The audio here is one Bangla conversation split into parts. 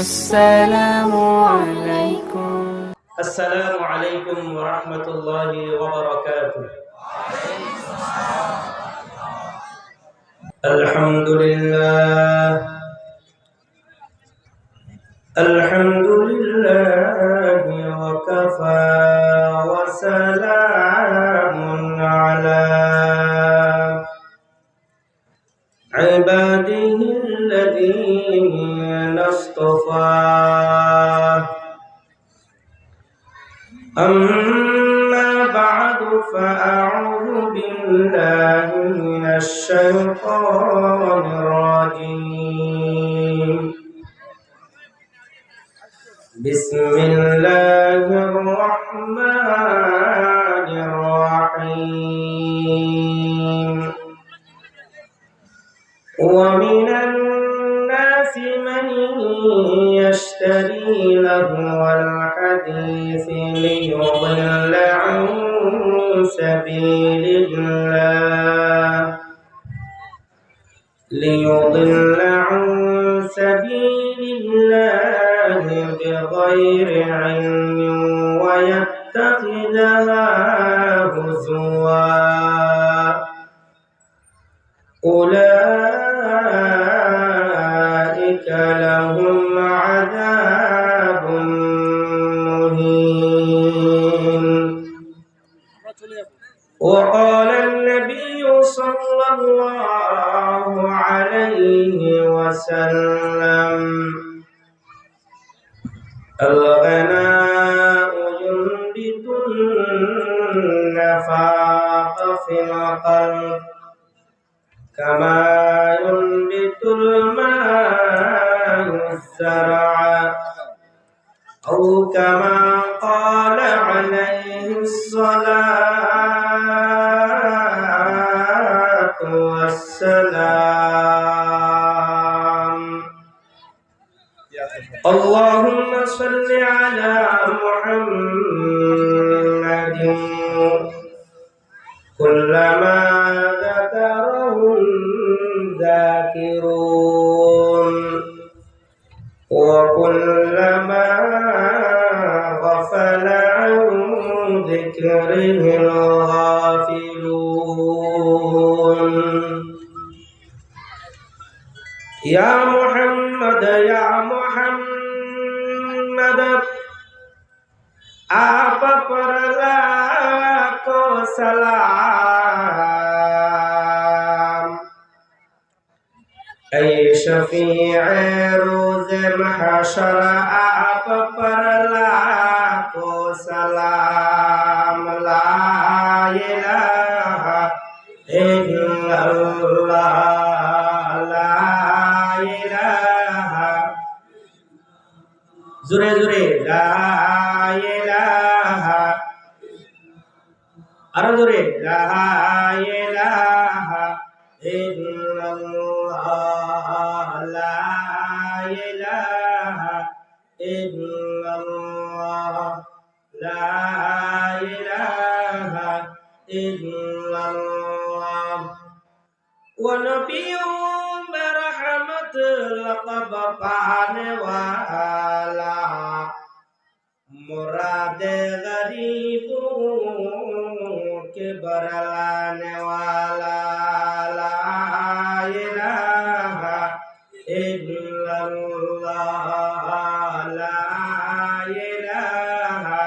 السلام عليكم. السلام عليكم ورحمة الله وبركاته. الحمد لله الحمد لله وكفى وسلام على عباده الذين اصطفى. أما بعد فأعوذ بالله من الشيطان الرجيم. بسم الله الرحمن الرحيم. ومن الناس من يشتري لهو الحديث ليضل عن سبيل الله بغير علم ويتخذها هزوا. أولئك لهم عذاب مهين. وقال النبي صلى الله عليه وسلم: الغناء ينبت النفاق في القلب كما ينبت الماء الزرع، أو كما قال عليه الصلاة والسلام. اللهم صل على محمد كلما ذكره الذاكرون وكلما غفل عن ذكره الغافلون. يا محمد يا محمد आप पर लाखों सलाम। ऐ शफीअ रोज़ महशर आप पर लाखों सलाम। ला इलाहा इल्लल्लाह ला इलाहा जुरे जुरे ला इलाहा আরো জোরে লা ইলাহা ইল্লাল্লাহ লা ইলাহা ইল্লাল্লাহ লা ইলাহা ইল্লাল্লাহ। ওয়া নবিয়্যুম বিরহমত লকব পানে ওয়ালা मुरादे गरीबों के बरलाने वाला। ला इलाहा इल्लल्लाह ला इलाहा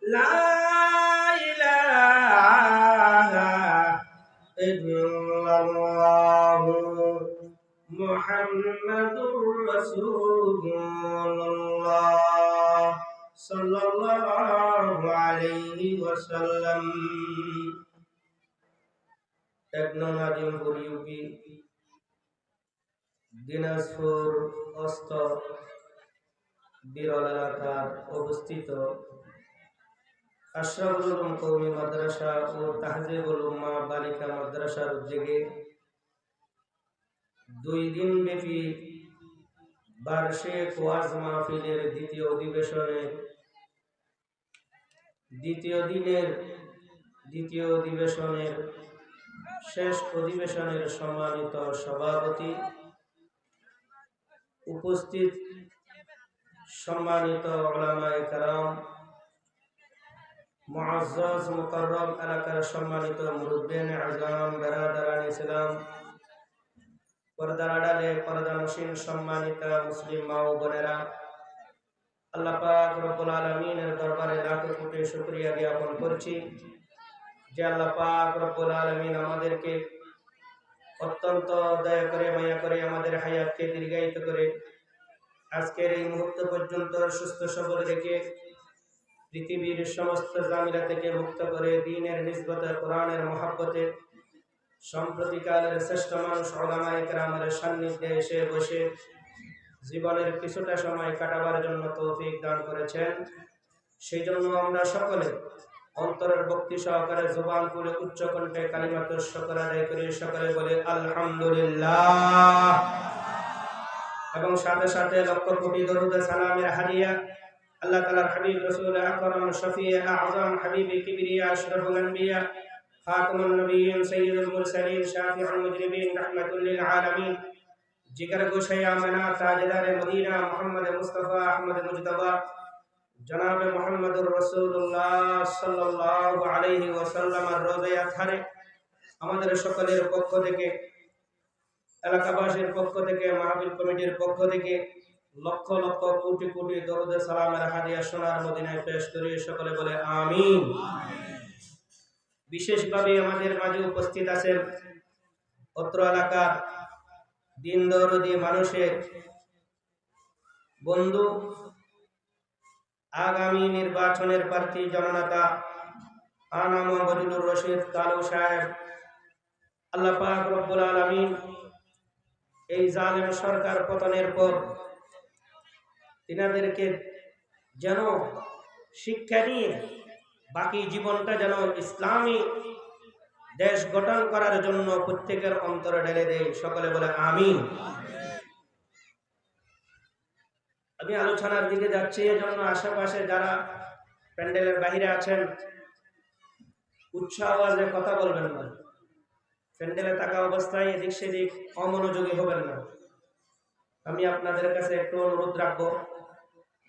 ला इलाहा इल्लल्लाह मुहम्मदुर रसूलुल्लाह सल्लल्लाहु अलैहि वसल्लम। টেকনোনাজিমপুর ইউপি দিনাজপুর অস্ত বিরল এলাকার অবস্থিত আশরাফুল উলুম কওমি মাদ্রাসা ও তাহজিবুল উম্মাহ বালিকা মাদ্রাসার উদ্যোগে 2 দিন ব্যাপী বার্ষিক ওয়াজ মাহফিলের দ্বিতীয় অধিবেশনের শেষ অধিবেশনের সম্মানিত সভাপতি উপস্থিত সম্মানিত উলামায়ে কেরাম, মুআজ্জাজ মুকাররম এলাকার সম্মানিত মুরব্বিয়ানে আযম, বেরাদারান ইসলাম, পর্দার আড়ালে পর্দানশীন সম্মানিতা মুসলিম মা ও বোনেরা, আল্লাহ পাক রব্বুল আলামিনের দরবারে লাখো কোটি শুকরিয়া জ্ঞাপন করছি যে আল্লাহ পাক রব্বুল আলামিন আমাদেরকে অত্যন্ত দয়া করে মায়া করে আমাদের হায়াতকে দীর্ঘায়িত করে আজকের এই মুহূর্ত পর্যন্ত সুস্থ সবল রেখে পৃথিবীর সমস্ত জামিলা থেকে মুক্ত করে দ্বীনের নিসবতে কোরআনের মহব্বতে সম্প্রতিকালের শ্রেষ্ঠ মানুষ উলামায়ে কেরামের সান্নিধ্যে এসে বসে জীবনের কিছুটা সময় কাটাবার জন্য তৌফিক দান করেছেন। সেই জন্য আমরা সকলে অন্তরের ভক্তি সহকারে জবান খুলে উচ্চ কণ্ঠে কালিমাতুশ শুকর আদায় করি। সকলে বলে আলহামদুলিল্লাহ, এবং সাথে সাথে লক্ষ কোটি দরুদ সালামের হাদিয়া আল্লাহ তাআলার হাবিব রাসূল আকরাম শফিয়ে আযম হাবিবে কিবরিয়া আশরাফুল আম্বিয়া খাতামুন নবিয়্যিন সাইয়্যিদুল মুরসালিন শাফিউল মুজরিমিন রাহমাতুল লিল আলামিন জিগর গোশায়ে আমানা তাজদারে মদিনা মুহাম্মদ মুস্তাফা আহমদ মুজতবা জনাব মুহাম্মদুর রাসূলুল্লাহ সাল্লাল্লাহু আলাইহি ওয়াসাল্লামের রোজায়ে আতহারে আমাদের সকলের পক্ষ থেকে, এলাকাবাসীর পক্ষ থেকে, মাহফিল কমিটির পক্ষ থেকে লক্ষ লক্ষ কোটি কোটি দরুদ সালামের হাদিয়া সোনার মদিনায় পেশ করি। সকলে বলে আমিন। বিশেষভাবে আমাদের মাঝে উপস্থিত আছেন অত্র এলাকার দিন দরদি মানুষের বন্ধু, আগামী নির্বাচনের প্রার্থী জননেতা আনাম বজলুর রশিদ কালু সাহেব। আল্লাহ পাক রব্বুল আলামিন এই জালেম সরকার পতনের পর তিনাদেরকে যেন শিক্ষা নিয়ে বাকি জীবনটা যেন ইসলামী দেশ গঠন করার জন্য প্রত্যেকের অন্তরে ঢেলে দেয়। সকলে বলে আমিন। আমি আলোচনার দিকে যাচ্ছি, এজন্য আশেপাশে যারা প্যান্ডেলের বাইরে আছেন উচ্চ আওয়াজে কথা বলবেন না। প্যান্ডেলে থাকা অবস্থায় এদিক সেদিক অমনোযোগী হবেন না। আমি আপনাদের কাছে একটু অনুরোধ রাখবো,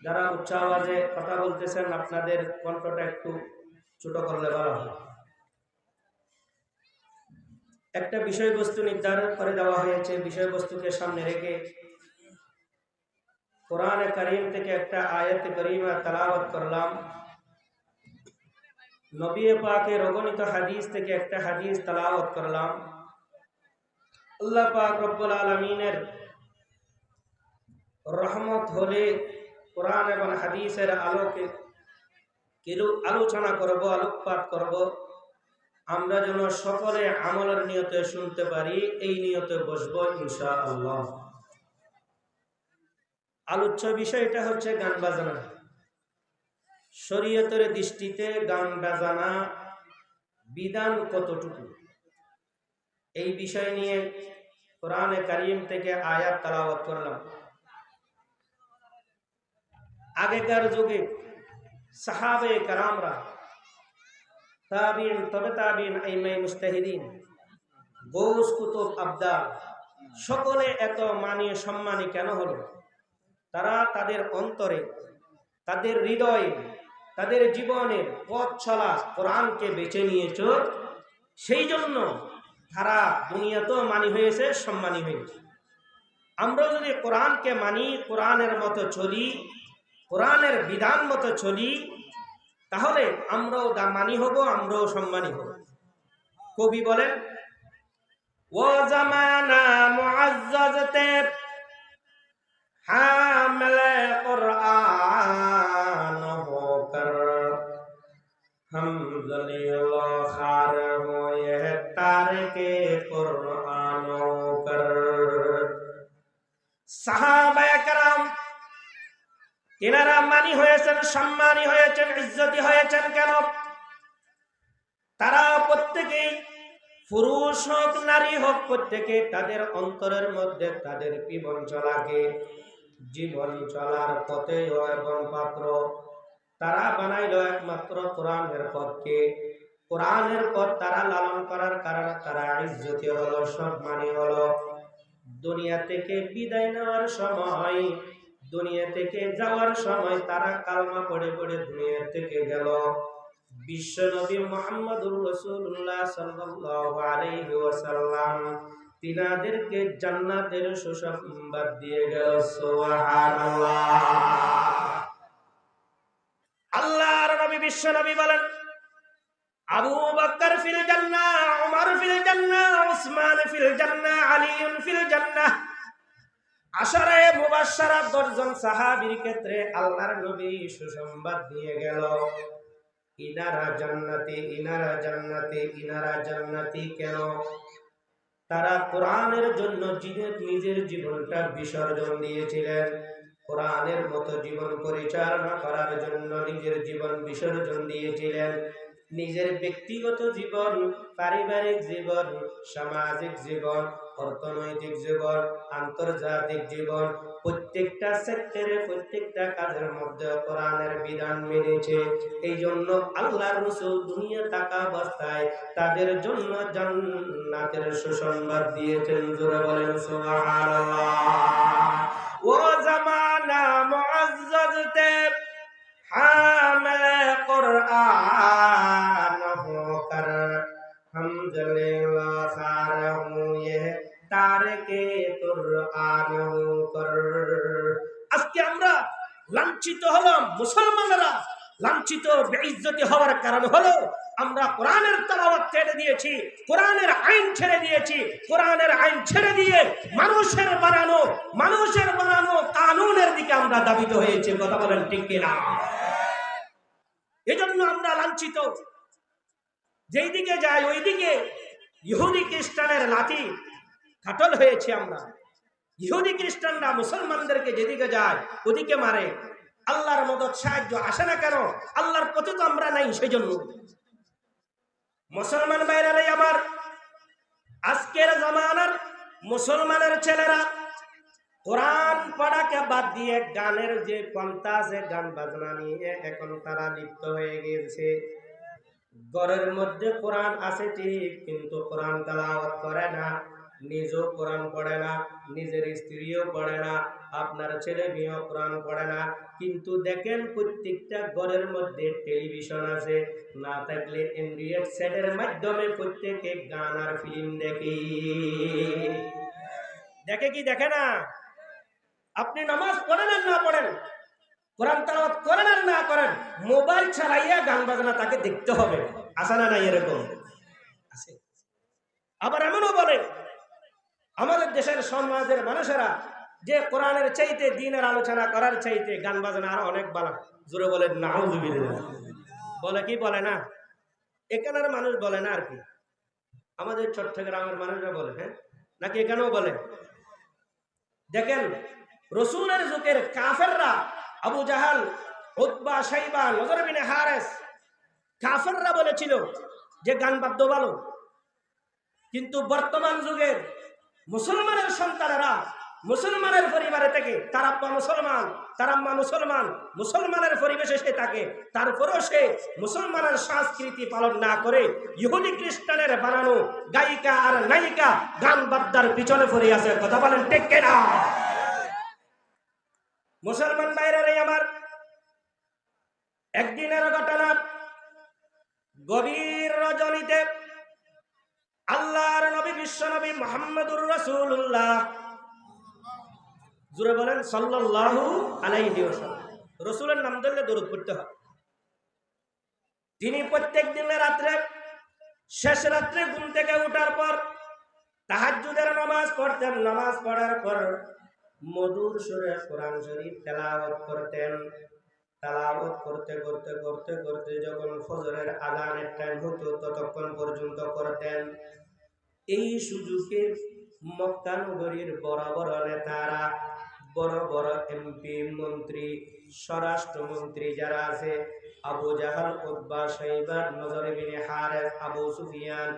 যারা উচ্চ আওয়াজে কথা বলতেছেন আপনাদের কণ্ঠটা একটু ছোট করলে ভালো হয়। একটা বিষয়বস্তু নির্ধারণ করে দেওয়া হয়েছে, বিষয়বস্তুকে সামনে রেখে কোরআনে কারীম থেকে একটা আয়াত কারীমা তেলাওয়াত করলাম, নবী পাকের অগণিত হাদিস থেকে একটা হাদিস তেলাওয়াত করলাম। আল্লাহ পাক রব্বুল আলামিনের রহমত হলে কোরআন এবং হাদিসের আলোকে আলোচনা করব, আলোকপাত করব। আমরা যেন সকলে আমলের নিয়তে শুনতে পারি, এই নিয়তে বসবো ইনশাআল্লাহ। আলোচ্য বিষয়টা হচ্ছে গান বাজনা। শরীয়তের দৃষ্টিতে গান বাজনা বিধান কতটুকু, এই বিষয় নিয়ে কোরআনে কারীম থেকে আয়াত তেলাওয়াত করলাম। আগেকার যুগে সাহাবায়ে কেরামরা, তাবিঈন, তবে তাবিঈন, আইম্মায়ে মুজতাহিদিন, গৌস কুতুব আবদাল সকলে এত মানি সম্মানী কেন হলো? তারা তাদের অন্তরে, তাদের হৃদয়ে, তাদের জীবনের পথ চলা কোরআনকে বেছে নিয়েছ, সেই জন্য তারা দুনিয়াতেও মানি হয়েছে, সম্মানী হয়েছে। আমরা যদি কোরআনকে মানি, কোরআনের মতো চলি, কোরআনের বিধান মতো চলি, তাহলে আমরাও মানি হব, আমরাও সম্মানী হব। কবি বলেন, ও জামানা মুআজ্জাজতে হামলে কুরআন হোকর हम जलील खार हो यह तारके कुरआन होकर। সাহাবায়ে কেরাম এনারা মানি হয়েছেন, সম্মানী হয়েছেন, ইজ্জতি হয়েছেন কেন? তারা প্রত্যেকেই, পুরুষ হোক নারী হোক, প্রত্যেকে তাদের অন্তরের মধ্যে তাদের জীবন চলাকে, জীবন চলার পথে এবং পাত্র তারা বানাইল একমাত্র কোরআনের পথকে। কোরআনের পথ তারা লালন করার কারণে তারা ইজ্জতি হলো, সম্মানী হলো। দুনিয়া থেকে বিদায় নেওয়ার সময়, দুনিয়া থেকে যাওয়ার সময় তারা কালমা পড়ে পড়ে দুনিয়া থেকে গেল। বিশ্বনবী মুহাম্মদুর রাসূলুল্লাহ সাল্লাল্লাহু আলাইহি ওয়াসাল্লাম তিনাদেরকে জান্নাতের সুসংবাদ দিয়ে গেল। সুবহানাল্লাহ। আল্লাহর নবী বিশ্বনবী বলেন, আবু বকর ফিল জান্নাহ, উমর ফিল জান্নাহ, উসমান ফিল জান্নাহ, আলী ফিল জান্নাহ। আশারায়ে মুবাশশারা 10 জন সাহাবীর ক্ষেত্রে আল্লাহর নবী সুসংবাদ দিয়ে গেল, ইনারা জান্নাতি, ইনারা জান্নাতি, ইনারা জান্নাতি। কেন? তারা কোরআনের জন্য নিজের জীবনটা বিসর্জন দিয়েছিলেন। কোরআনের মতো জীবন পরিচালনা করার জন্য নিজের জীবন বিসর্জন দিয়েছিলেন। নিজের ব্যক্তিগত জীবন, পারিবারিক জীবন, সামাজিক জীবন, অর্থনৈতিক জীবন, আন্তর্জাতিক জীবন, প্রত্যেকটা সেক্টরে প্রত্যেকটা কাজের মধ্যে কোরআনের বিধান মেনেছে। এই জন্য আল্লাহর রাসূল দুনিয়া থাকা অবস্থায় তাদের জন্য জান্নাতের সুসংবাদ দিয়েছেন। জোরে বলেন সুবহানাল্লাহ। ও জামানা মুআজ্জাজতে হামিল কুরআন হোকর হামদুলিল্লাহ সারহু ये তারকে কুরআন হোকর। আজকে আমরা লাঞ্ছিত হলাম, মুসলমানরা লাঞ্ছিত বেইজ্জতি হওয়ার কারণ হলো আমরা কোরআনের তেলাওয়াত ছেড়ে দিয়েছি, কোরআনের আইন ছেড়ে দিয়েছি। কোরআনের আইন ছেড়ে দিয়ে মানুষের বানানো কানুনের দিকে আমরা দাবিত হয়েছে। কথা বলেন ঠিক কিনা? এজন্য আমরা লাঞ্ছিত। যেই দিকে যাই ওই দিকে ইহুদি খ্রিস্টানের লাঠি কাটল হয়েছে আমরা। ইহুদি খ্রিস্টানরা মুসলমানদেরকে যেদিকে যায় ওদিকে মারে। আল্লাহর মদদ সাহায্য আসে না কেন? আল্লাহর পথে তো আমরা নাই, সেই জন্য। মুসলমান ভাইরারে আমার, আজকের জামানার মুসলমানের ছেলেরা কোরআন পড়াকে বাদ দিয়ে গানের যে পন্থা আছে, গান বাজনা নিয়ে এখন তারা লিপ্ত হয়ে গিয়েছে। ঘরের মধ্যে কোরআন আছে ঠিক, কিন্তু কোরআন তেলাওয়াত করে না, নিজেও কোরআন পড়ে না, নিজের স্ত্রীও পড়ে না, আপনার ছেলে মেয়েও কোরআন পড়ে না। কিন্তু দেখেন প্রত্যেকটা ঘরের মধ্যে টেলিভিশন আছে, না থাকলে এন্ড্রয়েড সেটের মাধ্যমে প্রত্যেকে গান আর ফিল্ম দেখে কি দেখে না? আপনি নামাজ পড়েন আর না পড়েন, কোরআন তেলাওয়াত করেন আর না করেন, মোবাইল চালাইয়া গান বাজনা তাকে দেখতে হবে। আছে না নাই? এরকম আছে। আবার এমনও বলে আমাদের দেশের সমাজের মানুষেরা যে কোরআনের চাইতে, দ্বীনের আলোচনা করার চাইতে গান বাজনা আর অনেক ভালো। জোরে বলে নাউযুবিল্লাহ। বলে কি বলে না? এখানের মানুষ বলে না আর কি, আমাদের চট্টগ্রামের মানুষরা বলে। হ্যাঁ, নাকি এখানেও বলে? দেখেন রাসূলের যুগের কাফেররা, আবু জাহাল, উতবা, শাইবা, নজর বিন হারেস, কাফেররা বলেছিল যে গান বাদ্য ভালো। কিন্তু বর্তমান যুগের মুসলমানের সন্তানেরা, মুসলমানের পরিবারে থেকে, তার আব্বা মুসলমান, তার আম্মা মুসলমান, মুসলমানের পরিবেশে সে থাকে, তারপরেও সে মুসলমানের সংস্কৃতি পালন না করে ইহুদি খ্রিস্টানের বানানো গায়িকা আর নায়িকা গান বাদ্যার পিছনে পড়ে আছে। কথা বলেন ঠিক কিনা? মুসলমান ভাইরা আমার, একদিনের ঘটনা, গভীর রজনীতে আল্লাহর নবী বিশ্বনবী মুহাম্মদুর রাসূলুল্লাহ, জোরে বলেন সাল্লাল্লাহু আলাইহি ওয়াসাল্লাম, রাসূলের নাম ধরলে দরুদ পড়তে হয়। তিনি প্রত্যেক দিনের রাত্রে, শেষ রাত্রে ঘুম থেকে ওঠার পর তাহাজ্জুদের নামাজ পড়তেন। নামাজ পড়ার পর মধুর সুরে কোরআন শরীফ তেলাওয়াত করতেন। তেলাওয়াত করতে করতে করতে করতে যখন ফজরের আযানের টাইম হতো ততক্ষণ পর্যন্ত করতেন। এই সুযোগে মক্কা নগরীর বড় বড় নেতারা, বড় বড় এমপি, মন্ত্রী, স্বরাষ্ট্রমন্ত্রী যারা আছে, আবু জাহাল, উতবা, শাইবা, নজর বিন হারেস, আবু সুফিয়ান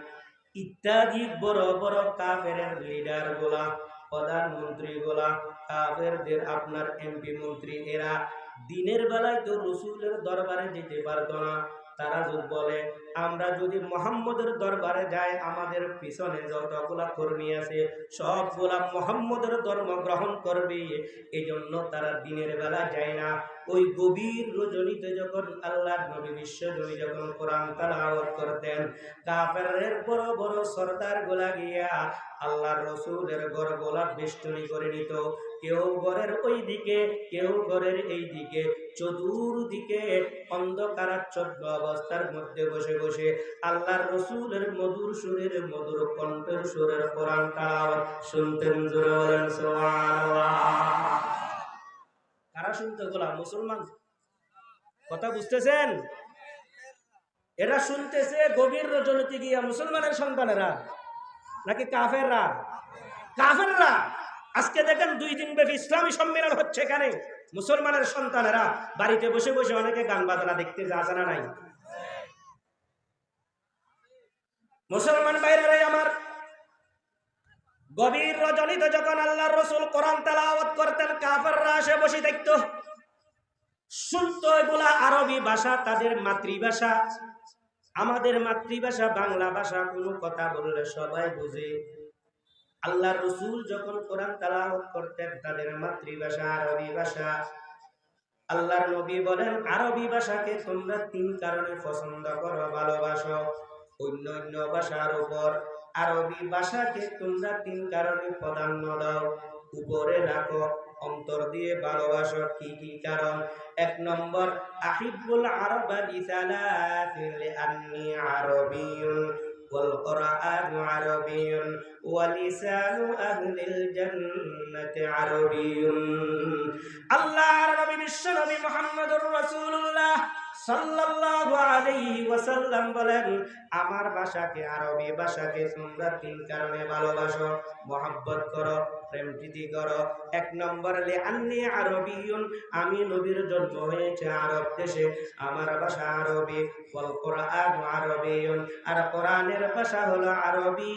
ইত্যাদি বড় বড় কাফেরের লিডার গুলা, প্রধানমন্ত্রী গুলা, কাফেরদের আপনার এমপি মন্ত্রী, এরা দিনের বেলায় তো রাসূলের দরবারে যেতে পারতো না। তারা যদি বলে আমরা যদি মুহাম্মদের দরবারে যাই, আমাদের পিছনে যতগুলা কর্মী আছে সবগুলা মুহাম্মদের ধর্ম গ্রহণ করবে। এই জন্য তারা দিনের বেলা যায় না। ওই গভীর রজনীতে যখন আল্লাহর নবী বিশ্বনবী যখন কোরআন তেলাওয়াত করতেন, কাফেরদের বড় বড় সরদার গুলা গিয়া আল্লাহর রসুলের ঘর গোলা বেষ্টনী করে নিত। কেউ ঘরের ওই দিকে, কেউ ঘরের এই দিকে, চতুর্দিকে অন্ধকারাচ্ছন্ন অবস্থার মধ্যে বসে বসে আল্লাহর রসুলের মধুর সুরের মধুর কণ্ঠের সুরের কোরআন তেলাওয়াত শুনতেন। জোরে বলেন সুবহানাল্লাহ। কারা শুনতে গোলা? মুসলমান। কথা বুঝতেছেন? এরা শুনতেছে গভীর রজনীতে গিয়া মুসলমানের সন্তানেরা নাকি কাফেররা? কাফেররা। আজকে দেখেন 2 দিন ব্যাপী ইসলামী সম্মেলন হচ্ছে, এখানে মুসলমানের সন্তানেরা বাড়িতে বসে বসে অনেকে গান বাজনা দেখতে আসে না নাই? মুসলমান ভাইরাই আমার, গভীর রজনীতে যখন আল্লাহর রাসূল কোরআন তেলাওয়াত করতেন, কাফেররা এসে বসে দেখতো, শুনতো। এগুলা আরবি ভাষা, তাদের মাতৃভাষা। আমাদের মাতৃভাষা বাংলা ভাষা, কোনো কথা বললে সবাই বুঝে। আল্লাহর রাসূল যখন কোরআন তেলাওয়াত করতেন, তাদের মাতৃভাষা আরবি ভাষা। আল্লাহর নবী বলেন, আরবি ভাষাকে তোমরা 3 কারণে পছন্দ করো, ভালোবাসো। অন্য অন্য ভাষার উপর আরবি ভাষাকে তোমরা 3 কারণে প্রাধান্য দাও, উপরে রাখো, অন্তর দিয়ে ভালোবাসো। কি কি কারণ? 1 নম্বর, আহিব্বুল আরবা লিসালাসিন লিআন্নি আরাবিয়্যুন ওয়াল কুরআনু আরাবিয়্যুন ওয়া লিসানু আহলিল জান্নাতি আরাবিয়্যুন। আল্লাহর নবী বিশ্ব নবী মুহাম্মদুর রাসূলুল্লাহ সাল্লাল্লাহু আলাইহি ওয়াসাল্লাম বলেন, আমার ভাষাকে, আরবি ভাষাকে তোমরা 3 কারণে ভালোবাসো, মহব্বত করো, প্রেম প্রীতি করো। 1 নম্বর, লিআন্নি আরাবিয়্যুন, আমি নবীর জন্ম হয়েছে আরব দেশে, আমার ভাষা আরবি। ওয়াল কুরআনু আরাবিয়্যুন, আর কোরআনের ভাষা হলো আরবি।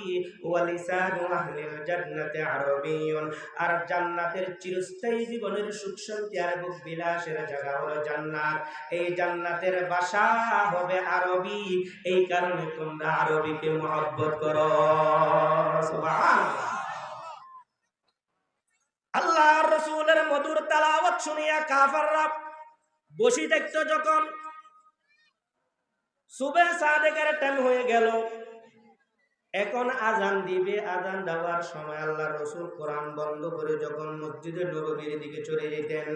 ওয়া লিসানু আহলিল জান্নাতি আরাবিয়্যুন, আর জান্নাতের চিরস্থায়ী জীবনের সুখ শান্তি আর ভোগ বিলাসের জায়গা হলো জান্নাত। এই জান্নাতের ভাষা হবে আরবি। এই কারণে তোমরা আরবিকে মহব্বত করো। সুবহানাল্লাহ। আল্লাহর রাসূলের মধুর তেলাওয়াত শুনিয়া কাফেররা বসে দেখতো। যখন সুবহ সাদেকের টাইম হয়ে গেল, এখন আজান দিবে, আজান দেওয়ার সময় আল্লাহর রাসূল কোরআন বন্ধ করে যখন মসজিদে নববীর দিকে চলে যেতেন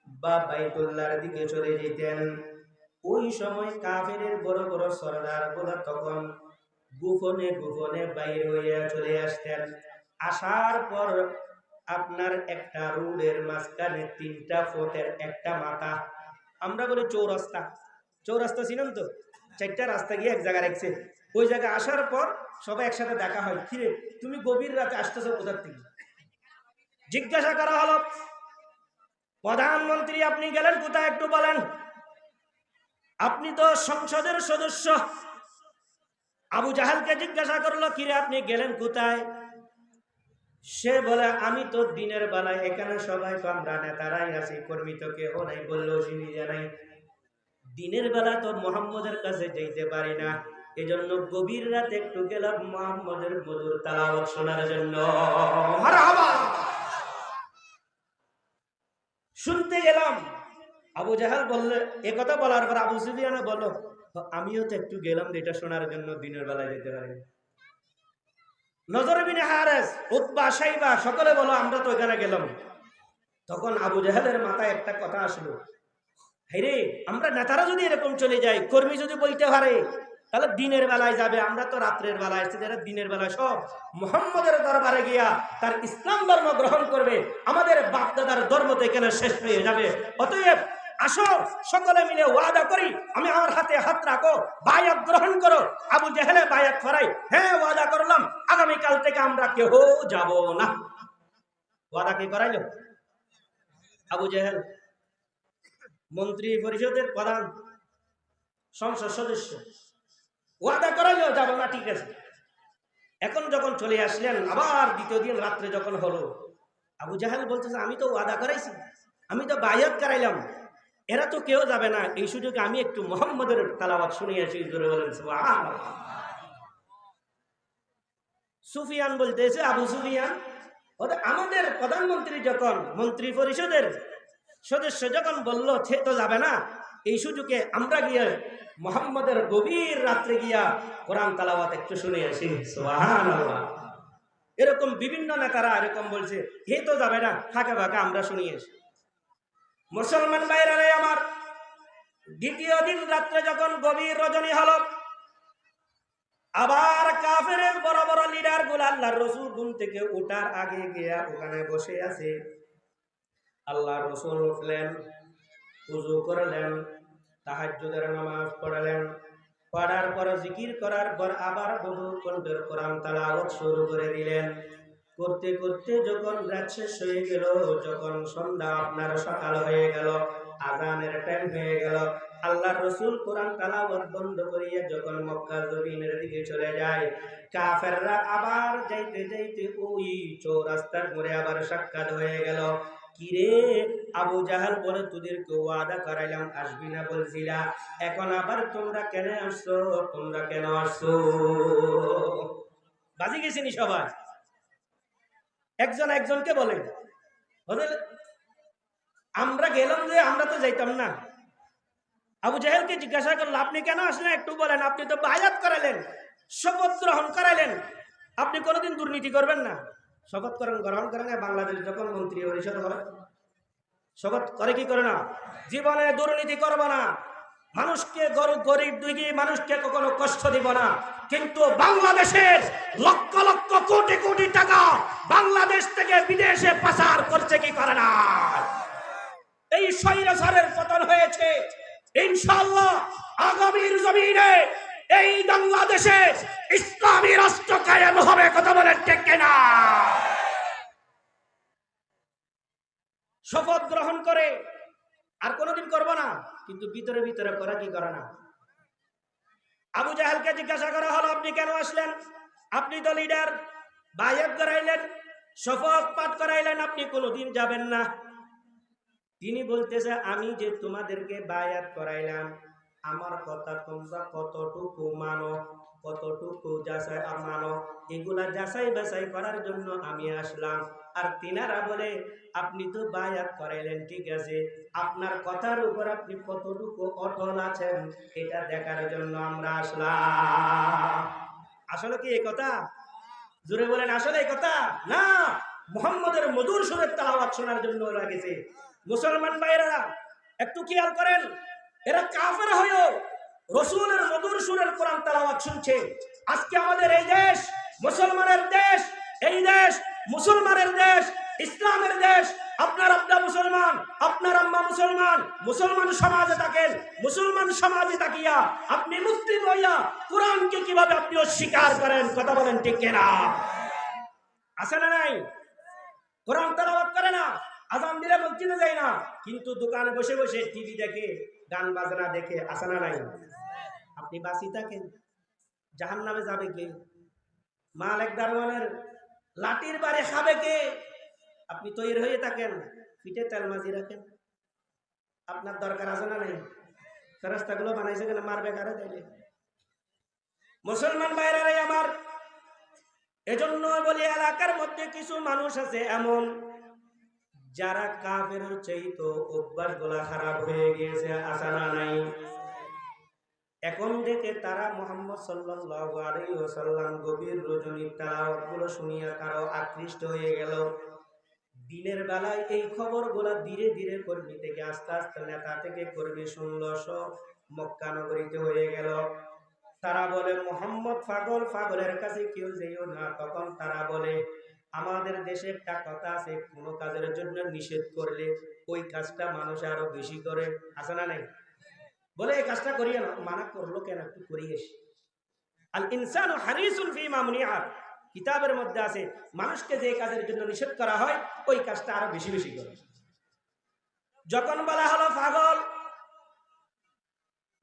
বা বাইতুল্লাহর দিকে চলে যেতেন, ওই সময় কাফেরের বড় বড় সরদার গুলা তখন গোপনে গোপনে বাইরে হইয়া চলে আসতেন। আসার পর আপনার একটা রোডের মাঝখানে 3টা ফুটের একটা মাথা, আমরা বলি চৌরাস্তা। চৌরাস্তা চিনেন তো? 4টা রাস্তা গিয়ে এক জায়গায় রাখছে। ওই জায়গায় আসার পর সবাই একসাথে দেখা হয়, কিরে তুমি গভীর রাতে আসতেছো কোথার থেকে? জিজ্ঞাসা করা হলো, প্রধানমন্ত্রী আপনি গেলেন কোথায় একটু বলেন, আপনি তো সংসদের সদস্য। আবু জাহেলকে জিজ্ঞাসা করলো, কিরে আপনি গেলেন কোথায়? সে বলে, আমি তো দিনের বেলায়, এখানে সবাই তো আমরা নেতারাই আছি, কর্মী তো কেউ নাই। বললো সে নিজে নাই, দিনের বেলা তো মুহাম্মদের কাছে যেতে পারি না, এজন্য গভীর রাতে একটু গেলাম মুহাম্মদের মধুর তেলাওয়াত শোনার জন্য। মারহাবা, শুনতে গেলাম। আবু জাহেল বললে, এ কথা বলার পর আবু সুফিয়ান বলল, আমিও তো একটু গেলাম এটা শোনার জন্য, দিনের বেলায় যেতে পারি। নজর বিন হারেস, উতবা, শাইবা সকলে বলো আমরা তো এখানে গেলাম। তখন আবু জাহেলের মাথায় একটা কথা আসলো, হাইরে আমরা নেতারা যদি এরকম চলে যাই, কর্মী যদি বলতে পারে, তাহলে দিনের বেলায় যাবে, আমরা তো রাত্রের বেলায় আসছি, যারা দিনের বেলায় সব মুহাম্মদের দরবারে গিয়া তার ইসলাম ধর্ম গ্রহণ করবে, আমাদের বাপদাদার ধর্ম তো এখানে শেষ হয়ে যাবে। অতএব আসো সকলে মিলে ওয়াদা করি, আমি আমার হাতে হাত রাখো, বায়াত গ্রহণ করো। আবু জাহেলে বায়াত করাই, হ্যাঁ ওয়াদা করলাম, আগামীকাল থেকে আমরা কেউ যাব না। ওয়াদা কি করাইল? আবু জাহেল মন্ত্রী পরিষদের প্রধান, সংসদ সদস্য, ওয়াদা করাইল যাব না, ঠিক আছে। এখন যখন চলে আসলেন, আবার দ্বিতীয় দিন রাত্রে যখন হলো, আবু জাহেল বলতেছে, আমি তো ওয়াদা করাইছি, আমি তো বায়াত করাইলাম, এরা তো কেউ যাবে না, এই সুযোগে আমি একটু মুহাম্মদের তেলাওয়াত শুনিয়ে আসি। জোরে বলেন সুবহানাল্লাহ। সুফিয়ান বলতেছে, আবু সুফিয়ান, আমাদের প্রধানমন্ত্রী যখন মন্ত্রী পরিষদের সদস্য যখন বলল সে তো যাবে না, এই সুযোগে আমরা গিয়ে মুহাম্মদের গভীর রাত্রে গিয়া কোরআন তেলাওয়াত একটু শুনে আসি। সুবহানাল্লাহ। এরকম বিভিন্ন নেতারা এরকম বলছে, হে তো যাবে না, ফাঁকা ফাঁকা আমরা শুনিয়ে আসি। মুসলমান ভাইরা রে আমার, দ্বিতীয় দিন রাত্রে যখন গভীর রজনী হলো, আবার কাফেরের বড় বড় লিডার গুলো আল্লাহর রাসূল ঘুম থেকে ওঠার আগে গিয়া ওখানে বসে আছে। আল্লাহর রাসূল উঠলেন, ওযু করলেন, তাহাজ্জুদের নামাজ পড়লেন, পড়ার পর জিকির করার পর আবার বহু কণ্ঠের কোরআন তেলাওয়াত শুরু করে দিলেন। করতে করতে যখন রাত শেষ হয়ে গেল, যখন সন্ধ্যা আপনার সকাল হয়ে গেল, আযানের টাইম হয়ে গেল, আল্লাহর রাসূল কোরআন তেলাওয়াত বন্ধ করিয়া যখন মক্কা জমিনের দিকে চলে যায়, কাফেররা আবার যাইতে যাইতে ওই চৌরাস্তার মোড়ে আবার সাক্ষাৎ হয়ে গেল। কিরে আবু জাহাল বলে, তোদেরকে ওয়াদা করাইলাম আসবি না বলছিলা, এখন আবার তোমরা কেন আসছো? তোমরা কেন আসছো? বাজি গেছিনি সবাই। একজন একজনকে বলে, আমরা গেলাম যে আমরা তো যাইতাম না। আবু জাহেলকে জিজ্ঞাসা করলো, আপনি কেন আসলেন একটু বলেন, আপনি তো বায়াত করালেন, শপথ গ্রহণ করাইলেন, আপনি কোনোদিন দুর্নীতি করবেন না। শপথ গ্রহণ করেন না। বাংলাদেশ যখন মন্ত্রী পরিষদ হয় শপথ করে কি করে না, জীবনে দুর্নীতি করব না, মানুষকে গরিব দুঃখী মানুষকে কখনো কষ্ট দিব না। কিন্তু বাংলাদেশের লক্ষ লক্ষ কোটি কোটি টাকা বাংলাদেশ থেকে বিদেশে পাচার করছে কি করে না। এই স্বৈরাচারের পতন হয়েছে, ইনশাআল্লাহ আগামীর জমিনে এই বাংলাদেশে ইসলামী রাষ্ট্র কায়েম হবে। কথা বলেন ঠিক কিনা? শপথ গ্রহণ করে আর কোনোদিন করব না, কিন্তু ভিতরে ভিতরে করা কি করে না। আবু জাহেলকে জিজ্ঞাসা করা হলো, আপনি কেন আসলেন? আপনি তো লিডার, বায়াত করাইলেন, শপথ পাঠ করাইলেন, আপনি কোনোদিন যাবেন না। তিনি বলতেছে, আমি যে তোমাদেরকে বায়াত করাইলাম, আমার কথা তোমরা কতটুকু মানো, কতটুকু যাচাই মানো, এগুলা যাচাই বাছাই করার জন্য আমি আসলাম। আর তিনারা বলে, আপনি তো বায়াত করাইলেন, ঠিক আছে, আপনার কথার উপর আপনি কতটুকু অটল আছেন এটা দেখার জন্য আমরা আসলাম। আসলে কি এই কথা? জোরে বলেন, আসলে এই কথা না। মুহাম্মদের মধুর সুরের তেলাওয়াত শোনার জন্য ওরা গেছে। মুসলমান ভাইরা একটু খেয়াল করেন, এরা কাফের হয়েও রাসূলের মধুর সুরের কোরআন তেলাওয়াত শুনছে। আজকে আমাদের এই দেশ মুসলমানের দেশ, এই দেশ মুসলমানের দেশ, ইসলামের দেশ। আপনার আব্বা মুসলমান, আপনার আম্মা মুসলমান, মুসলমান সমাজে থাকেন, মুসলমান সমাজে থাকিয়া আপনি মুসলিম হইয়া কোরআনকে কিভাবে আপনি অস্বীকার করেন? কথা বলেন ঠিক কিনা? আছে না নাই? কোরআন তেলাওয়াত করে না, আজান দিলে মসজিদে যায় না, কিন্তু দোকানে বসে বসে টিভি দেখে, গান বাজনা দেখে। আছে না নাই? আপনি বাঁচি থাকেন, জাহান্নামে যাবে কে? মালিক দারওয়ানের লাঠির বাড়ি খাবে কে? আপনি তৈরি হয়ে থাকেন, পিঠে তেল মাজি রাখেন। আপনার দরকার আছে না নাই? ফেরেশতাগুলো বানাইছে কেন? মারবে কারে তাইলে? মুসলমান ভাইরাই আমার, এজন্য বলি এলাকার মধ্যে কিছু মানুষ আছে এমন, যারা কাফের চাইতো অভ্যাস গুলা খারাপ হয়ে গিয়েছে। আছে না নাই? এখন দেখে তারা মুহাম্মদ সাল্লাল্লাহু আলাইহি ওয়াসাল্লাম গভীর রজনীর তেলাওয়াত গুলো শুনিয়া কারো আকৃষ্ট হয়ে গেল। দিনের বেলায় এই খবরগুলা ধীরে ধীরে কর্মী থেকে আস্তে আস্তে নেতা থেকে কর্মী শুনল, সব মক্কা নগরীতে হয়ে গেল। তারা বলে, মুহাম্মদ পাগল, পাগলের কাছে কেউ যেও না। তখন তারা বলে, আমাদের দেশে একটা কথা আছে, কোনো কাজের জন্য নিষেধ করলে ওই কাজটা মানুষ আরো বেশি করে। আছে না নাই? বলে এই কাজটা করিয়ে না, মানা করলো কেন, একটু করিয়ে। আল ইনসানু হারিসুন ফিমা মুনিআ, কিতাবের মধ্যে আছে, মানুষকে যে কাজের জন্য নিষেধ করা হয় ওই কাজটা আরো বেশি বেশি করে। যখন বলা হলো পাগল,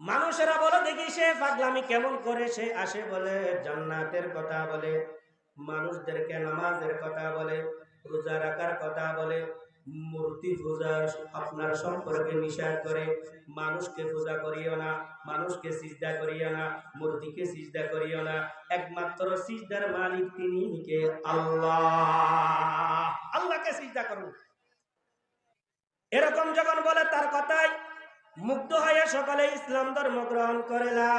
মানুষেরা বলে, দেখি সে পাগলামি কেমন করে। সে আসে বলে জান্নাতের কথা বলে, মানুষদেরকে নামাজের কথা বলে, রোজা রাখার কথা বলে, মূর্তি পূজা আপনার সম্পর্কে নিষেধ করে। মানুষকে পূজা করিও না, মানুষকে সিজদা করিও না, মূর্তিকে সিজদা করিও না। একমাত্র সিজদার মালিক তিনি কে? আল্লাহ। আল্লাহকে সিজদা করুন। এরকম যখন বলে তার কথায় মুগ্ধ হয়ে সকলে ইসলাম ধর্ম গ্রহণ করে। লা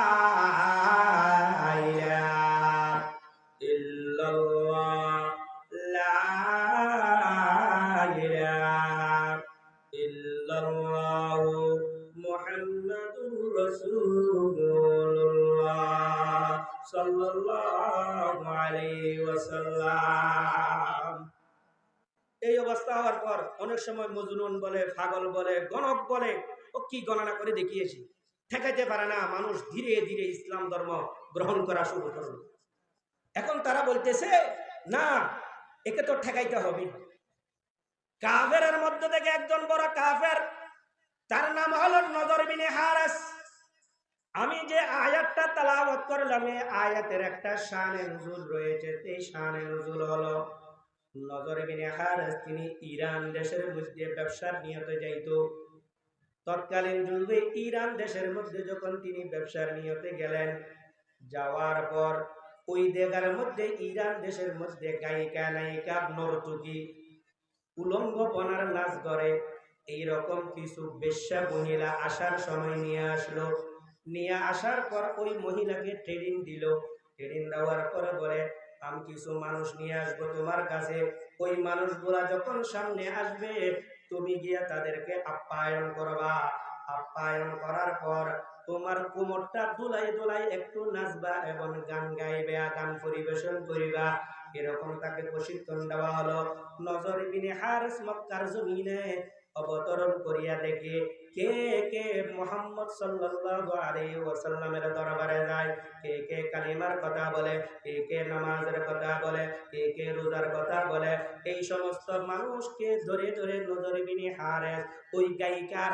ইলাহা ইল্লাল্লাহ, লা ইলাহা ইল্লাল্লাহ, মুহাম্মাদুর রাসূলুল্লাহ সাল্লাল্লাহু আলাইহি ওয়াসাল্লাম। এই অবস্থা হওয়ার পর অনেক সময় মজনুন বলে, পাগল বলে, গণক বলে, ও কি গণনা করে দেখিয়েছি, ঠেকাইতে পারে না। মানুষ ধীরে ধীরে ইসলাম ধর্ম গ্রহণ করা শুরু করল। এখন তারা বলতেছে না, একে তো ঠেকাইতে হবে। কাফেরের মধ্যে থেকে একজন বড় কাফের, তার নাম হলো নজর বিন হারিস। আমি যে আয়াতটা তেলাওয়াত করলাম, এই আয়াতের একটা শানে নুজুল রয়েছে। এই শানে নুজুল হলো নজর বিন হারিস তিনি ইরান দেশের মধ্যে ব্যবসার নিয়তে যাইত। তৎকালীন যুগে ইরান দেশের মধ্যে যখন তিনি ব্যবসার নিয়তে গেলেন, যাওয়ার পর ওই জায়গার মধ্যে ইরান দেশের মধ্যে গায়িকা নায়িকা নর্তকী উলঙ্গপনার নাচ করে এইরকম কিছু বেশ্যা মহিলা আসার সময় নিয়ে আসলো। নিয়ে আসার পর ওই মহিলাকে ট্রেনিং দিল। ট্রেনিং দেওয়ার পরে বলে, আমি কিছু মানুষ নিয়ে আসবো তোমার কাছে। ওই মানুষগুলা যখন সামনে আসবে, তুমি গিয়া তাদেরকে আপ্যায়ন করবা। আপ্যায়ন করার পর তোমার কোমরটা দুলাই দুলাই একটু নাচবা এবং গান গাইবে, গান পরিবেশন করিবা। এরকম তাকে প্রশিক্ষণ দেওয়া হলো। নজর বিন হারিস মক্কার জমিনে অবতরণ করিয়া দেখে কে কে মুহাম্মদ সাল্লাল্লাহু আলাইহি ওয়াসাল্লামের দরবারে যায়, কে কে কালিমার কথা বলে, কে কে নামাজের কথা বলে, কে কে রোজার কথা বলে। এই সমস্ত মানুষকে ধরে ধরে নজর বিন হারিস ওই গায়িকার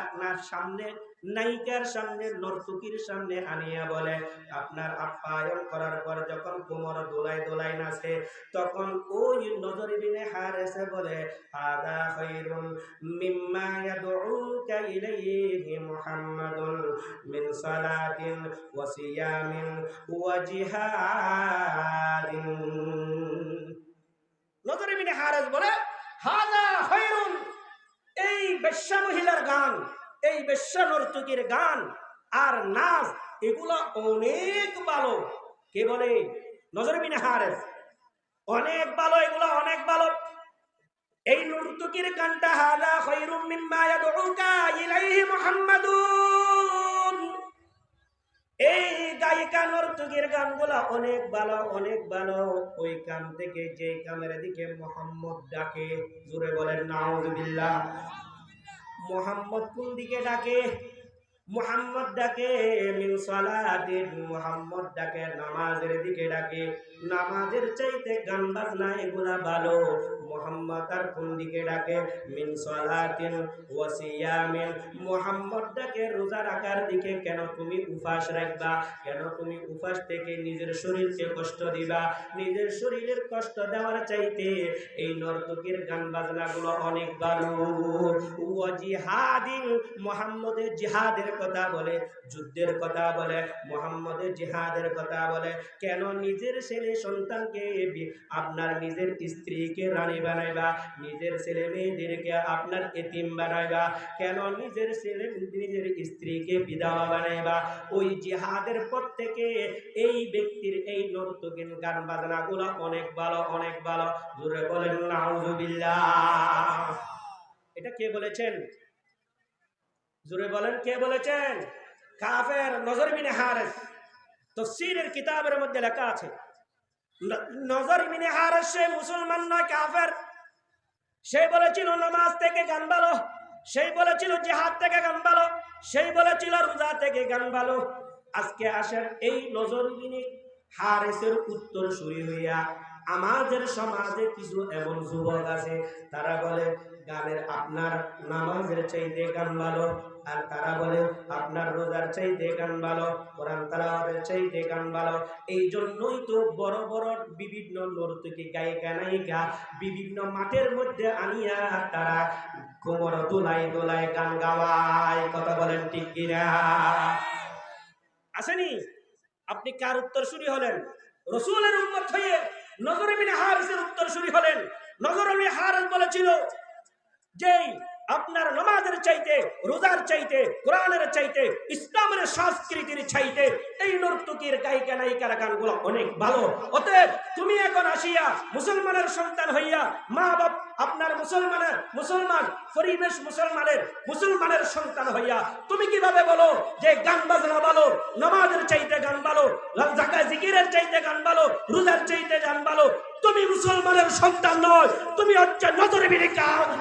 সামনে, নায়িকার সামনে, নর্তকীর সামনে আনিয়া বলে, আপনার আপ্যায়ন করার পর যখন কোমর দোলাই দোলাই নাচে, তখন ওই নজর বিন হারিস বলে, হাদা খায়রুন মিম্মা ইয়াদউকা ইলাইহি মুহাম্মাদুন মিন সালাতিন ওয়া সিয়ামিন ওয়া জিহাদিন। নজর বিন হারিস বলে, হাদা খায়রুন, এই বেশ্যা মহিলার গান, এই বেশ্যা নর্তকীর গান আর নাচ, এগুলো অনেক ভালো। কে বলে? নজর বিন হারিস। অনেক ভালো, এগুলো অনেক ভালো। এই নর্তকীর গানটা, হাদা খায়রুম মিম্মা ইয়াদউকা ইলাইহি মুহাম্মাদুন, এই গায়িকা নর্তকীর গানগুলা অনেক ভালো, অনেক ভালো। ওই কান থেকে যে কানের দিকে মুহাম্মদ ডাকে, জোরে বলেন নাউযুবিল্লাহ। মুহাম্মদ কোন দিকে ডাকে? মুহাম্মদ ডাকে মিন সালাতিন, মুহাম্মদ ডাকে নামাজের দিকে ডাকে। নামাজের চাইতে গান বাজনা এগুলা ভালো। মুহাম্মদ আর কোন দিকে ডাকে? মিন সালাতিন ওয়া সিয়ামিন, মুহাম্মদ ডাকে রোজা রাখার দিকে। কেন তুমি উপবাস রাখবা? কেন তুমি উপবাস থেকে নিজের শরীরকে কষ্ট দিবা? নিজের শরীরের কষ্ট দেওয়ার চাইতে এই নর্তকীর গান বাজনাগুলো অনেক ভালো। ওয়া জিহাদিন, মুহাম্মদের জিহাদের কথা বলে, যুদ্ধের কথা বলে, মুহাম্মদের জিহাদের কথা বলে। কেন নিজের ছেলে সন্তানকে, আপনার নিজের স্ত্রীকে রানী বানাইবা? নিজের ছেলে মেয়েদেরকে আপনার এতিম বানাইবা? কেন নিজের ছেলে নিজের স্ত্রীকে বিধবা বানাইবা? ওই জিহাদের পর থেকে এই ব্যক্তির এই নর্তকীর গান বাজনাগুলো অনেক ভালো, অনেক ভালো। জোরে বলেন নাউযুবিল্লাহ। এটা কে বলেছেন? জোরে বলেন কে বলেছেন? কাফের নজর বিন হারিস। তাফসীরের কিতাবের মধ্যে লেখা আছে, নজর বিন হারিস সে মুসলমান নয়, কাফের। সে বলেছিল নামাজ থেকে গান ভালো, সেই বলেছিল জিহাদ থেকে গান ভালো, সেই বলেছিল রোজা থেকে গান ভালো। আজকে আসেন এই নজর বিন হারিসের উত্তর শুরু হইয়া আমাদের সমাজে কিছু এমন যুবক আছে তারা বলে গানের আপনার নামাজের চাইতে গান ভালো, আর তারা বলে আপনার রোজার চাইতে গান ভালো, কোরআন তেলাওয়াতের চাইতে গান ভালো। এই জন্যই তো বড় বড় বিভিন্ন নর্তকী গায়িকা নায়িকা বিভিন্ন মাঠের মধ্যে আনিয়া তারা কোমর দোলাই দোলাই গান গাওয়ায়। কথা বলেন ঠিক কিনা? আসেনি? আপনি কার উত্তরসূরি হলেন? রাসূলের উম্মত হয়ে নজর ইবনে হারিসের উত্তরসূরি হলেন। নজর ইবনে হারিস বলেছিল যে আপনার নামাজের চাইতে, রোজার চাইতে, কোরআনের চাইতে, ইসলামের সংস্কৃতির চাইতে এই নর্তকীর গায়িকা নায়িকার গানগুলো অনেক ভালো। অতএব তুমি এখন আসিয়া মুসলমানের সন্তান হইয়া, মা বাপ আপনার মুসলমান পরিবেশ মুসলমানের সন্তান হইয়া তুমি কিভাবে বলো যে গান বাজনা ভালো, নামাজের চাইতে গান ভালো, জাকাত জিকিরের চাইতে গান ভালো, রোজার চাইতে গান ভালো? তুমি মুসলমানের সন্তান নয়, তুমি হচ্ছে নজর ইবনে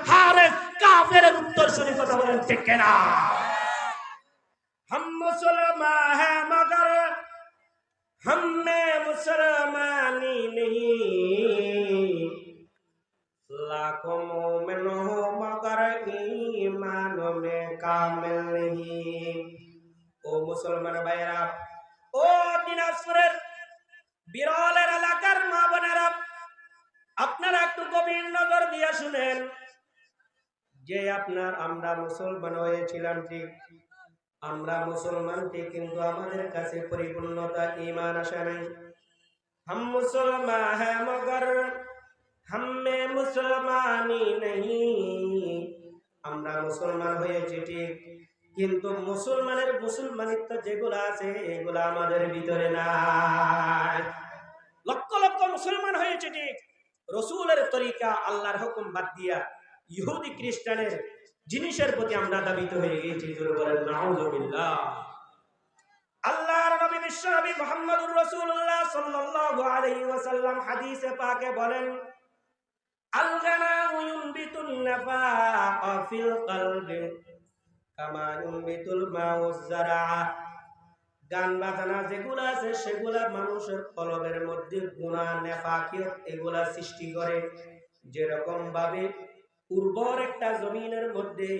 হারিস কাফেরের উত্তরসূরি। কথা বলেন ঠিক কিনা? हम मुसलमान हैं मगर हम में मुसलमानी नहीं, लाखों मोमिन हो मगर ईमान में कामिल नहीं। ও মুসলমান ভাইরা, ও দিনাজপুরের বিরলের এলাকার মা বোনেরা, আপনারা একটু গভীর নজর দিয়ে শুনেন যে আমরা মুসলমান হয়েছিলাম ঠিক, আমরা মুসলমান ঠিক, কিন্তু আমাদের কাছে পরিপূর্ণতা ঈমান আসে নাই। हम मुसलमान हैं मगर हम में मुसलमानी नहीं, আমরা মুসলমান হয়েছি ঠিক, কিন্তু মুসলমানিত্ব যেগুলো আছে এগুলো আমাদের ভিতরে নাই। লক্ষ লক্ষ মুসলমান হয়েছে ঠিক, রাসূলের তরিকা আল্লাহর হুকুম বাদ দিয়া ইহুদি খ্রিস্টানের জিনিসের প্রতি আমরা দাবিত হয়ে গেছি। জোরে বলেন নাউযুবিল্লাহ। আল্লাহর নবী বিশ্বনবী মুহাম্মদুর রাসূলুল্লাহ সাল্লাল্লাহু আলাইহি ওয়াসাল্লাম হাদিসে পাকে বলেন, আল গানাউ ইউনবিতুন নাফাআ ফিল কলবি কামা ইউনবিতুল মাউজ যারা। গান বাজনা যেগুলা আছে সেগুলা মানুষের কলবের মধ্যে গুনাহ, নেফাকিয়ত এগুলা সৃষ্টি করে। যেরকম ভাবে উর্বর একটা জমিনের মধ্যে,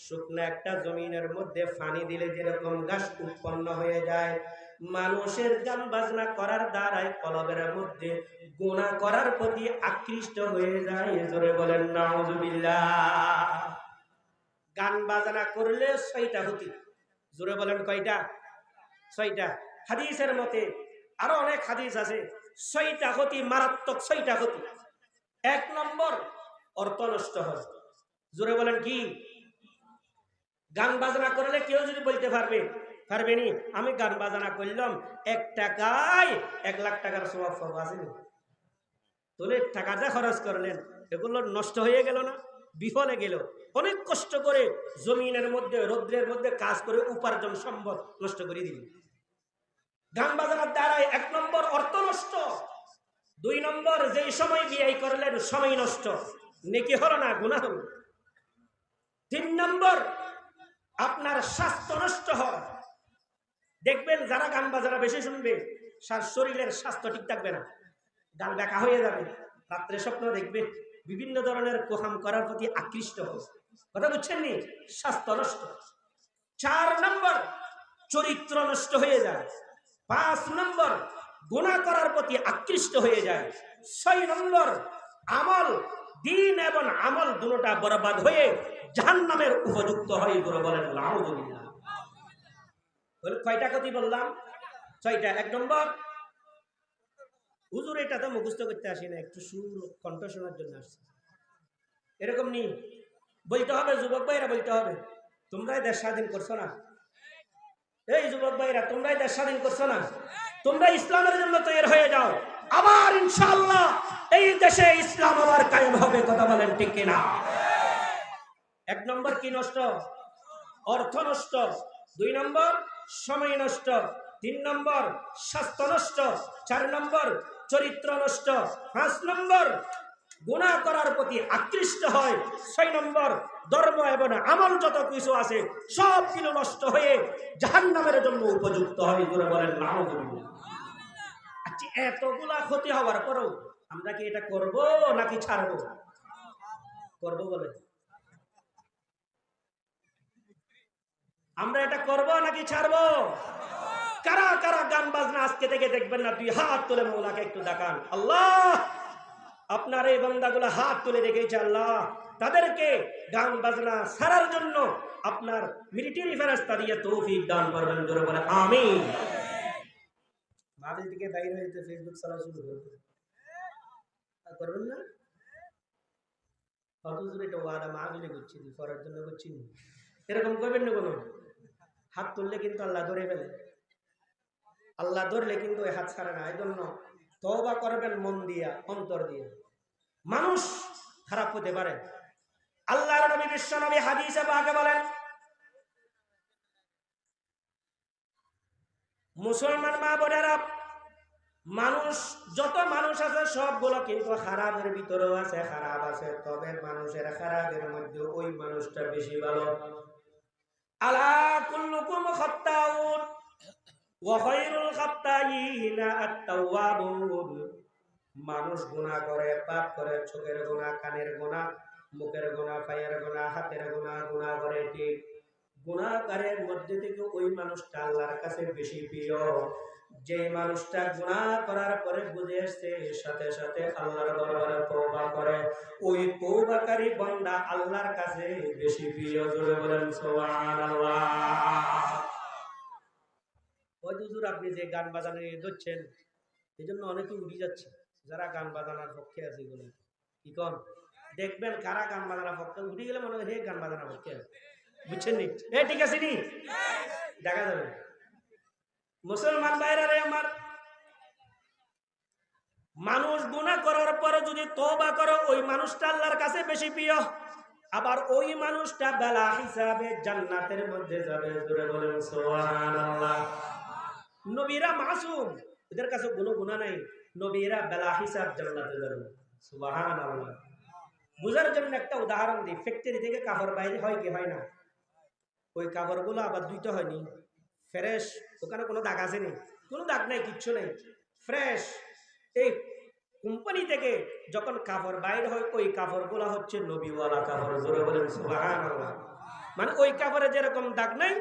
শুকনো একটা জমিনের মধ্যে পানি দিলে যেরকম গাছ উৎপন্ন হয়ে যায়, মানুষের গান বাজনা করার দ্বারাই কলবের মধ্যে গুনাহ করার প্রতি আকৃষ্ট হয়ে যায়। জোরে বলেন নাউযুবিল্লাহ। গান বাজনা করলে 6টা ক্ষতি। জোরে বলেন কয়টা? 6টা। হাদিসের মতে আরো অনেক হাদিস আছে, 6টা ক্ষতি, মারাত্মক 6টা ক্ষতি। 1 নম্বর, অর্থ নষ্ট হয়। জোরে বলেন কি? গান বাজনা করলে কেউ যদি বলতে পারবেনি আমি গান বাজনা করলাম 1 টাকায় 1 লাখ টাকার সওয়াব পাবো, আসেনি? তাহলে টাকা যা খরচ করলেন এগুলো নষ্ট হয়ে গেল না, বিফলে গেল। অনেক কষ্ট করে জমিনের মধ্যে রৌদ্রের মধ্যে কাজ করে উপার্জন সম্পদ নষ্ট করে দিলেন। গান বাজনার দ্বারাই 1 নম্বর অর্থ নষ্ট। 2 নম্বর, যেই সময় বিয়ে করলেন সময় নষ্ট, নেকি হলো না, গুনাহ হলো। 3 নম্বর, আপনার স্বাস্থ্য নষ্ট হয়। দেখবেন যারা গান বাজনা বেশি শুনবে শরীরের স্বাস্থ্য ঠিক থাকবে না, গান ব্যাকা হয়ে যাবে, রাত্রে স্বপ্ন দেখবে, বিভিন্ন ধরনের কোহাম করার প্রতি আকৃষ্ট হবে। কথা বুঝছেন নি? স্বাস্থ্য নষ্ট। 4 নম্বর, চরিত্র নষ্ট হয়ে যায়। 5 নম্বর, গুনাহ করার প্রতি আকৃষ্ট হয়ে যায়। 6 নম্বর, আমল, দিন এবং আমল দুটোটা বরবাদ হয়ে জাহান্নামের উপযুক্ত হয়। করে বলেন নাউযুবিল্লাহ। কয়টা ক্ষতি বললাম? 6টা। 1 নম্বর, হুজুর এটা তো মুখস্থ করতে আসি না, একটু সুর কণ্ঠ শোনার জন্য আসছে, এরকম নি বলতে হবে। যুবক ভাইরা বলতে হবে, তোমরাই দেশ স্বাধীন করছো না। এই যুবক ভাইরা, তোমরাই দেশ স্বাধীন করছো না, তোমরা ইসলামের জন্য তৈরি হয়ে যাও, আবার ইনশাআল্লাহ এই দেশে ইসলাম আবার কায়েম হবে। কথা বলেন ঠিক কিনা? 1 নম্বর কি নষ্ট? অর্থ নষ্ট। 2 নম্বর, সময় নষ্ট। 3 নম্বর, স্বাস্থ্য নষ্ট। 4 নম্বর, চরিত্র নষ্ট। 5 নম্বর, গুনাহ করার প্রতি আকৃষ্ট হয়। 6 নম্বর, ধর্ম এবং আমল যত কিছু আছে সব কিছু নষ্ট হয়ে জাহান্নামের জন্য উপযুক্ত হয়। বলেন নাউযুবিল্লাহ। আচ্ছা, এতগুলা ক্ষতি হওয়ার পরেও আমরা কি এটা করব নাকি ছাড়বো? করব বলে আমরা এটা করব নাকি ছাড়বো? কারা কারা গান বাজনা আজকে থেকে দেখবেন না, 2 হাত তুলে মৌলাকে একটু দেখান। আল্লাহ আপনার এই বান্দাগুলো হাত তুলে রেখেছে, আল্লাহ তাদেরকে গান বাজনা ছাড়ার জন্য আপনার মিলিটারি ফেরেশতা দিয়ে তৌফিক দান করবেন, জোরে বলে আমিন। মাহফিল থেকে বাইরে হইতে ফেসবুক চালা শুরু করবেন না? অথচ এটা ওয়াদা মাহফিলে করছি, করার জন্য করছি, এরকম করবেন না। কোনো হাত তুললে কিন্তু আল্লাহ ধরে ফেলে, আল্লাহ ধরলে কিন্তু ওই হাত ছাড়ে না। এই জন্য তওবা করবেন মন দিয়া, অন্তর দিয়ে। মানুষ খারাপ হতে পারে। আল্লাহর নবী বিশ্ব নবী হাদিসে পাকে বলেন, মুসলমান মা বোনেরা, মানুষ যত মানুষ আছে সবগুলো কিন্তু খারাপের ভিতরেও আছে, খারাপ আছে। তবে মানুষের খারাপের মধ্যে ওই মানুষটা বেশি ভালো। আলা কুল্লুকুম খাত্তাউন ওয়া খায়রুল খাত্তাইনা আত-তাওয়াবুন। মানুষ গুনাহ করে, পাপ করে, চোখের গুনাহ, কানের গুনাহ, মুখের গুনাহ, পায়ের গুনাহ, হাতের গুনাহ, গুনাহ করে। ঠিক গুনাহকারের মধ্যে থেকে ওই মানুষটা আল্লাহর কাছে বেশি প্রিয়। যে মানুষটা গুনাহ করার পরে বুঝে আসছে, সাথে সাথে আল্লাহর দরবারে তওবা করে, ওই তওবাকারী বান্দা আল্লাহর কাছে বেশি প্রিয়। জোরে বলেন সুবহানাল্লাহ। ওই হুজুর আপনি যে গান বাজানো নিয়ে ধরছেন, এই জন্য অনেকে উঠে যাচ্ছে। যারা গান বাজানোর পক্ষে আছে এগুলো কি কন দেখবেন, কারা গান বাজানোর পক্ষে উঠে গেলে মনে হয় হে গান বাজানোর পক্ষে আছে, বুঝছেন নি? ঠিক আছে নি, দেখা যাবে। মুসলমান ভাইরা রে আমার, মানুষ গুনাহ করার পরে যদি তওবা করে, ওই মানুষটা আল্লাহর কাছে বেশি প্রিয়। আবার ওই মানুষটা বেলা হিসাবে জান্নাতের মধ্যে যাবে। জোরে বলেন সুবহানাল্লাহ। নবীরা মাসুম, এদের কাছে কোনো গুনাহ নাই, নবীরা বেলা হিসাব জান্নাতে যাবে। সুবহানাল্লাহ। বুঝার জন্য একটা উদাহরণ দিই। ফ্যাক্টরি থেকে কাপড় বাইরে হয় কি হয় না? ওই কাপড়গুলো আবার দুইটা হয়নি, ফ্রেশ, ওখানে কোনো দাগ আছে নি? কোনো দাগ নাই, কিচ্ছু নেই, ফ্রেশ। এই কোম্পানি থেকে যখন কাপড় বাইরে হয়, ওই কাপড়গুলো হচ্ছে নবীওয়ালা কাপড়। জোরে বলেন সুবহানাল্লাহ। মানে ওই কাপড়ে যেরকম দাগ নাই,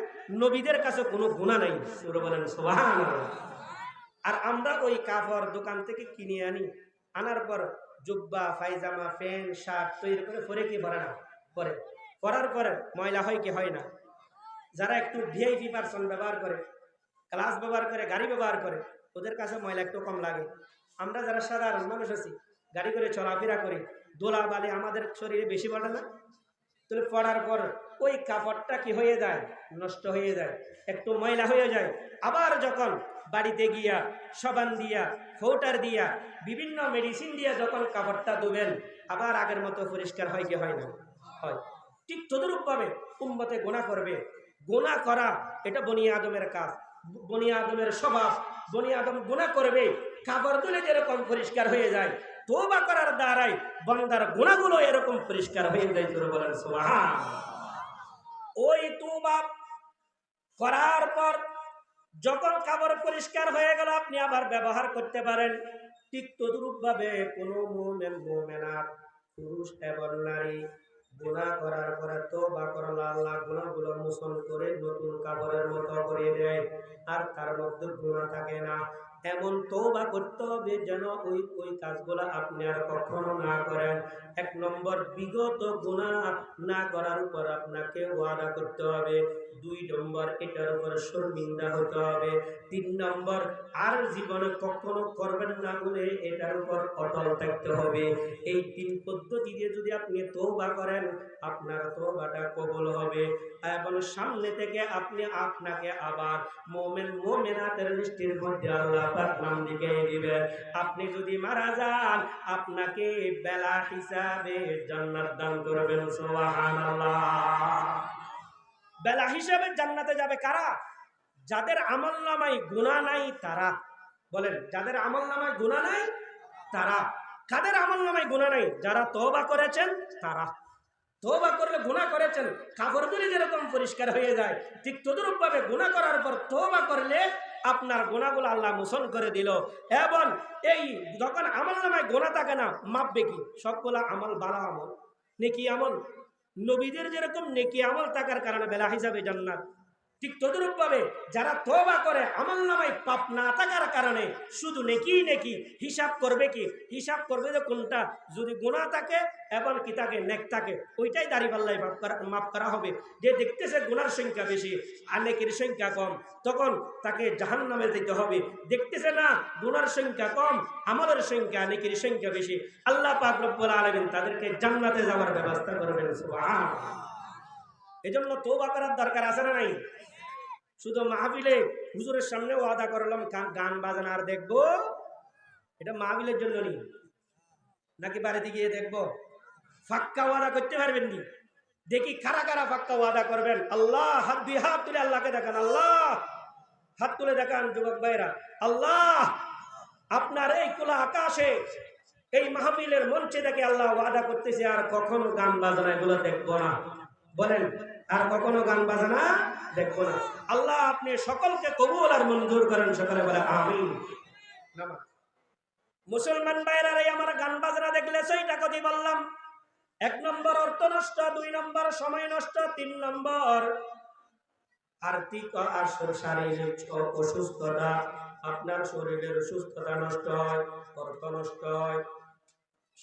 নবীদের কাছে কোনো গুনাহ নাই। জোরে বলেন সুবহানাল্লাহ। আর আমরা ওই কাপড় দোকান থেকে কিনে আনি, আনার পর জুব্বা, পায়জামা, প্যান্ট, শার্ট তৈরি করে পরে কি পরে না? পরে পরার পরে ময়লা হয় কি হয় না? যারা একটু ভিআইপি পারসন ব্যবহার করে, ক্লাস ব্যবহার করে, গাড়ি ব্যবহার করে, ওদের কাছে ময়লা একটু কম লাগে। আমরা যারা সাধারণ মানুষ আছি, গাড়ি করে চলাফেরা করি, দোলা বালি আমাদের শরীরে বেশি পড়ে না? তাহলে পড়ার পর ওই কাপড়টা কি হয়ে যায়? নষ্ট হয়ে যায়, একটু ময়লা হয়ে যায়। আবার যখন বাড়িতে গিয়া সাবান দিয়া, পাউডার দিয়া, বিভিন্ন মেডিসিন দিয়া যখন কাপড়টা ধুবেন, আবার আগের মতো পরিষ্কার হয় কি হয় না? হয়। ঠিক তদরূপভাবে উম্মতে গুনাহ করবে। গুনাহ করা এটা বনি আদমের কাজ, বনি আদমের স্বভাব। বনি আদম গুনাহ করবে, কাপড় ধুলে যেরকম পরিষ্কার হয়ে যায়, তওবা করার দ্বারাই বান্দার গুনাহগুলো এরকম পরিষ্কার হয়ে যায়। জোরে বলেন সুবহানাল্লাহ। ওই তওবা করার পর যখন কাপড় পরিষ্কার হয়ে গেল, আপনি আবার ব্যবহার করতে পারেন। ঠিক তদরূপভাবে কোনো মুমিন, মুমিনাত, পুরুষ এবং নারী গুনাহ করার পরে তওবা করলে আল্লাহ গুনাহগুলো মোচন করে নতুন কাপড়ের মতো করে দেয়, আর তার মধ্যে গুনাহ থাকে না। এমন তওবা করতে হবে যেন ওই কাজগুলো আপনি আর কখনো না করেন। 1 নম্বর, বিগত গুনাহ না করার উপর আপনাকে ওয়াদা করতে হবে। 2 নম্বর, এটার উপর শর্মিন্দা হতে হবে। 3 নম্বর, আর জীবনে কখনো করবেন না বলে এটার উপর অটল থাকতে হবে। এই 3 পদ্ধতি দিয়ে যদি আপনি তওবা করেন, আপনার তওবাটা কবুল হবে এবং সামনে থেকে আপনাকে আবার মুমিন, মুমিনাতের লিস্টের মধ্যে আল্লাহ পাক নাম লিখিয়ে দিবেন। আপনি যদি মারা যান, আপনাকে বেলা হিসাবে জান্নাত দান করবেন। সুবহানাল্লাহ। বেলা হিসাবে জান্নাতে যাবে কারা? যাদের আমলনামায় গুনাহ নাই তারা। বলেন, যাদের আমলনামায় গুনাহ নাই তারা। কাদের আমলনামায় গুনাহ নাই? যারা তওবা করেছেন তারা। তওবা করলে গুনাহ করেছেন কাপড় ধুলে যেরকম পরিষ্কার হয়ে যায়, ঠিক তদরূপভাবে গুনাহ করার পর তওবা করলে আপনার গুনাহগুলো আল্লাহ মোচন করে দিল। এবং এই যখন আমলনামায় গুনাহ থাকে না, মাপবে কি? সবগুলা আমল ভালো আমল, নেকি আমল। নবীদের যেরকম নেকি আমল থাকার কারণে বেলা হিসাবে জান্নাত, ঠিক তদরূপভাবে যারা তওবা করে আমলনামায় পাপ না থাকার কারণে শুধু নেকি নেকি, হিসাব করবে কি? হিসাব করবে যে কোনটা যদি গুনাহ থাকে এবং কি থাকে নেক থাকে, ওইটাই দাঁড়িপাল্লায় মাপ করা হবে। যে দেখতেছে গুনার সংখ্যা বেশি আর নেকির সংখ্যা কম, তখন তাকে জাহান্নামে যেতে হবে। দেখতেছে না গুনার সংখ্যা কম, আমলের সংখ্যা নেকির সংখ্যা বেশি, আল্লাহ পাক রব্বুল আলামিন তাদেরকে জান্নাতে যাওয়ার ব্যবস্থা করবেন। সুবহানাল্লাহ। এজন্য তওবা করার দরকার আছে না নাই? শুধু মাহফিলে হুজুরের সামনে ওয়াদা করলাম গান বাজনা আর দেখবো, এটা মাহফিলের জন্য নেই, নাকি বাড়িতে গিয়ে দেখবো? ফাক্কা ওয়াদা করতে পারবেন নি? দেখি কারা কারা ফাক্কা ওয়াদা করবেন। আল্লাহ, হাত দিয়ে হাত তুলে আল্লাহকে দেখান। আল্লাহ, হাত তুলে দেখান যুবক ভাইরা। আল্লাহ, আপনার এই খোলা আকাশে এই মাহফিলের মঞ্চে দেখে আল্লাহ ওয়াদা করতেছে আর কখনো গান বাজনা এগুলো দেখবো না। বলেন, আর কখনো গান বাজনা দেখবো না। আল্লাহ আপনি সকলকে কবুল আর মঞ্জুর করেন, সকলে বলে আমিন। মুসলমান ভাইরা, আমার গান বাজনা দেখলে সেইটা কথা বললাম, 1 নম্বর অর্থ নষ্ট, 2 নম্বর সময় নষ্ট, 3 নম্বর আর্থিক আর শারীরিক অসুস্থতা। আপনার শরীরের সুস্থতা নষ্ট হয়, অর্থ নষ্ট হয়,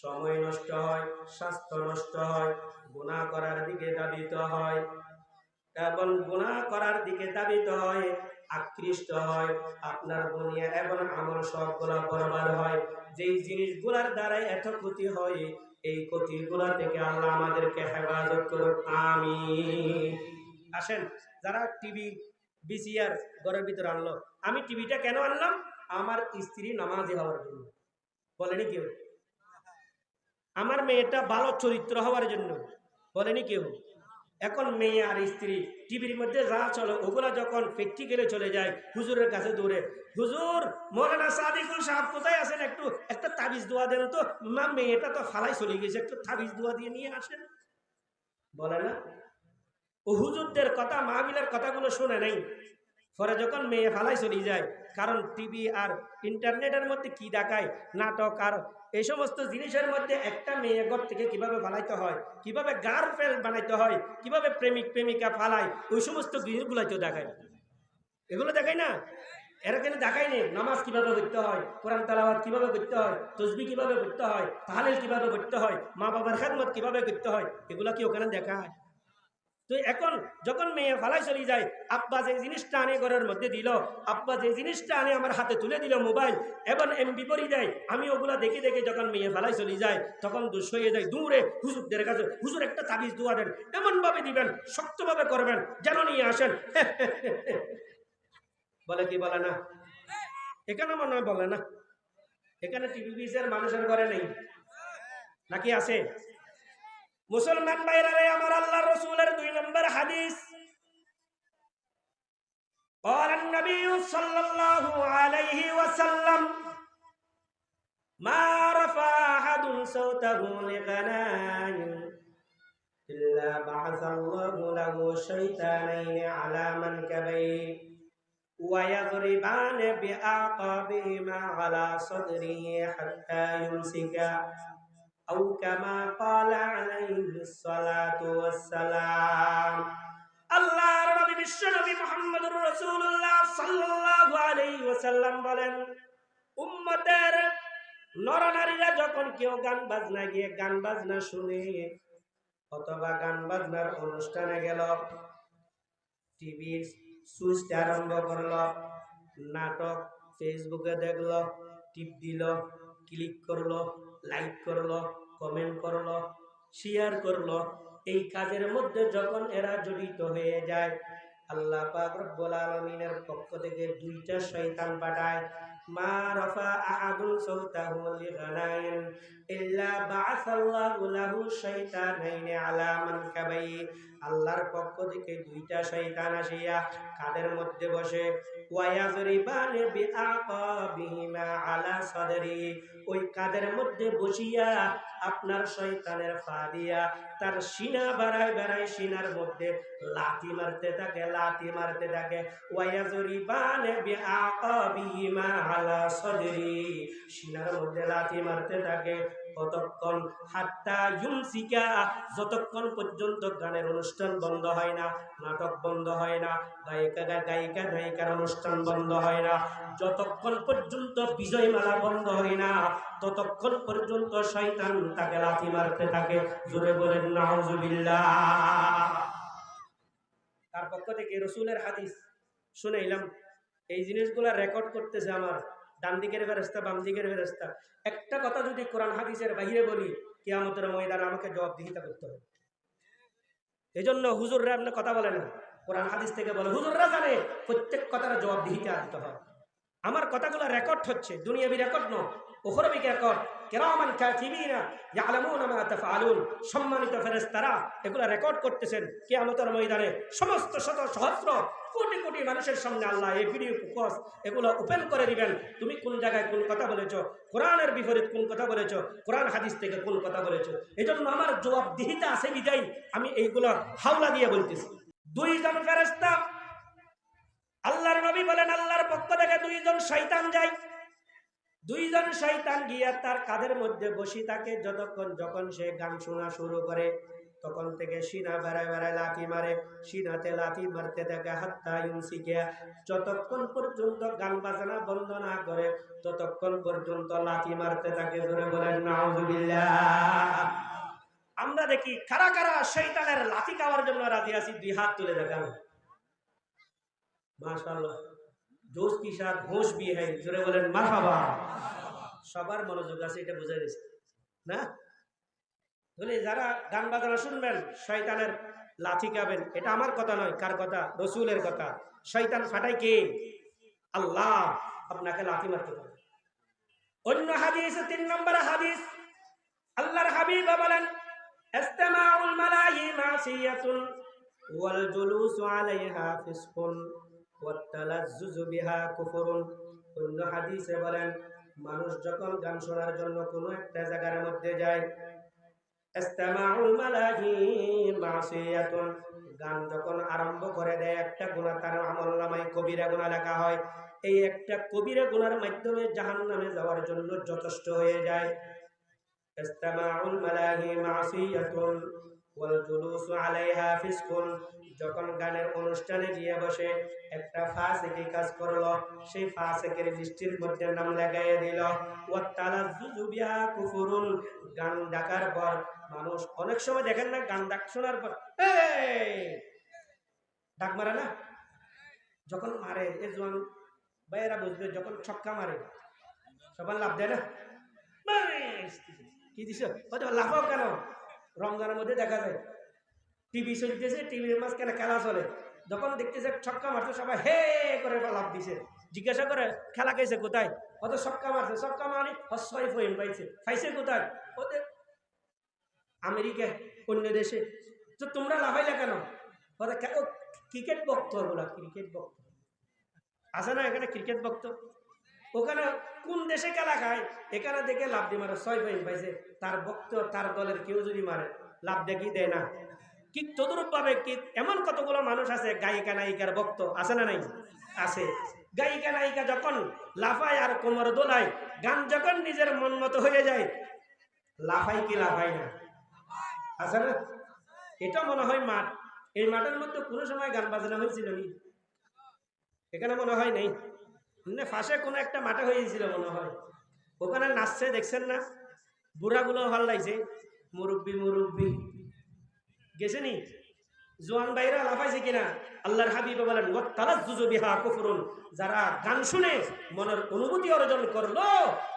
সময় নষ্ট হয়, স্বাস্থ্য নষ্ট হয়, গুনাহ করার দিকে ধাবিত হয় এবং গুনাহ করার দিকে ধাবিত হয়, আকৃষ্ট হয়। আপনার দুনিয়া এবং আমল সবগুলা বরবাদ হয়। যেই জিনিসগুলার দ্বারাই এত ক্ষতি হয়, এই ক্ষতিগুলা থেকে আল্লাহ আমাদেরকে হেফাজত করুন, আমিন। আসেন, যারা টিভি ভিসিআর ঘরের ভিতরে আনলো, আমি টিভিটা কেন আনলাম? আমার স্ত্রী নামাজি হওয়ার জন্য। বলেনি কেউ? আমার মেয়েটা ভালো চরিত্র হওয়ার জন্য। বলেনি কেউ? এখন মেয়ে আর স্ত্রী টিভির মধ্যে যা চলে ওগুলা যখন প্র্যাকটিক্যালে চলে যায়, হুজুরের কাছে দৌড়ে, হুজুর মৌলানা সাদিকুল সাহেব কোথায় আছেন, একটু একটা তাবিজ দোয়া দেন তো। মা, মেয়েটা তো ফালাই চলে গেছে, একটু তাবিজ দোয়া দিয়ে নিয়ে আসেন। বলে না? ও হুজুরদের কথা, মাহফিলের কথাগুলো শুনে নাই। পরে যখন মেয়ে ফালাই চলে যায়, কারণ টিভি আর ইন্টারনেটের মধ্যে কি দেখায়, নাটক আর এই সমস্ত জিনিসের মধ্যে একটা মেয়ে ঘর থেকে কিভাবে ফালাইতে হয়, কিভাবে গার্লফ্রেন্ড বানাইতে হয়, কিভাবে প্রেমিক প্রেমিকা ফালায়, ওই সমস্ত জিনিসগুলাই তো দেখায়। এগুলো দেখায় না? এরা কেন দেখায় নেই? নামাজ কিভাবে করতে হয়, কোরআন তেলাওয়াত কিভাবে করতে হয়, তসবিহ কিভাবে করতে হয়, তাহলিল কিভাবে করতে হয়, মা বাবার খেদমত কিভাবে করতে হয়, এগুলা কি ওখানে দেখায়? তো এখন যখন মেয়ে ফালাই চলে যায়, আব্বা যে জিনিসটা আনে ঘরের মধ্যে দিল, আব্বা যে জিনিসটা আনে আমার হাতে তুলে দিল মোবাইল এবং এমবি পরি দেয়, আমি ওগুলা দেখে দেখে যখন মেয়ে ফালাই চলে যায়, তখন দুঃস হয়ে যায়, দূরে হুজুরদের কাছে, হুজুর একটা তাবিজ দোয়া দেন, এমনভাবে দিবেন, শক্তভাবে করবেন যেন নিয়ে আসেন। বলে কি বলে না? এখানে মনে হয় বলে না। এখানে টিভি বিশের মানুষের ঘরে নেই, নাকি আছে? মুসলমান ভাইরা, আমার আল্লাহর রাসূলের 2 নম্বর হাদিস, قال النبي صلى الله عليه وسلم ما رفع أحد صوته لغناء إلا بعث الله له شيطانين على منكبيه ويضربان بأعقابهما على صدره حتى يمسكا أو كما قال عليه الصلاة والسلام। আল্লাহর নবী বিশ্ব নবী মুহাম্মদুর রাসূলুল্লাহ সাল্লাল্লাহু আলাইহি ওয়াসাল্লাম বলেন, উম্মতের নরনারীরা যখন কেউ গান বাজনা গিয়ে গান বাজনা শুনে অথবা গান বাজনার অনুষ্ঠানে গেল, টিভির সুইচ আরম্ভ করলো, নাটক ফেসবুকে দেখলো, টিপ দিল, ক্লিক করলো, লাইক করলো, কমেন্ট করলো, শেয়ার করলো, এই কাজের মধ্যে যখন এরা জড়িত হয়ে যায়, আল্লাহ পাক রব্বুল আলামিনের পক্ষ থেকে 2টা শয়তান পাঠায়। মা রাফা আহাদুন সাওতাহু লিগানাইন ইল্লা বাআসাল্লাহু লাহু শাইতানাইন আলা মানকাবাই। আল্লাহর পক্ষ থেকে 2টা শয়তান আসিয়া কাদের মধ্যে বসে, ওয়ায়াজরিবানে বিআকাবিহিমা আলা সাদরি, ওই কাদের মধ্যে বসিয়া আপনার শয়তানের ফা দিয়া তার সিনা বাড়ায় বাড়ায় সিনার মধ্যে লাথি মারতে থাকে ওয়ায়াজরিবানে বিআকাবিহিমা আলা সদরি, সিনার মধ্যে লাথি মারতে থাকে কতক্ষণ, হাত্তা ইউমসিকা, যতক্ষণ পর্যন্ত গানের অনুষ্ঠান বন্ধ হয় না, নাটক বন্ধ হয় না, গায়িকার অনুষ্ঠান বন্ধ হয় না, যতক্ষণ পর্যন্ত বিজয়মালা বন্ধ হয় না, ততক্ষণ পর্যন্ত শয়তান তাকে লাথি মারতে থাকে। জোরে বলেন নাউজুবিল্লাহ। তার পক্ষ থেকে রাসূলের হাদিস শুনাইলাম। এই জিনিসগুলা রেকর্ড করতেছে আমার ডান দিকের ফেরেশতা, বাম দিকের ফেরেশতা। একটা কথা যদি কোরআন হাদিসের বাইরে বলি, কিয়ামতের ময়দানে আমাকে জবাবদিহিতা করতে হবে। এই জন্য হুজুররা এমনি কথা বলে না, কোরআন হাদিস থেকে বলে। হুজুররা জানে প্রত্যেক কথার জবাবদিহিতা দিতে হয়। আমার কথাগুলো রেকর্ড হচ্ছে, দুনিয়াবি রেকর্ড নয়, উখরাবি রেকর্ড। কিরামান কাতিবিনা ইয়ালামুনা মা তাফআলুন, সম্মানিত ফেরেশতারা এগুলো রেকর্ড করতেছেন। কিয়ামতের ময়দানে সমস্ত শত সহস্র কোটি কোটি মানুষের সামনে আল্লাহ এই ভিডিও ফোকাস এগুলো ওপেন করে দিবেন। তুমি কোন জায়গায় কোন কথা বলেছো, কোরআনের বিপরীত কোন কথা বলেছো, কোরআন হাদিস থেকে কোন কথা বলেছো। এজন্য আমার জবাবদিহিতা আছে বিদায় আমি এইগুলো হাওলা দিয়ে বলতেছি। দুইজন ফেরেশতা, আল্লাহর নবী বলেন আল্লাহর পক্ষ থেকে দুইজন শয়তান যায়। দুইজন শয়তান গিয়া তার কাঁধের মধ্যে বসে থাকে যতক্ষণ, যখন সে গান শোনা শুরু করে তখন থেকে সিনা বেড়ায় বেড়ায় লাথি মারে, সিনাতে লাথি মারতে থাকে হাত্তা ইউমসিকা, যতক্ষণ পর্যন্ত গান বাজনা বন্ধ না করে ততক্ষণ পর্যন্ত লাথি মারতে থাকে। জোরে বলেন নাউজুবিল্লাহ। আমরা দেখি কারা কারা শয়তানের লাথি খাওয়ার জন্য রাজি আছি, দুই হাত তুলে দেখান। মাশাআল্লাহ, জোশ কি সাথ হোশ ভি হ্যায়। জোরে বলেন মারহাবা। সবার মনোযোগ আছে, এটা বোঝা গেছে না? বলে যারা গান বাজনা শুনবেন শয়তানের লাথি খাবেন, এটা আমার কথা নয়। কার কথা? রাসূলের কথা। শয়তান ফাটায় কে? আল্লাহ। আপনাকে লাথি মারতে পারে। অন্য হাদিসে 3 নম্বর হাদিস, আল্লাহর হাবিব বলেন ইসতিমাউল মালাহি মাসিয়াতুন ওয়াল জুলুসু আলাইহা ফিসকুন ওয়াত তালাজ্জুজু বিহা কুফরুন। অন্য হাদিসে বলেন মানুষ যখন গান শোনার জন্য কোনো একটা জায়গার মধ্যে যায়, ইসতিমাউল মালাহি মাসিয়াতুন, গান যখন আরম্ভ করে দেয় একটা গুনাহ তার আমলনামায় কবিরা গুনাহ লেখা হয়। এই একটা কবিরা গুনার মাধ্যমে জাহান্নামে যাওয়ার জন্য যথেষ্ট হয়ে যায়। ইসতিমাউল মালাহি মাসিয়াতুন ওয়াল জুলুসু আলাইহা ফিসকুন, যখন গানের অনুষ্ঠানে গিয়ে বসে একটা ফাসিকি কাজ করলো, সেই ফাসিকের লিস্টের মধ্যে নাম লাগাইয়ে দিল। ওয়াত তালাজ্জুজু বিহা কুফরুন, গান ডাকার পর মানুষ অনেক সময় দেখেন না, গান ডাক শোনার পর ডাক মারে না, যখন মারে এই জোয়ান ভাইয়েরা বুঝবে, যখন ছক্কা মারে সবার লাভ দেয় না, কি দিছ লাফাও কেন? রমজানের মধ্যে দেখা যায় টিভি চলতেছে, টিভির মাঝখানে খেলা চলে, যখন দেখতেছে ছক্কা মারছে সবাই হে করে লাভ দিছে। জিজ্ঞাসা করে খেলা গেছে কোথায়? অত ছক্কা মারছে, ছক্কা মারি হস্যই ফইন পাইছে, পাইছে কোথায়? ওদের আমেরিকা, অন্য দেশে। তো তোমরা লাফাইলে কেন? ক্রিকেট ভক্ত, ওগুলা ক্রিকেট ভক্ত আছে না এখানে, ক্রিকেট ভক্ত। ওখানে কোন দেশে খেলা খায়, এখানে দেখে লাভ দিয়ে মারে, 6 পয়েন্ট পাইছে। তার ভক্ত, তার দলের কেউ যদি মারে লাভ দেখি দেয় না। কি তদরূপ ভাবে কি এমন কতগুলো মানুষ আছে গায়িকা নায়িকার ভক্ত, আছে না নাই? আছে। গায়িকা নায়িকা যখন লাফায় আর কোমর দোলায়, গান যখন নিজের মন মতো হয়ে যায়, লাফাই কি লাফাই না? আছে না? এটা মনে হয় মাঠ। এই মাঠের মধ্যে কোনো সময় গান বাজনা হয়েছিল নি? এখানে মনে হয় নেই। ফাঁসে কোনো একটা মাঠে হয়েছিল মনে হয়, ওখানে নাচছে দেখছেন না? বুড়াগুলো ভাল লাগছে, মুরব্বী মুরব্বী গেছে নি? জোয়ান ভাইরা লাফাইছে কিনা? আল্লাহর হাবিব বলেন ওয়াত তালাজ্জুজু বিহা কুফরুন, যারা গান শুনে মনের অনুভূতি অর্জন করলো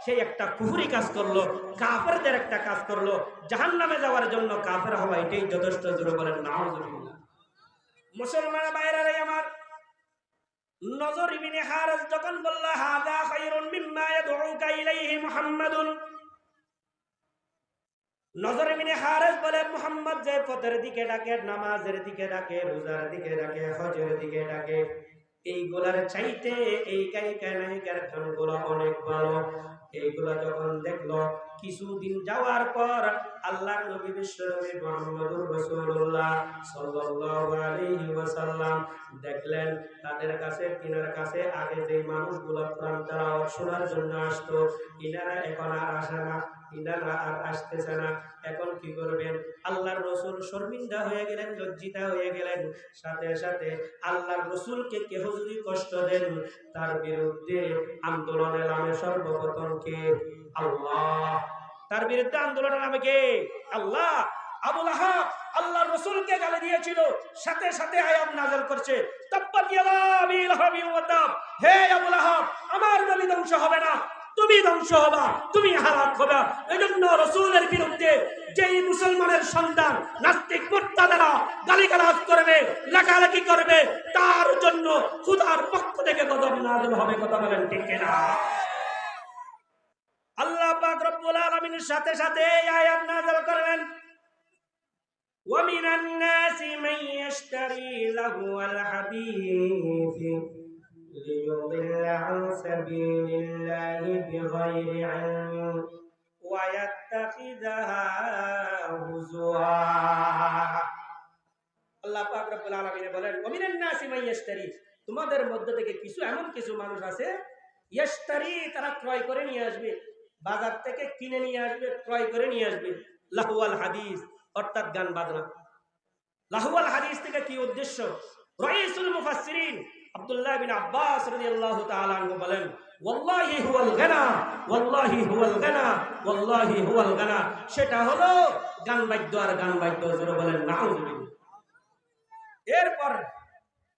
সেই একটা কুফরি কাজ করলো, কাফেরদের একটা কাজ করলো, জাহান্নামে যাওয়ার জন্য কাফের হওয়া এটাই যথেষ্ট। জোরে বলেন নাউজুবিল্লাহ। মুসলমান ভাইরা রে আমার, নজর ইবনে হারিস যখন বলল হাযা খায়রুন মিম্মা ইয়াদউকা ইলাইহি মুহাম্মাদুন, নজর ইবনে হারিস বলে মুহাম্মদ যে পথের দিকে ডাকে, নামাজের দিকে ডাকে, রোজার দিকে ডাকে, হজের দিকে ডাকে, এইগুলার চাইতে এই গায়িকা নায়িকার গানগুলো অনেক ভালো। এইগুলা যখন দেখলো কিছুদিন যাওয়ার পর আল্লাহর নবী বিশ্বনবী মুহাম্মদুর রাসূলুল্লাহ সাল্লাল্লাহু আলাইহি ওয়াসাল্লাম দেখলেন তাদের কাছে তিনার কাছে আগে যে মানুষগুলো কোরআন তেলাওয়াত শোনার জন্য আসতো ইনারা এখন আর আসে না, ইনারা আর আসতেছে না। এখন কি করবেন? আল্লাহর রাসূল শর্মিন্দা হয়ে গেলেন, লজ্জিতা হয়ে গেলেন। সাথে সাথে আল্লাহর রাসূলকে কেহ যদি কষ্ট দেন তার বিরুদ্ধে আন্দোলনের নামে সর্বপ্রথম কে? আল্লাহ। তার বিরুদ্ধে আন্দোলনের নামে কে? আল্লাহ। আবু লাহাব আল্লাহর রাসূলকে গালি দিয়েছিল, সাথে সাথে আয়াত নাযিল করছে তাব্বাত ইয়াদা আবি লাহাবি ওয়া তাব, হে আবু লাহাব আমার নবী ধ্বংস হবে না, তুমি ধ্বংস হবা, তুমি হালাক হবা। এজন্য রাসূলের বিরুদ্ধে যেই মুসলমানের সন্তান নাস্তিক মুরতাদরা গালিগালাজ করবে, লেখালেখি করবে, তার জন্য খোদার পক্ষ থেকে গজব নাযিল হবে। কথা বলেন ঠিক কিনা? আল্লাহ পাক রব্বুল আলামিনের সাথে সাথে এই আয়াত নাযিল করলেন وَمِنَ النَّاسِ مَن يَشْتَرِي لَهْوَ الْحَدِيثِ لِيُضِلَّ عَن سَبِيلِ اللَّهِ بِغَيْرِ عِلْمٍ وَيَتَّخِذَهَا هُزُوًا। আল্লাহ পাক রব্বুল আলামিন বলেন وَمِنَ النَّاسِ مَن يَشْتَرِي, তোমাদের মধ্য থেকে কিছু এমন কিছু মানুষ আছে ইশতারি, তারা ক্রয় করে নিয়ে আসবে, বাজার থেকে কিনে নিয়ে আসবে, ক্রয় করে নিয়ে আসবে লাহওয়াল হাদিস, অর্থাৎ গান বাজনা। লাহওয়াল হাদিস থেকে কি উদ্দেশ্য? রাইসুল মুফাসসিরিন আব্দুল্লাহ বিন আব্বাস রাদিয়াল্লাহু তাআলা আনহু বলেন ওয়াল্লাহি হুয়াল গানা, ওয়াল্লাহি হুয়াল গানা, ওয়াল্লাহি হুয়াল গানা, সেটা হলো গান বাদ্য। আর গান বাদ্য জোরে বলেন নাউযুবিল্লাহ। এরপর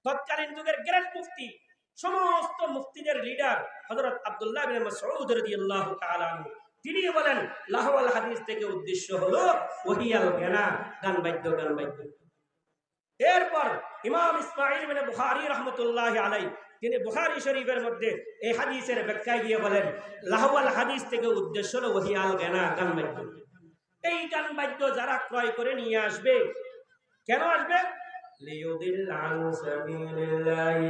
তৎকালীন যুগের গ্রেট মুফতি, সমস্ত মুফতিদের লিডার হযরত আব্দুল্লাহ বিন মাসউদ রাদিয়াল্লাহু তাআলা আনহু, তিনি বলেন লাহওয়াল হাদিস থেকে উদ্দেশ্য হলো ওহিয়াল গানা, গান বাদ্য, গান বাদ্য। এরপর ইমাম ইসমাঈল ইবনে বুখারী রাহমাতুল্লাহি আলাইহি, তিনি বুখারী শরীফের মধ্যে এই হাদিসের ব্যাখ্যায় গিয়ে বলেন লাহওয়াল হাদিস থেকে উদ্দেশ্য হলো ওহিয়াল গানা, গান বাদ্য। এই গান বাদ্য যারা ক্রয় করে নিয়ে আসবে, কেন আসবে? লিয়ুদিল্লা আন সাবিলিল্লাহি,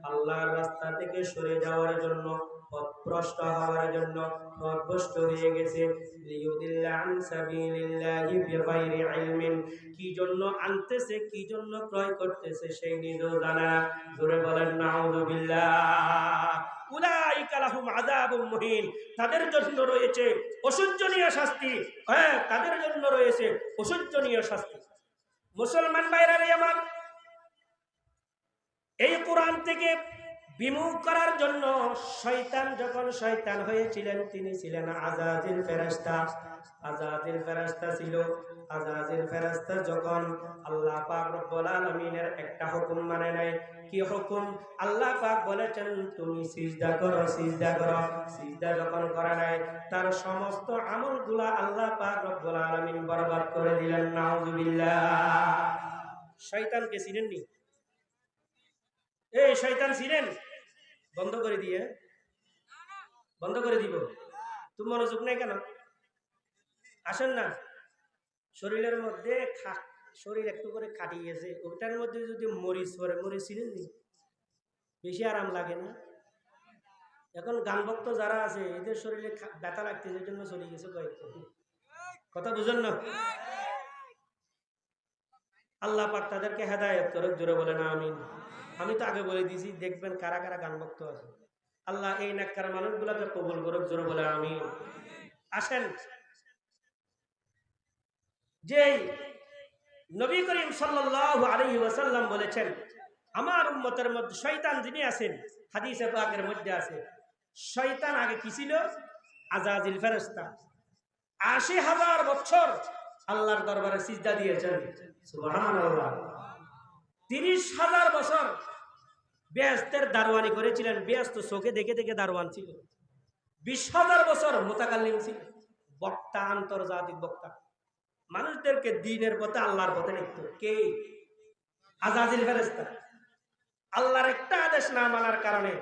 আল্লাহর রাস্তা থেকে সরে যাওয়ার জন্য, পথভ্রষ্ট হওয়ার জন্য, পথভ্রষ্ট হয়ে গেছে। লিয়ুদিল্লা আন সাবিলিল্লাহি বিগাইরি ইলমিন, কি জন্য আনতেছে, কি জন্য ক্রয় করতেছে সেই নিজেও জানা। জোরে বলেন নাউযুবিল্লাহ। উলাইকা লাহুম আযাবুম মুহিন, তাদের জন্য রয়েছে অসহ্যনীয় শাস্তি। হ্যাঁ, তাদের জন্য রয়েছে অসহ্যনীয় শাস্তি। মুসলমান ভাইরা আমার, এই কোরআন থেকে বিমুখ করার জন্য শয়তান যখন শয়তান হয়েছিলেন, তিনি ছিলেন আজাজিল ফেরেশতা। আজাজিল ফেরেশতা ছিল। আজাজিল ফেরেশতা যখন আল্লাহ পাক রব্বুল আলামিনের একটা হুকুম মানে নাই। কি হুকুম? আল্লাহ পাক বলেছেন তুমি সিজদা করো, সিজদা করো। সিজদা যখন করে নাই, তার সমস্ত আমলগুলা আল্লাহ পাক রব্বুল আলামিন বরবাদ করে দিলেন। নাউযুবিল্লাহ। শয়তানকে চিনেননি? এই শয়তান ছিলেন, বন্ধ করে দিয়ে, বন্ধ করে দিব। তুমি মনোযোগ নেই কেন? আসেন না, শরীরের মধ্যে শরীর একটু করে কাটিয়েছে, ওটার মধ্যে যদি মরিচ পরে, মরিচ ছিলেন নি, বেশি আরাম লাগে না? এখন গান ভক্ত যারা আছে, এদের শরীরে ব্যথা লাগতেছে, এই জন্য চলে গেছে কয়েকজন। কথা বুঝেন না? আল্লাহ পাক তাদেরকে হেদায়েত করে। জোরে বলে না আমিন। আমি তো আগে বলে দিয়েছি, দেখবেন কারা কারা গান ভক্ত আছে। আল্লাহ এই নেককার মানুষগুলোকে কবুল করুক। জোরে বলে আমিন। আসেন, যে নবী করিম সাল্লাল্লাহু আলাইহি ওয়াসাল্লাম বলেছেন আমার উম্মতের মধ্যে শয়তান যিনি আছেন, হাদিসে পাকের মধ্যে আছে শয়তান আগে কি ছিল? আজাজিল ফেরেশতা। ৮০,০০০ বছর আল্লাহর দরবারে সিজদা দিয়েছেন। সুবহানাল্লাহ। ৩০,০০০ বছর বেহেশতের দারোয়ানি করেছিলেন। বেহেশত চোখে দেখে দেখে দারোয়ান ছিল। ২০,০০০ বছর মুতাকাল্লিম ছিল, বক্তা, আন্তর্জাতিক বক্তা। মানুষদেরকে দ্বীনের পথে, আল্লাহর পথে লিখত। কে? আজাজিল ফেরেশতা। আল্লাহর একটা আদেশ না মানার কারণে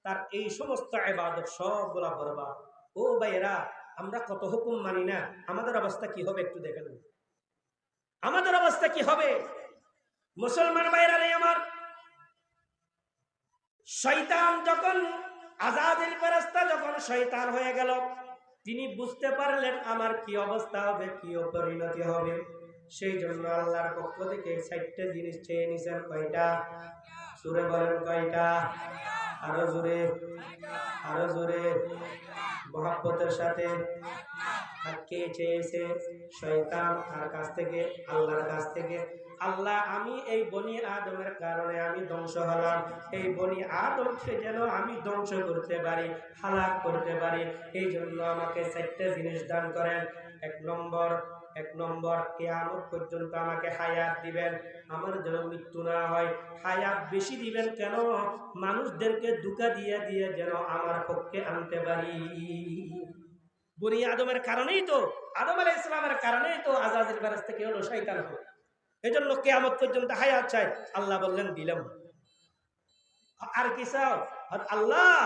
তার এই সমস্ত ইবাদত সবগুলা বরবাদ। ও ভাইয়েরা, আমরা কত হুকুম মানি না, আমাদের অবস্থা কি হবে একটু দেখেন। আমাদের অবস্থা কি হবে? মুসলমান ভাইয়েরা আমার, শয়তান যখন আজাজিল ফেরেশতা যখন শয়তান হয়ে গেল, তিনি বুঝতে পারলেন আমার কি অবস্থা হবে, কি পরিণতি হবে। সেই জন্য আল্লাহর পক্ষ থেকে 4টা জিনিস চেয়ে নিছেন। কয়টা? সুরে বলেন কয়টা? আরো জোরে, আরো জোরে, মহব্বতের সাথে। আর কে চেয়েছে? শয়তান। আর কাছ থেকে? আল্লাহর কাছ থেকে। আল্লাহ, আমি এই বনি আদমের কারণে আমি ধ্বংস হলাম, এই বনি আদমকে যেন আমি ধ্বংস করতে পারি, হালাক করতে পারি, এই জন্য আমাকে 4টা জিনিস দান করেন। এক নম্বর কিয়ামত পর্যন্ত আমাকে হায়াত দিবেন, আমার যেন মৃত্যু না হয়। হায়াত বেশি দিবেন কেন? মানুষদেরকে ধোঁকা দিয়ে দিয়ে যেন আমার পক্ষে আনতে পারি। বনি আদমের কারণেই তো, আদম আলাইহিস সালামের কারণেই তো আজাজিল ফেরেশতা কি হলো? শয়তান হলো। এই জন্য কিয়ামত পর্যন্ত হায়াত চাই। আল্লাহ বললেন দিলাম। আর কি চাও? আল্লাহ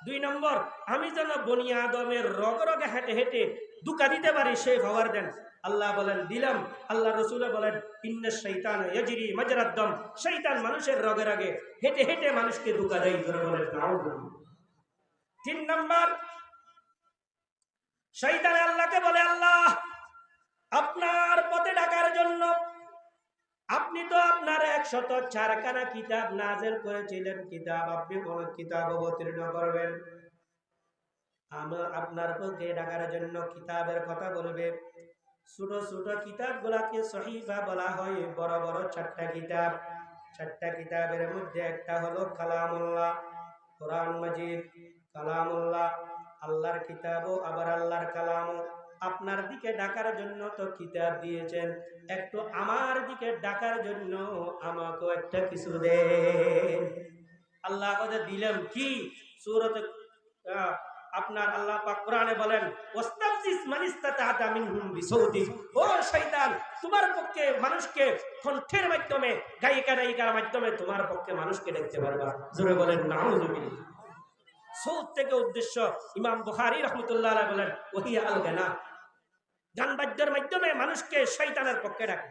2 নম্বর, আমি যেন বনি আদমের রগে রগে হেঁটে হেঁটে ধোঁকা দিতে পারি, সেই খবর দেন। আল্লাহ বলেন দিলাম। আল্লাহ রসুল বলেন ইন্নাশ শাইতানা ইয়াজরি মাজরাদ দাম, শয়তান মানুষের রগে রগে হেঁটে হেঁটে মানুষকে ধোঁকা দেয়। ধরে বলেন নাউযুবিল্লাহ। 3 নম্বর, শয়তান আল্লাহকে বলে আল্লাহ আপনার পথে ডাকার জন্য আপনি তো আপনার 104 কিতাব নাযিল করেছিলেন, কিতাব আপনি কোন কিতাব অবতীর্ণ করবেন? আপনার পক্ষে ডাকার জন্য কিতাবের কথা বলবে। ছোট ছোট কিতাবগুলাকে সহিফা বলা হয়, বড় বড় 4টা কিতাব। 4টা কিতাবের মধ্যে একটা হলো কালামুল্লাহ, কোরআন মাজিদ। কালামুল্লাহ আল্লাহর কিতাবও আবার আল্লাহর কালামও। আপনার দিকে ডাকার জন্য তো কিতাব দিয়েছেন, একটু আমার দিকে ডাকার জন্য আমাকেও একটা কিছু দেন। আল্লাহ কথা দিলাম কি? সূরাতে আপনার আল্লাহ পাক কোরআনে বলেন ওয়াস্তাফজিস মানিস্তাতা মিনহুম বিসাউতিক। ও শয়তান, তোমার পক্ষে মানুষকে কণ্ঠের মাধ্যমে, গায়িকা নায়িকার মাধ্যমে তোমার পক্ষে মানুষকে দেখতে পারবা। জোরে বলেন নাউযুবিল্লাহ। সৌত থেকে উদ্দেশ্য, ইমাম বুখারী রাহমাতুল্লাহ আলাইহি বলেন ওহিয়া আল গানা, গান বাদ্যের মাধ্যমে মানুষকে শয়তানের পক্ষে ডাকে।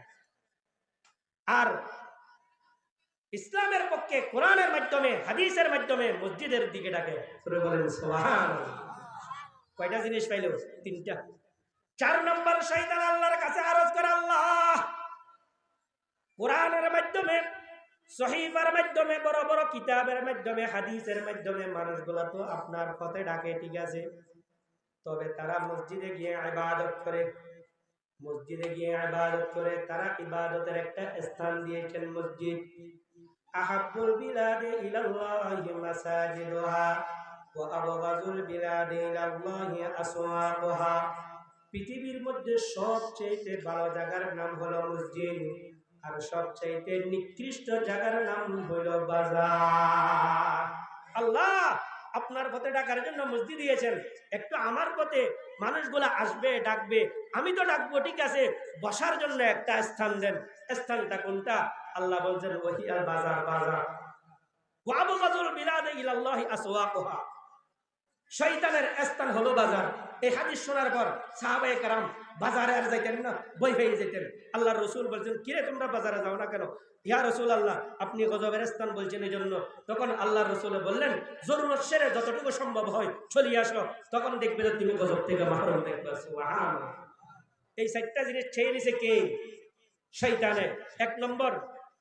আর ইসলামের পক্ষে কোরআনের মাধ্যমে, হাদিসের মাধ্যমে মসজিদের দিকে ডাকে। বলেন সুবহানাল্লাহ। কয়টা জিনিস পাইল? 3টা। 4 নম্বর, শয়তান আল্লাহর কাছে আরজ করে আল্লাহ কোরআনের মাধ্যমে, সহিফার মাধ্যমে, বড় বড় কিতাবের মাধ্যমে, হাদিসের মাধ্যমে মানুষগুলা তো আপনার পথে ডাকে, ঠিক আছে, তবে তারা মসজিদে গিয়ে ইবাদত করে, মসজিদে গিয়ে ইবাদত করে। তারা ইবাদতের একটা স্থান দিয়েছেন মসজিদ। আহাব্বুল বিলাদি ইলাল্লাহি মাসাজিদুহা ওয়া আবগাযুল বিলাদি ইলাল্লাহি আসওয়াকুহা। পৃথিবীর মধ্যে সবচেয়ে ভালো জায়গার নাম হলো মসজিদ, আর সবচেয়ে নিকৃষ্ট জায়গার নাম হলো বাজার। আল্লাহ আপনার পথে ডাকার জন্য মসজিদ দিয়েছেন, একটু আমার পথে মানুষগুলা আসবে, ডাকবে, আমি তো ডাকবো, ঠিক আছে, বসার জন্য একটা স্থান দেন। স্থানটা কোনটা? আল্লাহ বলছেন ওহিয়াল বাজার। বাজার ওয়া আবগাযুল বিলাদি ইলাল্লাহি আসওয়াকুহা। শয়তানের স্থান হলো বাজার। এই হাদিস শোনার পর সাহাবায়ে কেরাম বাজারে আর যাইতেন না, বই হয়ে যেতেন। আল্লাহর রাসূল বলছেন কিরে তোমরা বাজারে যাও না কেন? ইয়া রাসূলুল্লাহ আপনি গজবের স্থান বলছেন এই জন্য। তখন আল্লাহর রাসূল বললেন জরুরত সেরে যতটুকু সম্ভব হয় চলে আসো, তখন দেখবে যে তুমি গজব থেকে মাহরুম দেখবে। সুবহানাল্লাহ। এই 4টা জিনিস ছেয়ে নিছে কে? শয়তানে। 1 নম্বর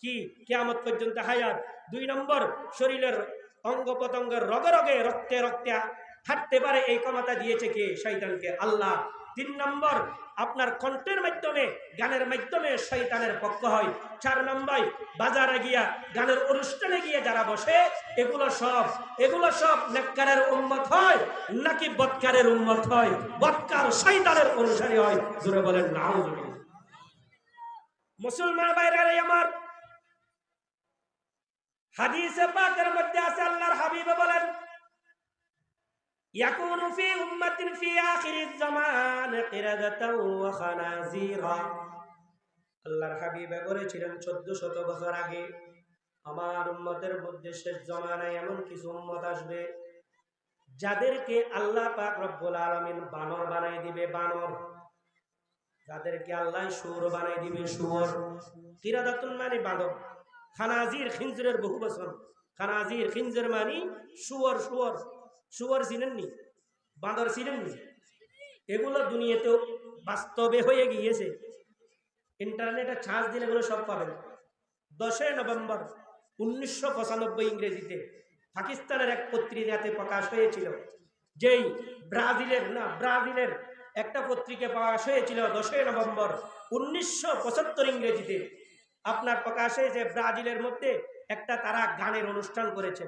কি? কিয়ামত পর্যন্ত হায়াত। 2 নম্বর শরীরের অঙ্গ প্রত্যঙ্গের রগে রগে, রক্তে রক্তে হাঁটতে পারে, এই ক্ষমতা দিয়েছে কে? শয়তানকে আল্লাহ। 3 নম্বর আপনার কণ্ঠের মাধ্যমে, গানের মাধ্যমে শয়তানের পক্ষ হয়। 4 নম্বর বাজারে গিয়া, গানের অনুষ্ঠানে গিয়ে যারা বসে, এগুলো সব নেককারের উম্মত হয় নাকি বদকারের উম্মত হয়? বদকার শয়তানের অনুসারী হয়। জোরে বলেন নাউযুবিল্লাহ। মুসলমান ভাইরা আমার, হাদিসে পাকের মধ্যে আছে আল্লাহর হাবিব বলেন ইয়াকুনু ফি উম্মাতিন ফি আখিরিজ জামান কিরাদাতাও ওয়া খানাজিরা। আল্লাহর হাবিব বলেছিলেন 1400 বছর আগে আমার উম্মতের মধ্যে শেষ জামানায় এমন কিছু উম্মত আসবে যাদেরকে আল্লাহ পাক রব্বুল আলামিন বানর বানাই দিবে। বানর, যাদেরকে আল্লাহ শুয়োর বানাই দিবে। শুয়োর, কিরাদাতুন মানে বানর, খানাজির খিনজিরের বহু বচন। খানাজির, খিনজির মানে শুয়োর। শুয়োর চিনেননি? বাঁদর চিনেননি? এগুলো দুনিয়াতেও বাস্তবে হয়ে গিয়েছে। ইন্টারনেটে সার্চ দিলে এগুলো সব পাবেন। 10 নভেম্বর 1995 ইংরেজিতে পাকিস্তানের এক পত্রিকাতে প্রকাশ হয়েছিল, যেই ব্রাজিলের একটা পত্রিকা প্রকাশ হয়েছিল 10 নভেম্বর 1975 ইংরেজিতে। আপনার প্রকাশ হয়েছে ব্রাজিলের মধ্যে একটা তারা গানের অনুষ্ঠান করেছে।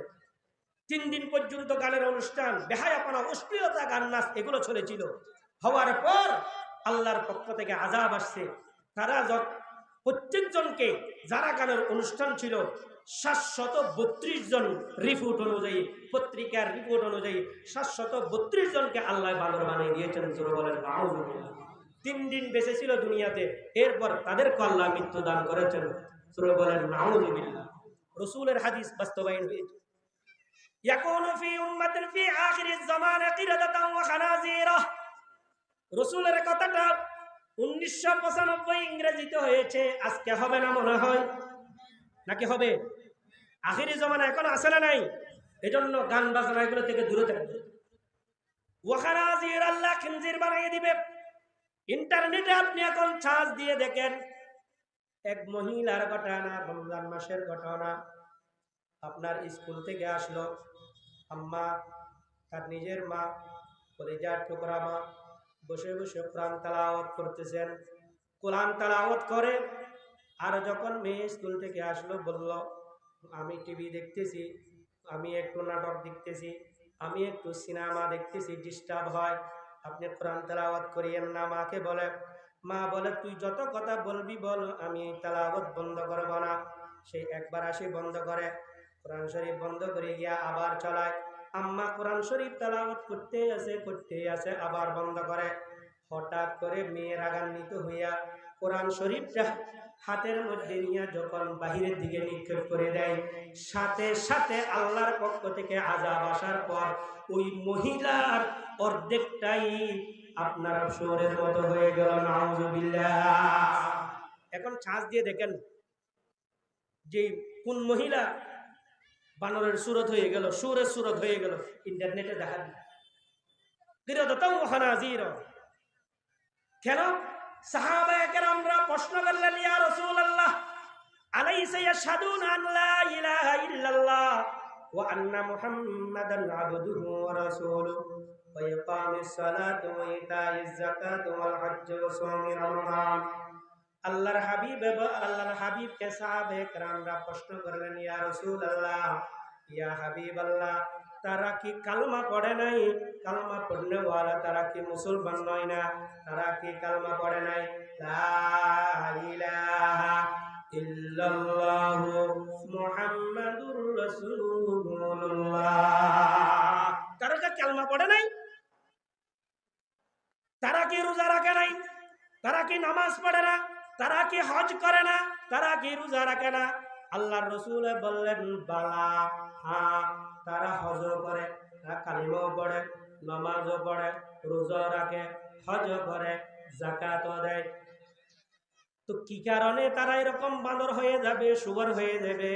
3 দিন পর্যন্ত গানের অনুষ্ঠান, বেহায়াপনা, অশ্লীলতা, গান, নাচ এগুলো চলেছিল। হওয়ার পর আল্লাহর পক্ষ থেকে আযাব আসছে। তারা প্রত্যেকজনকে, যারা গানের অনুষ্ঠান ছিল 732 জন, রিপোর্ট অনুযায়ী, পত্রিকার রিপোর্ট অনুযায়ী 732 জনকে আল্লাহ বানর বানিয়ে দিয়েছেন। জোরে বলেন নাউযুবিল্লাহ। 3 দিন বেঁচে ছিল দুনিয়াতে, এরপর তাদেরকে আল্লাহ মৃত্যু দান করেছেন। জোরে বলেন নাউযুবিল্লাহ। রাসূলের হাদিস বাস্তবায়ন হয়েছে। ইয়াকুনু ফি উম্মাতিন ফি আখিরিজ জামানে কিরাদাতান ওয়া খানাজিরা। রাসূলের কথাটা 1995 ইংরেজিতে হয়েছে। আজকে হবে না মনে হয়, নাকি হবে? আখিরি জামানা এখন আছে না নাই? এজন্য গান বাজনা এগুলো থেকে দূরে থাকবে। ওয়া খানাজির, আল্লাহ খিনজির বানিয়ে দিবে। ইন্টারনেটে আপনি এখন সার্চ দিয়ে দেখেন, এক মহিলার ঘটনা, রমজান মাসের ঘটনা। আপনার স্কুল থেকে আসলো, আম্মা, তার নিজের মা, কলিজার টুকরা মা, বসে বসে কোরআন তেলাওয়াত করতেছেন। কোরআন তেলাওয়াত করে, আর যখন মেয়ে স্কুল থেকে আসলো, বলল আমি টিভি দেখতেছি, আমি একটু নাটক দেখতেছি, আমি একটু সিনেমা দেখতেছি, ডিস্টার্ব হয়, আপনি কোরআন তেলাওয়াত করিয়েন না। মাকে বলে, মা বলে তুই যত কথা বলবি বল, আমি এই তেলাওয়াত বন্ধ করব না। সে একবার আসি বন্ধ করে, কোরআন শরীফ বন্ধ করে গিয়া আবার চালায়। আম্মা কোরআন শরীফ তেলাওয়াত করতে আছে, আবার বন্ধ করে। হঠাৎ করে মেয়ের রাগান্বিত হইয়া কোরআন শরীফটা হাতের মধ্যে নিয়ে যখন বাহিরের দিকে নিক্ষেপ করে দেয়, সাথে সাথে আল্লাহর পক্ষ থেকে আযাব আসার পর ওই মহিলার অর্ধেকটাই আপনার শুয়োরের মতো হয়ে গেল। নাউযুবিল্লাহ। এখন ছাঁচ দিয়ে দেখেন যে কোন মহিলা বানরের সুরত হয়ে গেল, সুরের সুরত হয়ে গেল। ইন্টারনেটে দেখান কিরাদাতান ওয়া খানাজিরা। কেন? সাহাবায়ে কেরামরা প্রশ্ন করলেন, ইয়া রাসূলুল্লাহ, আলাইসা ইয়াশহাদুনা আন লা ইলাহা ইল্লাল্লাহ ওয়া আন্না মুহাম্মাদান আবদুহু ওয়া রাসূলুহু ওয়া ইকামিস সালাতি ওয়া ইতাইজ যাকাতি ওয়াল হজ্জি ওয়া সাওমি রমাদান। আল্লাহর হাবিবকে সাহাবায়ে কেরামরা প্রশ্ন করলেন, ইয়া রাসূলুল্লাহ, ইয়া হাবিবাল্লাহ, তারা কি কালমা পড়ে নাই? কালমা পড়নে ওয়ালা তারা কি মুসলমান নয় না? তারা কি কালমা পড়ে নাই? লা ইলাহা ইল্লাল্লাহু মুহাম্মাদুর রাসূলুল্লাহ। তারা কি কালমা পড়ে নাই? তারা কি রোজা রাখে নাই? তারা কি নামাজ পড়ে না? তারা কি হজ করে না? তারা কি রোজা রাখে না? আল্লাহর রাসূল বললেন, বালা, হ্যাঁ, তারা হজ করে, তারা কালিমাও পড়ে, নামাজও পড়ে, রোজা রাখে, হজ করে, যাকাতও দেয়। তো কি কারণে তারা এরকম বানর হয়ে যাবে, শুয়োর হয়ে যাবে?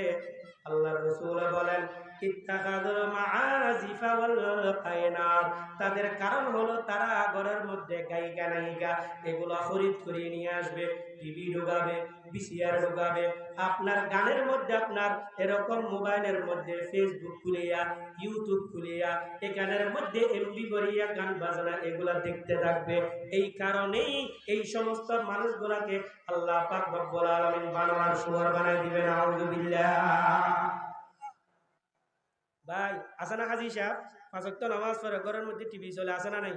আল্লাহর রাসূল বলেন, ইত্তাখাযুল মাআজিফা ওয়াল কায়নাত। তাদের কারণ হলো তারা ঘরের মধ্যে গায়িকা নায়িকা এগুলো খরিদ করে নিয়ে আসবে, টিভি ঢুকাবে, ভিসিআর ঢুকাবে। আপনার গানের মধ্যে, আপনার এরকম মোবাইলের মধ্যে ফেসবুক খুলিয়া, ইউটিউব খুলিয়া, এখানের মধ্যে এমবি করিয়া গান বাজনা এগুলা দেখতে থাকবে। এই কারণেই এই সমস্ত মানুষগুলাকে আল্লাহ পাক রব্বুল আলামিন বানর শুয়োর বানাই দিবেন। নাউযুবিল্লাহ। ভাই আছে না হাজি সাহেব, 5 ওয়াক্ত নামাজ পড়ে, ঘরের মধ্যে টিভি চলে, আছে না নাই?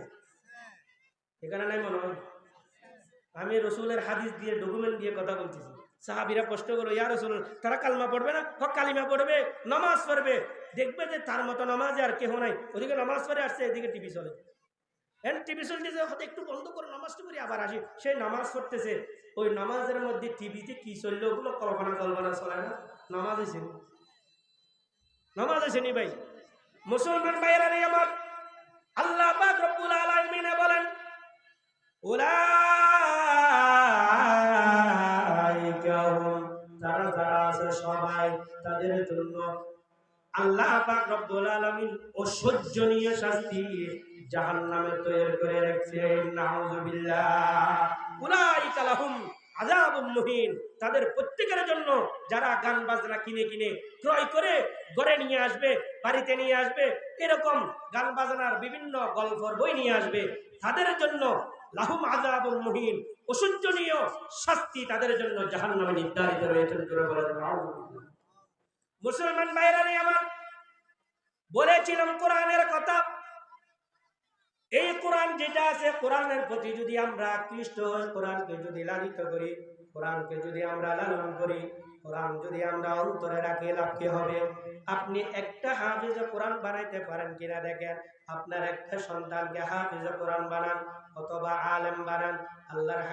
এখানে নাই মনে হয়। আমি রাসূলের হাদিস দিয়ে, ডকুমেন্ট দিয়ে কথা বলতেছি। সাহাবীরা প্রশ্ন করলো, ইয়া রাসূল, তারা কালমা পড়বে না? কালিমা পড়বে, নামাজ পড়বে, দেখবে যে তার মতো নামাজে আর কেহ নাই। ওদিকে নামাজ পড়ে আসছে, এদিকে টিভি চলে। টিভি চলতেছে, একটু বন্ধ করে নামাজটা করি, আবার আসি। সেই নামাজ পড়তেছে, ওই নামাজের মধ্যে টিভিতে কি চললো ওগুলো কল্পনা চলে না। নামাজ হয়েছে, নামাজ হয়েছে ভাই। মুসলমান ভাইয়েরা নেই আমার, আল্লাহ পাক রব্বুল আলামিন বলেন, উলাইকা হুম, তারা যারা আছে সবাই, তাদের জন্য আল্লাহ পাক রব্বুল আলামিন অসহ্যনীয় শাস্তি জাহান্নামে তৈরি করে রেখেছেন। নাউযুবিল্লাহ। উলাইকা লাহুম আযাবুম মুহিন। তাদের প্রত্যেকের জন্য যারা গান বাজনা কিনে কিনে ক্রয় করে ঘরে নিয়ে আসবে, বাড়িতে নিয়ে আসবে, এরকম গান বাজনার বিভিন্ন গল্পের বই নিয়ে আসবে, তাদের জন্য লাহুম আযাবুম মুহিন, অসহ্যনীয় শাস্তি তাদের জন্য জাহান্নামে নির্ধারিত রয়েছে। নাউযুবিল্লাহ। মুসলমান ভাইরা আমার, বলেছিলাম কোরআনের কথা। এই কোরআন যেটা আছে, কোরআনের প্রতি যদি আমরা আকৃষ্ট হই, কোরআনকে যদি লালিত করি, কোরআনকে যদি আমরা লালন করি, কোরআন যদি আমরা অন্তরে রাখি, লাভ কি হবে? আপনি একটা হাফিজ কোরআন বানাইতে পারেন কিনা দেখেন। আপনার একটা সন্তানকে হাফিজ কোরআন বানান অথবা আলেম বানান। আল্লাহর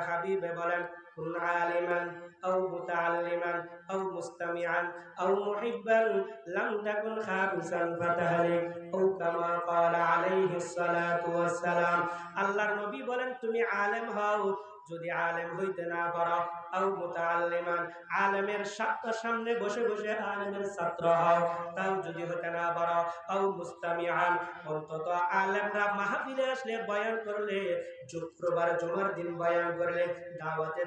হাবিবে বলেন কুন আলিমান আও মুতাআল্লিমান আও মুস্তামিআন আও মুহিব্বান লাম তাকুন খাবিসান ফাতাহলিক আও কামা ক্বালা আলাইহিস সালাতু ওয়াস সালাম। আল্লাহর নবী বলেন তুমি আলেম হও, যদি আলেম হইতে না পারো, আও মুতাআল্লিমান, আলেমের সামনে বসে বসে আলেমের ছাত্র হও, তাও যদি হইতে না পারো, আও মুস্তামিআন, অন্তত আলেমরা মাহফিলে আসলে বয়ান করলে, শুক্রবার জুমার দিন বয়ান করলে, দাওয়াতে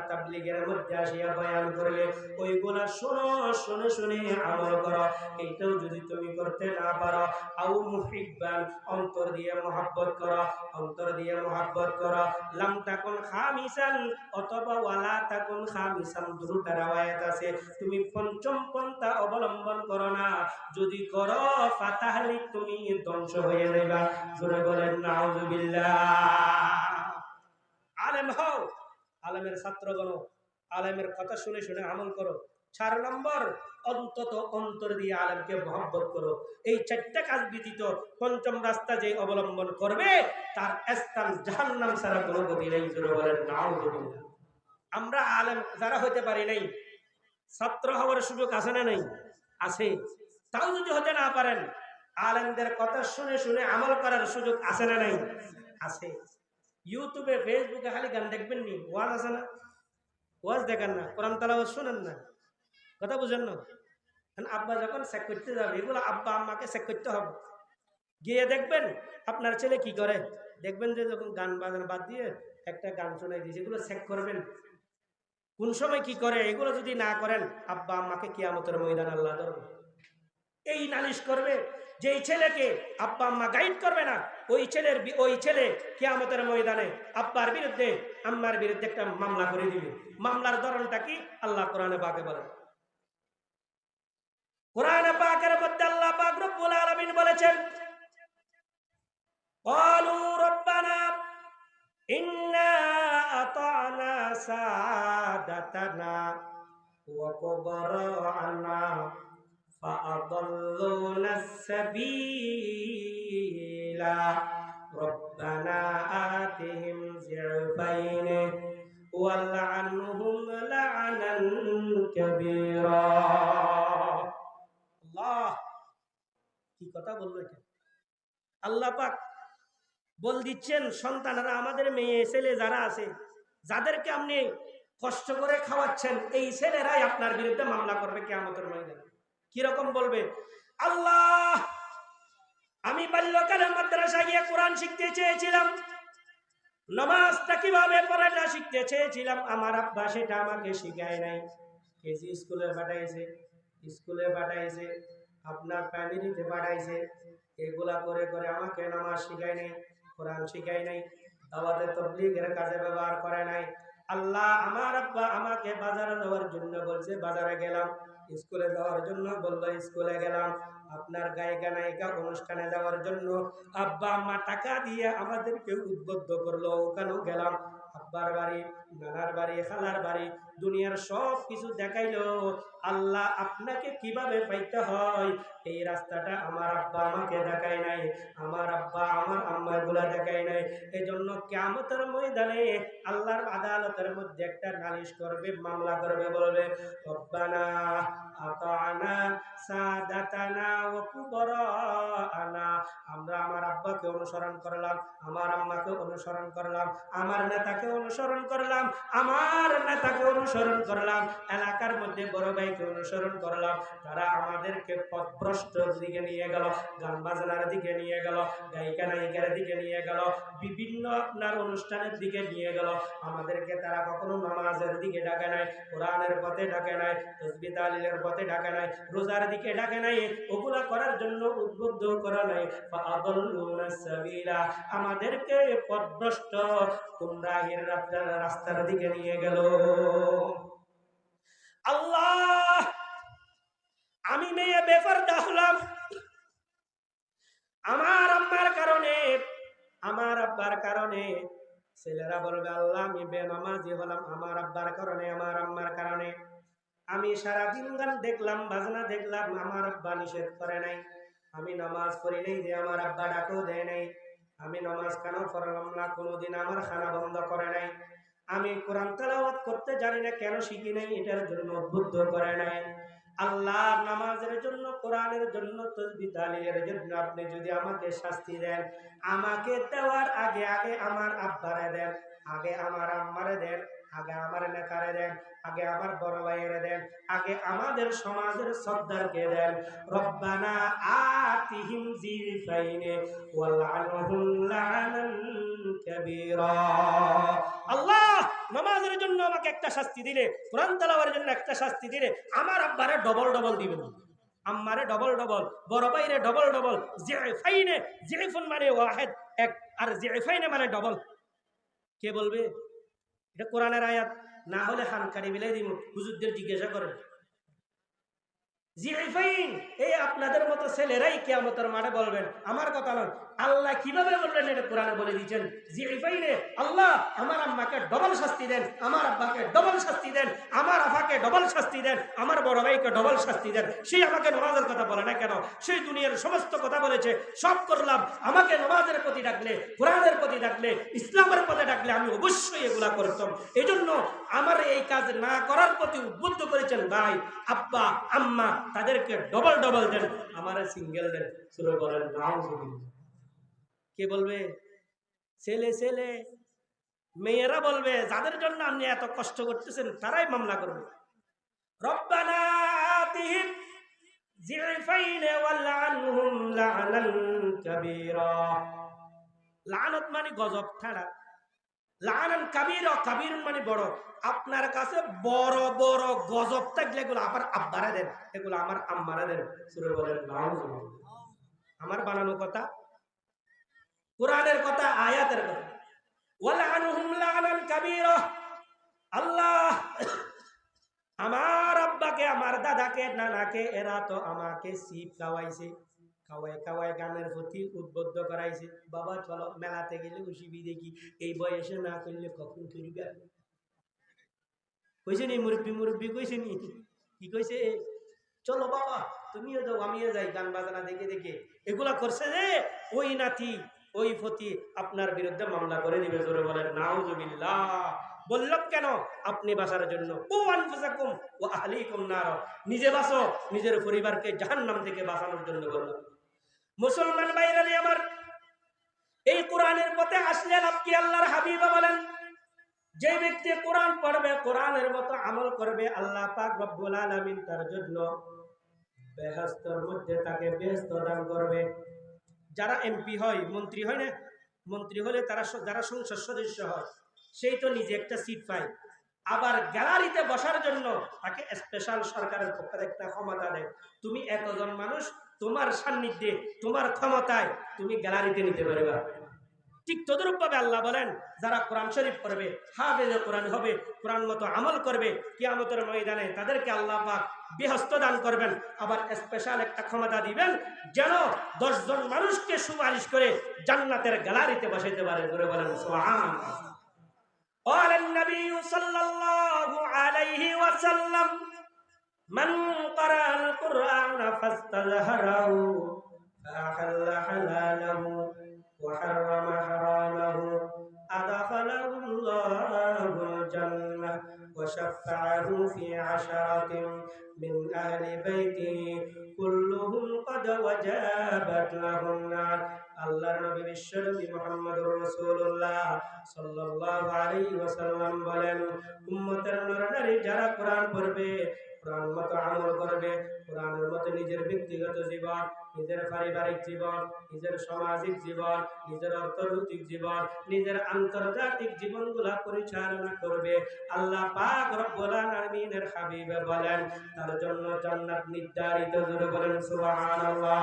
তাবলীগের মধ্যে আসিয়া বয়ান করলে, ওইগুলা শোনো, শুনে শুনে আমল করো। এইটাও যদি তুমি করতে না পারো, আও মুহিব্বান, অন্তর দিয়ে মহব্বত করো, অন্তর দিয়ে মহব্বত করো, লাম তাকুন খামিসান, অথবা ওয়ালা তাকুন খামিসান, দুটো রাওয়ায়াত আছে, তুমি পঞ্চম পন্থা অবলম্বন করো না, যদি করো ফাতাহলিক, তুমি ধ্বংস হয়ে যাবে। জোরে বলেন নাউযুবিল্লাহ। আলেম হও, আলেমের ছাত্রগণ, আলেমের কথা শুনে শুনে আমল করো। 4 নম্বর, অন্তত অন্তর দিয়ে আলেমকে মহব্বত করো। এই 4টা কাজ ব্যতীত পঞ্চম রাস্তা যে অবলম্বন করবে তার স্থান জাহান্নাম ছাড়া কোনো গতি নেই। জোরে বলেন নাউযুবিল্লাহ। আমরা আলেম যারা হতে পারি নাই, ছাত্র হওয়ার সুযোগ আছে না নেই? আছে। তাও যদি হতে না পারেন, আলেমদের কথা শুনে শুনে আমল করার সুযোগ আছে না নাই? আছে। ইউটিউবে ফেসবুকে খালি গান দেখবেন নি, ওয়াজ আছে না? ওয়াজ দেখেন না, কোরআন তেলাওয়াত শুনেন না, কথা বুঝেন না? আব্বা যখন চেক করতে যাবে, এগুলো আব্বা আম্মাকে চেক করতে হবে। গিয়ে দেখবেন আপনার ছেলে কি করে, দেখবেন যে যখন গান বাজানো বাদ দিয়ে একটা গান শোনাই দিয়েছে, এগুলো চেক করবেন কোন সময় কি করে। এগুলো যদি না করেন, আব্বা আম্মাকে কিয়ামতের ময়দান আল্লাহ ধরবে। এই নালিশ করবে যে ছেলেকে আব্বা আম্মা গাইড করবে না, ওই ছেলে কিয়ামতের ময়দানে আব্বার বিরুদ্ধে আম্মার বিরুদ্ধে একটা মামলা করে দিবে। মামলার ধরনটা কি আল্লাহ কোরআনে পাকে বলেন। কোরআনে পাকের মধ্যে আল্লাহ পাক রব্বুল আলামিন বলেছেন, ক্বালু রব্বানা ইন্না আতা'না সাদাতানা ওয়া কুবারা'না فأضلونا السبيل ربنا آتهم ضعفين والعنهم لعنا كبيرا। আল্লাহ কি কথা বললো এটা! আল্লাহ পাক বল দিচ্ছেন, সন্তানরা, আমাদের মেয়ে ছেলে যারা আছে, যাদেরকে আপনি কষ্ট করে খাওয়াচ্ছেন, এই ছেলেরাই আপনার বিরুদ্ধে মামলা করবে কিয়ামতের ময়দানে। কিরকম বলবে? আল্লাহ, আমি বাল্যকালে মাদ্রাসায় গিয়ে কোরআন শিখতে চেয়েছিলাম, নামাজটা কিভাবে পড়াটা শিখতে চেয়েছিলাম, আমার আব্বা সেটা আমাকে শিখায় নাই। কেজি স্কুলে পাঠাইছে, আপনার প্রাইমারিতে পাঠাইছে, এগুলা করে করে আমাকে নামাজ শিখায় নাই, কোরআন শিখায় নাই, দাওয়াতে তাবলীগের কাজে ব্যবহার করে নাই। আল্লাহ, আমার আব্বা আমাকে বাজারে যাওয়ার জন্য বলছে, বাজারে গেলাম, স্কুলে যাওয়ার জন্য বললো, স্কুলে গেলাম, আপনার গায়িকা নায়িকা অনুষ্ঠানে যাওয়ার জন্য আব্বা আম্মা টাকা দিয়ে আমাদেরকে উদ্বুদ্ধ করলো, ওখানেও গেলাম, আব্বার বাড়ি, নানার বাড়ি, খালার বাড়ি, দুনিয়ার সব কিছু দেখাইলো। আল্লাহ, আপনাকে কিভাবে পাইতে হয় এই রাস্তাটা আমার আব্বা আমাকে দেখায় নাই, আমার আব্বা আমার আম্মা গুলা দেখায় নাই। এই জন্য কিয়ামতের ময়দানে আল্লাহর আদালতের মধ্যে একটা নালিশ করবে, মামলা করবে, বলবে রব্বানা আতা'না সাদাতানা ওয়া কুবারা'না, আমরা আমার আব্বাকে অনুসরণ করলাম, আমার আম্মাকে অনুসরণ করলাম, আমার নেতাকে অনুসরণ করলাম, আমার নেতাকে অনুসরণ করলাম, এলাকার মধ্যে বড় ভাইকে অনুসরণ করলাম, তারা আমাদেরকে পথভ্রষ্টর দিকে নিয়ে গেল, গান বাজনার দিকে নিয়ে গেল, গায়িকা নায়িকার দিকে নিয়ে গেল, বিভিন্ন আপনার অনুষ্ঠানের দিকে নিয়ে গেল। আমাদেরকে তারা কখনো নামাজের দিকে ডাকে নাই, কোরআনের পথে ডাকে নাই, তাসবিহ তাহলিলের পথে ডাকে নাই, রোজার দিকে ডাকে নাই, ওগুলা করার জন্য উদ্বুদ্ধ করা নাই। ফাআদাল্লুনা সাবিলা, আমাদেরকে পথভ্রষ্ট গুমরাহির রাস্তার দিকে নিয়ে গেল। আল্লাহ, আমি মেয়ে বেপরদা হলাম আমার আম্মার কারণে, আমার আব্বার কারণে। ছেলেরা বলবে আল্লাহ আমি বেনামাজি হলাম আমার আব্বার কারণে, আমার আম্মার কারণে। আমি সারাদিন গান দেখলাম, বাজনা দেখলাম, আমার আব্বা নিষেধ করে নাই। আমি নামাজ পড়ি নাই যে আমার আব্বা ডাকও দেয় নাই। আমি নামাজ কেন পড়লাম না, কোনোদিন আমার খানা বন্ধ করে নাই। আমি কোরআন তেলাওয়াত করতে জানি না, কেন শিখি নাই, এটার জন্য উদ্বুদ্ধ করে নাই। আল্লাহ, নামাজের জন্য, কোরআনের জন্য, তাসবিহ তাহলিলের জন্য আপনি যদি আমাকে শাস্তি দেন, আমাকে দেওয়ার আগে আগে আমার আব্বারে দেন, আগে আমার আম্মারে দেন, আগে আমার নেতারে দেন, আগে আমার বড় ভাইয়ের দেন, আগে আমাদের সমাজের সর্দারকে দেন। রব্বানা আতিহিম জিলফাইনে ওয়ালআনহুম লা'নান কাবীরা। আল্লাহ, নামাজের জন্য আমাকে একটা শাস্তি দিলে, কোরআন তেলাওয়াতের জন্য একটা শাস্তি দিলে, আমার আব্বারে ডবল ডবল দিবেন, আম্মারে ডবল ডবল, বড় ভাইরে ডবল ডবল। জিলফাইনে, জিলফুন মানে ওয়াহিদ এক, আর জিলফাইনে মানে ডবল। কে বলবে? এটা কোরআনের আয়াত, না হলে হানকারি মিলাই দিব, হুজুরদের জিজ্ঞাসা করেন। জিলফাইন, এই আপনাদের মতো ছেলেরাই কিয়ামতের মাঠে বলবেন, আমার কথা নয়। আল্লাহ কিভাবে বললেন এটা কোরআনে বলে দিয়েছেন। জিলফাইনে, আল্লাহ আমার আম্মাকে ডবল শাস্তি দেন, আমার আব্বাকে ডবল শাস্তি দেন, আমার আফাকে ডবল শাস্তি দেন, আমার বড় ভাইকে ডবল শাস্তি দেন। সেই আমাকে নামাজের কথা বলে না কেন? সেই দুনিয়ার সমস্ত কথা বলেছে, সব করলাম। আমাকে নামাজের প্রতি ডাকলে, কোরআনের প্রতি ডাকলে, ইসলামের পথে ডাকলে আমি অবশ্যই এগুলা করতাম। এই জন্য আমার এই কাজ না করার প্রতি উদ্বুদ্ধ করেছেন ভাই, আব্বা, আম্মা, তাদেরকে ডবল ডবল দেন, আমার সিঙ্গেল দেন। সূরা বলেন নাউযুবিল্লাহ। কে বলবে? ছেলে ছেলে, মেয়েরা বলবে, যাদের জন্য আপনি এত কষ্ট করতেছেন তারাই মামলা করবে। রব্বানা আতিহিম জিলফাইনে ওয়ালআনহুম লা'নান কাবীরা। লানত মানে গজব ঠাড়া, লানান কাবীরা, কাবীর মানে বড়। আপনার কাছে বড় বড় গজব থাকলে এগুলো আবার আব্বারে দেন, এগুলো আমার আম্মারে দেন। সূরা বলেন নাউযুবিল্লাহ। আমার বানানো কথা, কোরআনের কথা, আয়াতের কথা। ওয়ালআনহুম লা'নান কাবীরা। আল্লাহ, আমার আব্বাকে, আমার দাদাকে, নানাকে, এরা তো আমাকে সিপ খাওয়াইছে, খাওয়াই খাওয়াই গানের প্রতি উদ্বুদ্ধ করাইছে। বাবা চলো মেলাতে গেলে উসিবি দেখি, এই বয়সে না করলে কখন করিবে। কইছে নি মুরব্বী, মুরব্বী কইছে নি, কি কইছে? চলো বাবা তুমিও যাও আমিও যাই, গান বাজনা দেখে দেখে। এগুলা করছে যে ওই নাতি, ওই ফতি আপনার বিরুদ্ধে মামলা করে দিবে। জোরে বলেন নাউযুবিল্লাহ। বললাম কেন? আপনি বাঁচার জন্য। ও আনফুসাকুম ওয়া আহলিকুম নার, নিজে বাঁচো, নিজের পরিবারকে জাহান্নাম থেকে বাঁচানোর জন্য বললাম। মুসলমান ভাইরা আমার, এই কোরআনের পথে আসলে লাভ কি? আল্লাহর হাবিব বলেন, যে ব্যক্তি কোরআন পড়বে, কোরআনের মতো আমল করবে, আল্লাহ পাক রব্বুল আলামিন তার জন্য বেহেশতের মধ্যে তাকে বেহেশত দান করবে। যারা এমপি হয়, মন্ত্রী হয় না, মন্ত্রী হলে তারা যারা সংসদ সদস্য হয়, সেই তো নিজে একটা সিট পায়, আবার গ্যালারিতে বসার জন্য তাকে স্পেশাল সরকারের পক্ষ থেকে একটা ক্ষমতা দেয়। তুমি এতজন মানুষ তোমার সান্নিধ্যে, তোমার ক্ষমতায় তুমি গ্যালারিতে নিতে পারবে। ঠিক তদরূপ ভাবে আল্লাহ বলেন, যারা কোরআন শরীফ পড়বে, হাফেজে কোরআন হবে, কোরআন মতো আমল করবে, কিয়ামতের ময়দানে তাদেরকে আল্লাহ পাক বেহেশত দান করবেন। আবার স্পেশাল একটা ক্ষমতা দিবেন, যেন 10 জন মানুষকে সুপারিশ করে জান্নাতের গ্যালারিতে বসাইতে পারে। জোরে বলেন সুবহানাল্লাহ। قال النبي صلى الله عليه وسلم من قرأ القرآن فاستظهره فأحل حلاله وحرم حرامه أدخله الله الجنة وشفعه في عشرة من أهل بيته كلهم قد وجابت له النار আল্লাহর নবী বিশ্বনবী মুহাম্মদুর রাসূলুল্লাহ সাল্লাল্লাহু আলাইহি ওয়াসাল্লাম বলেন উম্মতের নরনারী যারা কোরআন পড়বে কোরআন মতো আমল করবে কোরআনের মতো নিজের ব্যক্তিগত জীবন নিজের পারিবারিক জীবন নিজের সামাজিক জীবন নিজের অর্থনৈতিক জীবন নিজের আন্তর্জাতিক জীবনগুলা পরিচালনা করবে আল্লাহ পাক রব্বুল আলামিনের হাবিব বলেন তার জন্য জান্নাত নির্ধারিত জোরে বলেন সুবহানাল্লাহ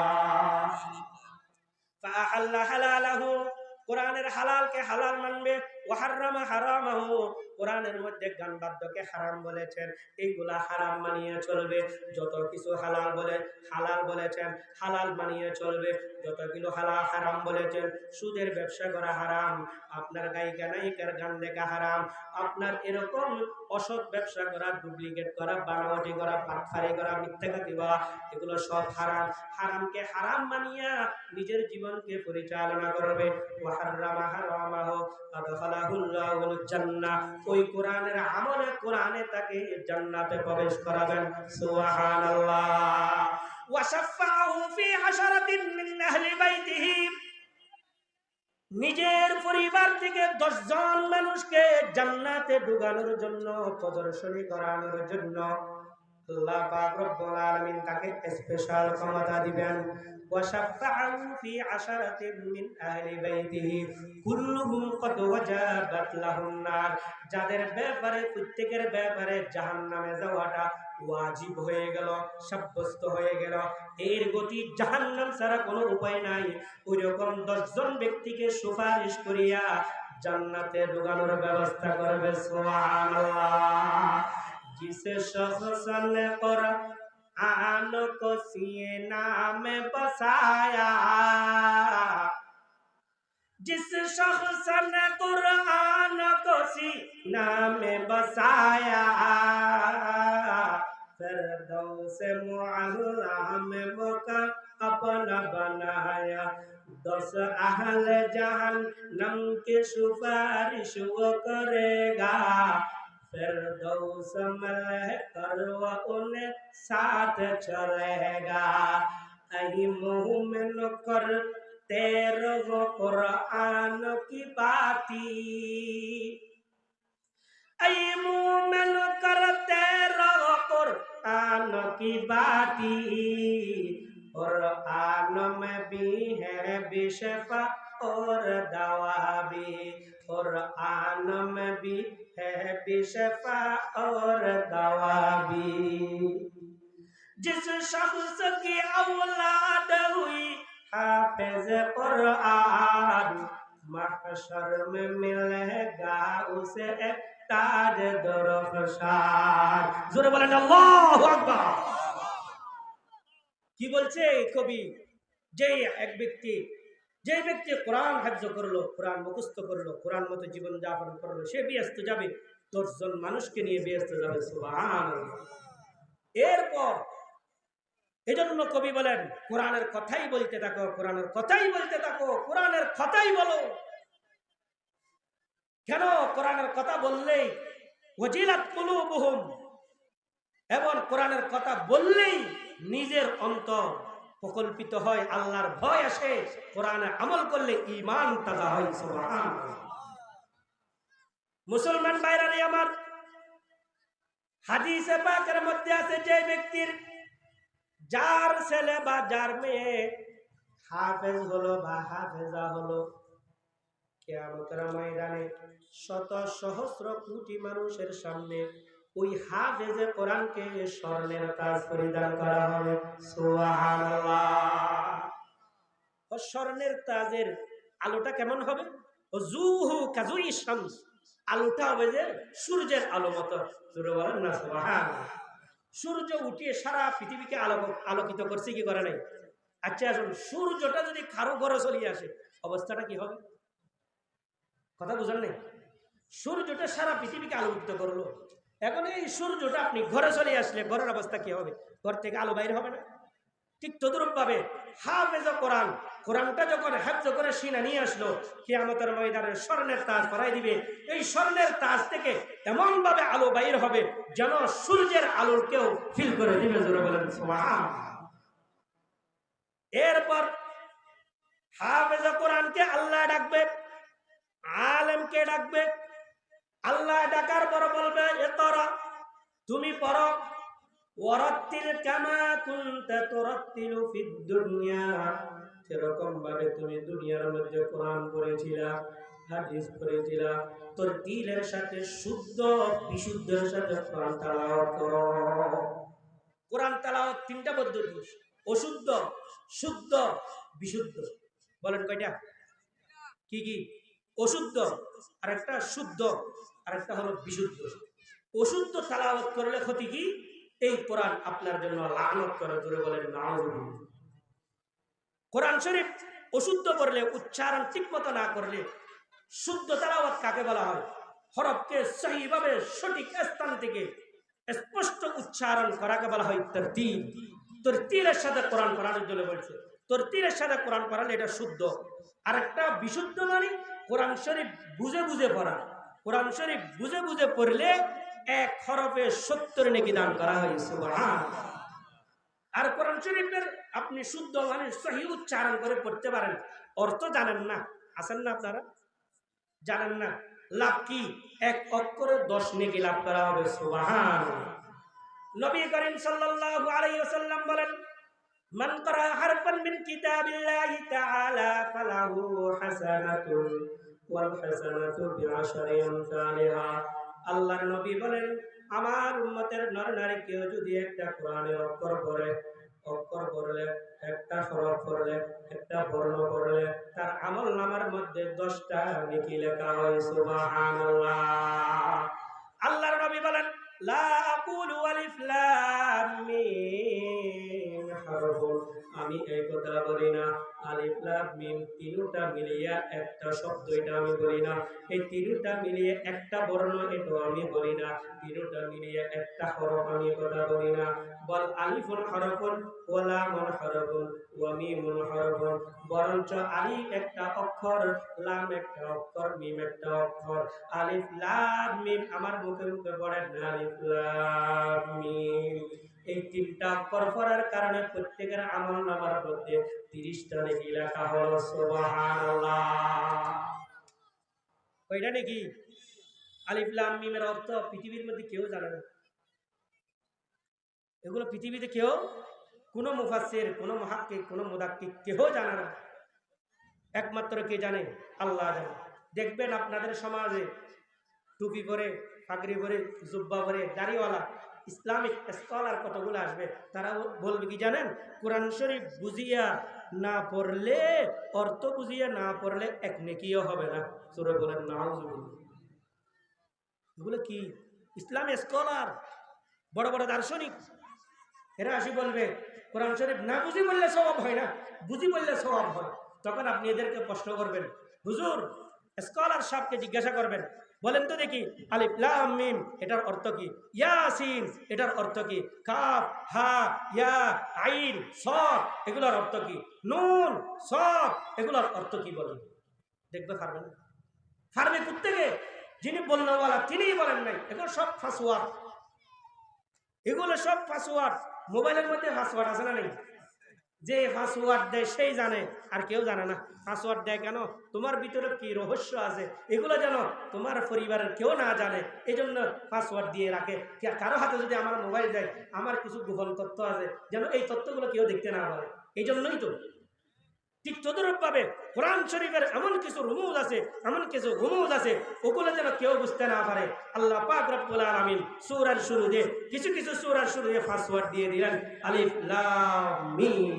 ফাআহাল্লা হালালাহু কোরআনের হালালকে হালাল মানবে ওয়া হারামা হারামাহু কোরআনের মধ্যে গান বাদ্যকে হারাম বলেছেন এইগুলা হারাম মানিয়ে চলবে যত কিছু হালাল বলেছেন হালাল মানিয়ে চলবে যত কিছু হালাল হারাম বলেছেন সুদের ব্যবসা করা হারাম আপনার গায়িকা নায়িকার গান দেখা হারাম আপনার এরকম অসৎ ব্যবসা করা ডুপ্লিকেট করা বানোয়াটি করা পাটফারি করা মিথ্যাঘাতী করা এগুলো সব হারাম হারামকে হারাম মানিয়া নিজের জীবনকে পরিচালনা করবে ওয়া হারামা হারামাহু আদখালাহুল্লাহুল জান্নাহ ওই কোরআনের আমলে কোরআনে তাকে জান্নাতে প্রবেশ করাবেন সুবহানাল্লাহ ওয়া শাফাআহু ফি আশারাতিন মিন আহলি বাইতিহি নিজের পরিবার থেকে 10 জন মানুষকে জান্নাতে ঢুকানোর জন্য প্রদর্শনী করানোর জন্য আল্লাহ পাক রব্বুল আলামিন তাকে স্পেশাল ক্ষমতা দিবেন وشفعه في عشرة من أهل بيته كلهم قد وجبت له النار যাদের ব্যাপারে প্রত্যেকের ব্যাপারে জাহান্নামে যাওয়াটা ওয়াজিব হয়ে গেল সাব্যস্ত হয়ে গেল এর গতি জাহান্নাম ছাড়া কোনো উপায় নাই ওইরকম 10 জন ব্যক্তিকে সুপারিশ করিয়া জান্নাতে ঢোকানোর ব্যবস্থা করবে সুবহানাল্লাহ जिसे शख्स ने कुरान को सीना में बसाया जिस शख्स ने कुरान को सीना में बसाया फिरदौस मुअल्ला में मौका अपना बनाया 10 अहल जहन्नम की सुपारिश वो करेगा फिरदौस में करवा उन्हें साथ चलेगा ऐ मोमिन कर तेरे वो कुरान की बाती ऐ मोमिन कर तेरे वो कुरान की बाती कुरान में भी है बिशफा और दवा भी कुरान में भी है बिशफा और दवा भी जिस शख्स की औलाद हुई हाफिज कुरान महशर में मिलेगा उसे एक ताज दरख्शान जोरे बोलें আল্লাহু আকবার কি বলছে কবি যে এক ব্যক্তি কোরআন হাফজ করলো কোরআন মুখস্থ করলো কোরআন মতো জীবন যাপন করলো সে ব্যস্ত যাবে 10 জন মানুষকে নিয়ে ব্যস্ত যাবে সুবহানাল্লাহ এরপর এজন্য কবি বলেন কোরআনের কথাই বলতে থাকো কোরআনের কথাই বলতে থাকো কোরআনের কথাই বলো কেন কোরআনের কথা বললেই ওয়াজিলাত কুলুবুহুম এবং কোরআনের কথা বললেই নিজের অন্তর প্রকল্পিত হয় আল্লাহর ভয় আসে কোরআনে আমল করলে ঈমান তাজা হয় সুবহানাল্লাহ মুসলমান ভাইরা আমার হাদিসে পাকের মধ্যে আছে যে ব্যক্তির যার ছেলে বা যার মেয়ে হাফেজ হলো বা হাফেজা হলো কিয়ামতের ময়দানে শত সহস্র কোটি মানুষের সামনে ওই হাফেজে কোরআনকে স্বর্ণের তাজ পরিধান করা হবে সুবহানাল্লাহ ও স্বর্ণের তাজের আলোটা কেমন হবে ওযুহু কাজুই শামস আলোটা হবে যে সূর্যের আলো মতো জোরে বলেন না সুবহানাল্লাহ সূর্য উঠিয়ে সারা পৃথিবীকে আলোকিত করছে কি করে নাই আচ্ছা আসুন সূর্যটা যদি কারো ঘরে চলে আসে অবস্থাটা কি হবে কথা বুঝেন নাই সূর্যটা সারা পৃথিবীকে আলোকিত করলো এখন এই সূর্যটা আপনি ঘরে চলে আসলে ঘরের অবস্থা কি হবে ঘর থেকে আলো বাইরে হবে না ঠিক তদ্রুপ ভাবে হাফেজ কোরআন, কোরআনটা যখন হেফজ করে সিনা নিয়ে আসলো, কিয়ামতের ময়দানে স্বর্ণের তাজ পরাই দিবে। এই স্বর্ণের তাজ থেকে এমন ভাবে আলো বাইর হবে যেন সূর্যের আলোর কেউ ফিল করে দিবে। জোরে বলেন সুবহানাল্লাহ। এরপর হাফেজ কোরআনকে আল্লাহ ডাকবে, আলেমকে ডাকবে। আল্লাহ ডাকার পর বলবে ইকরা, তুমি পড়ো। ওয়ারাত্তিল কামা কুনতা তুরাত্তিলু ফিদ দুনিয়া, এরকম ভাবে তুমি দুনিয়ার মধ্যে কোরআন পড়েছিলা, হাদিস পড়েছিলা। তোর দিলের সাথে শুদ্ধ বিশুদ্ধের সাথে কোরআন তেলাওয়াত করো। কোরআন তেলাওয়াত তিনটা পদ্ধতি, অশুদ্ধ, শুদ্ধ, বিশুদ্ধ। বলেন কয়টা? কি কি? অশুদ্ধ, আরেকটা শুদ্ধ, আরেকটা হলো বিশুদ্ধ। অশুদ্ধ তেলাওয়াত করলে ক্ষতি কি? এই কোরআন আপনার জন্য লানত করে। জোরে বলেন নাউজুবিল্লাহ। কোরআন শরীফ অশুদ্ধ করলে, উচ্চারণ ঠিকমতো না করলে, শুদ্ধ তেলাওয়াত কাকে বলা হয়? হরফকে সহিভাবে সঠিক স্থান থেকে স্পষ্ট উচ্চারণ করাকে বলা হয় তারতিল। তারতিলের সাথে কোরআন পড়ানোর জন্য বলছে। তারতিলের সাথে কোরআন পড়ালে এটা শুদ্ধ। আরেকটা বিশুদ্ধ মানে কোরআন শরীফ বুঝে বুঝে পড়া। কোরআন শরীফ বুঝে বুঝে পড়লে এক হরফে 70 নেকি দান করা হয়। সুবহানাল্লাহ। আর কোরআন শরীফের আপনি শুদ্ধ মানে সহি উচ্চারণ করে পড়তে পারেন, অর্থ জানেন না, আছেন না আপনারা? জানেন না, লাভ কি? এক অক্ষরে 10 নেকি লাভ করা হবে। সুবহানাল্লাহ। নবী করিম সাল্লাল্লাহু আলাইহি ওয়াসাল্লাম বলেন, মান ক্বারা হারফান মিন কিতাবিল্লাহি তাআলা ফালাহু হাসানাতুন ওয়াল হাসানাতু বিআশরি আমসালিহা। আল্লাহর নবী বলেন, আমার উম্মতের নরনারী কেউ যদি একটা কোরআনের অক্ষর পড়ে, অক্ষর পড়লে, একটা হরফ পড়লে, একটা বর্ণ পড়লে, তার আমল নামার মধ্যে 10টা নেকি লেখা হয়। সুবহানাল্লাহ। আল্লাহর নবী বলেন, লা আকুলু আলিফ লাম মিম হারফুন, আমি এই কথা বলি না আলিফ লাম মিম তিনটা মিলিয়ে একটা শব্দ, এটা আমি বলি না। এই তিনটা মিলিয়ে একটা বর্ণ, এটা আমি বলি না। তিনটা মিলিয়ে একটা হরফ, আমি কথা বলি না। বল আলিফুন হরফুন ওয়া লামুন হরফুন ওয়া মিমুন হরফুন, বরঞ্চ আলিফ একটা অক্ষর, লাম একটা অক্ষর, মিম একটা অক্ষর। আলিফ লাম মিম আমার মুখে মুখে পড়েন আলিফ লাম মিম। এই তিনটা অক্ষর পড়ার কারণে প্রত্যেকের আমল নামার মধ্যে 30টা নেকি লেখা হলো। সুবহানাল্লাহ। কয়টা নেকি? আলিফ লাম মিমের অর্থ পৃথিবীর মধ্যে কেউ জানে না। এগুলো পৃথিবীতে কেউ, কোনো মুফাসসির, কোনো মুহাক্কিক, কোনো মুদাক্কিক কেউ জানে না। একমাত্র কে জানে? আল্লাহ জানে। দেখবেন আপনাদের সমাজে টুপি পরে, পাগড়ি পরে, জুব্বা পরে, দাড়িওয়ালা ইসলামিক স্কলার কতগুলো আসবে, তারা বলবে কি জানেন? কোরআন শরীফ বুঝিয়া না পড়লে, অর্থ বুঝিয়া না পড়লে এক নেকিও হবে না। সূরা বলেন নাউজুবিল্লাহ। এগুলো কি? ইসলামী স্কলার, বড় বড় দার্শনিক, এরা আসি বলবে কোরআন শরীফ না বুঝি বললে সওয়াব হয় না, বুঝি বললে সওয়াব হয়। তখন আপনি এদেরকে প্রশ্ন করবেন, হুজুর স্কলার সাহেবকে জিজ্ঞাসা করবেন, বলেন তো দেখি আলিফ লাম মিম এটার অর্থ কি? ইয়াসিন এটার অর্থ কি? কাফ হা ইয়া আইন সাদ এগুলোর অর্থ কি? নুন সাদ এগুলোর অর্থ কি? বলেন। দেখবে পারবেন? পারবে কোত্থেকে? যিনি বলনেওয়ালা তিনিই বলেন নাই। এগুলো সব ফাসওয়ার্ড, এগুলো সব পাসওয়ার্ড। মোবাইলের মধ্যে পাসওয়ার্ড আছে না নেই? যে পাসওয়ার্ড দেয় সেই জানে, আর কেউ জানে না। পাসওয়ার্ড দেয় কেন? তোমার ভিতরে কি রহস্য আছে এগুলো যেন তোমার পরিবারের কেউ না জানে, এই জন্য পাসওয়ার্ড দিয়ে রাখে। কারো হাতে যদি আমার মোবাইল যায়, আমার কিছু গোপন তথ্য আছে, যেন এই তথ্যগুলো কেউ দেখতে না পারে, এই জন্যই তো। ঠিক তদরূপ ভাবে কোরআন শরীফের এমন কিছু রুমুজ আছে, এমন কিছু রুমুজ আছে, ওগুলো যেন কেউ বুঝতে না পারে। আল্লাহ পাক রব্বুল আলামিন সূরার শুরুতে কিছু কিছু সূরার শুরুতে পাসওয়ার্ড দিয়ে দিলেন আলিফ লাম মিম,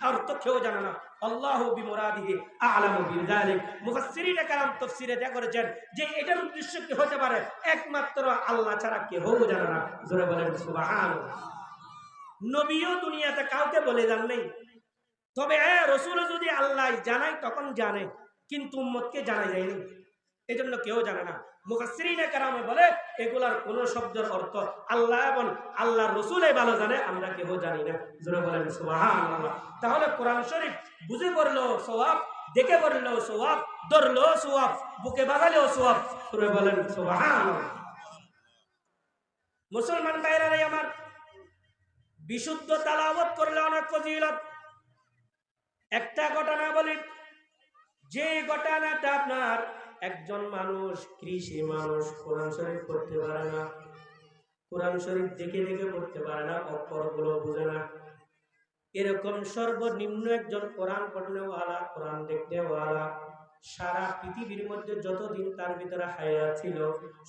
অর্থ কেউ জানে না। আল্লাহু বিমুরাদিহি আ'লামু বিযালিক। মুফাসসিরিনে কেরাম তাফসীরে যা করেছেন যে এটার উদ্দেশ্য কি হতে পারে, একমাত্র আল্লাহ ছাড়া কেউ জানে না। জোরে বলেন সুবহানাল্লাহ। নবীও দুনিয়াতে কাউকে বলে যান নাই, তবে রসুল যদি আল্লাহ জানায় তখন জানে, কিন্তু উম্মতকে জানা যায়নি। এজন্য কেউ জানে না। মুফাসসিরিনে কেরামে বলে এগুলার কোন শব্দের অর্থ আল্লাহ এবং আল্লাহর রাসূলই ভালো জানে, আমরা কেউ জানি না। জোরে বলেন সুবহানাল্লাহ। তাহলে কোরআন শরীফ বুঝে পড়লেও সওয়াব, দেখে পড়লেও সওয়াব, ধরলেও সওয়াব, বুকে বাজালেও সওয়াব। জোরে বলেন সুবহানাল্লাহ। মুসলমান ভাইরা আমার, বিশুদ্ধ তেলাওয়াত করলে অনেক ফজিলত। একটা ঘটনা বলি, যে ঘটনাটা আপনার একজন মানুষ, কৃষি মানুষ, কোরআন শরীফ পড়তে পারে না, কোরআন শরীফ দেখে দেখে পড়তে পারে না, অক্ষরগুলো বুঝে না, এরকম সর্বনিম্ন একজন কোরআন পড়নেওয়ালা, কোরআন দেখতেওয়ালা সারা পৃথিবীর মধ্যে যতদিন তার ভিতরে হায়াত ছিল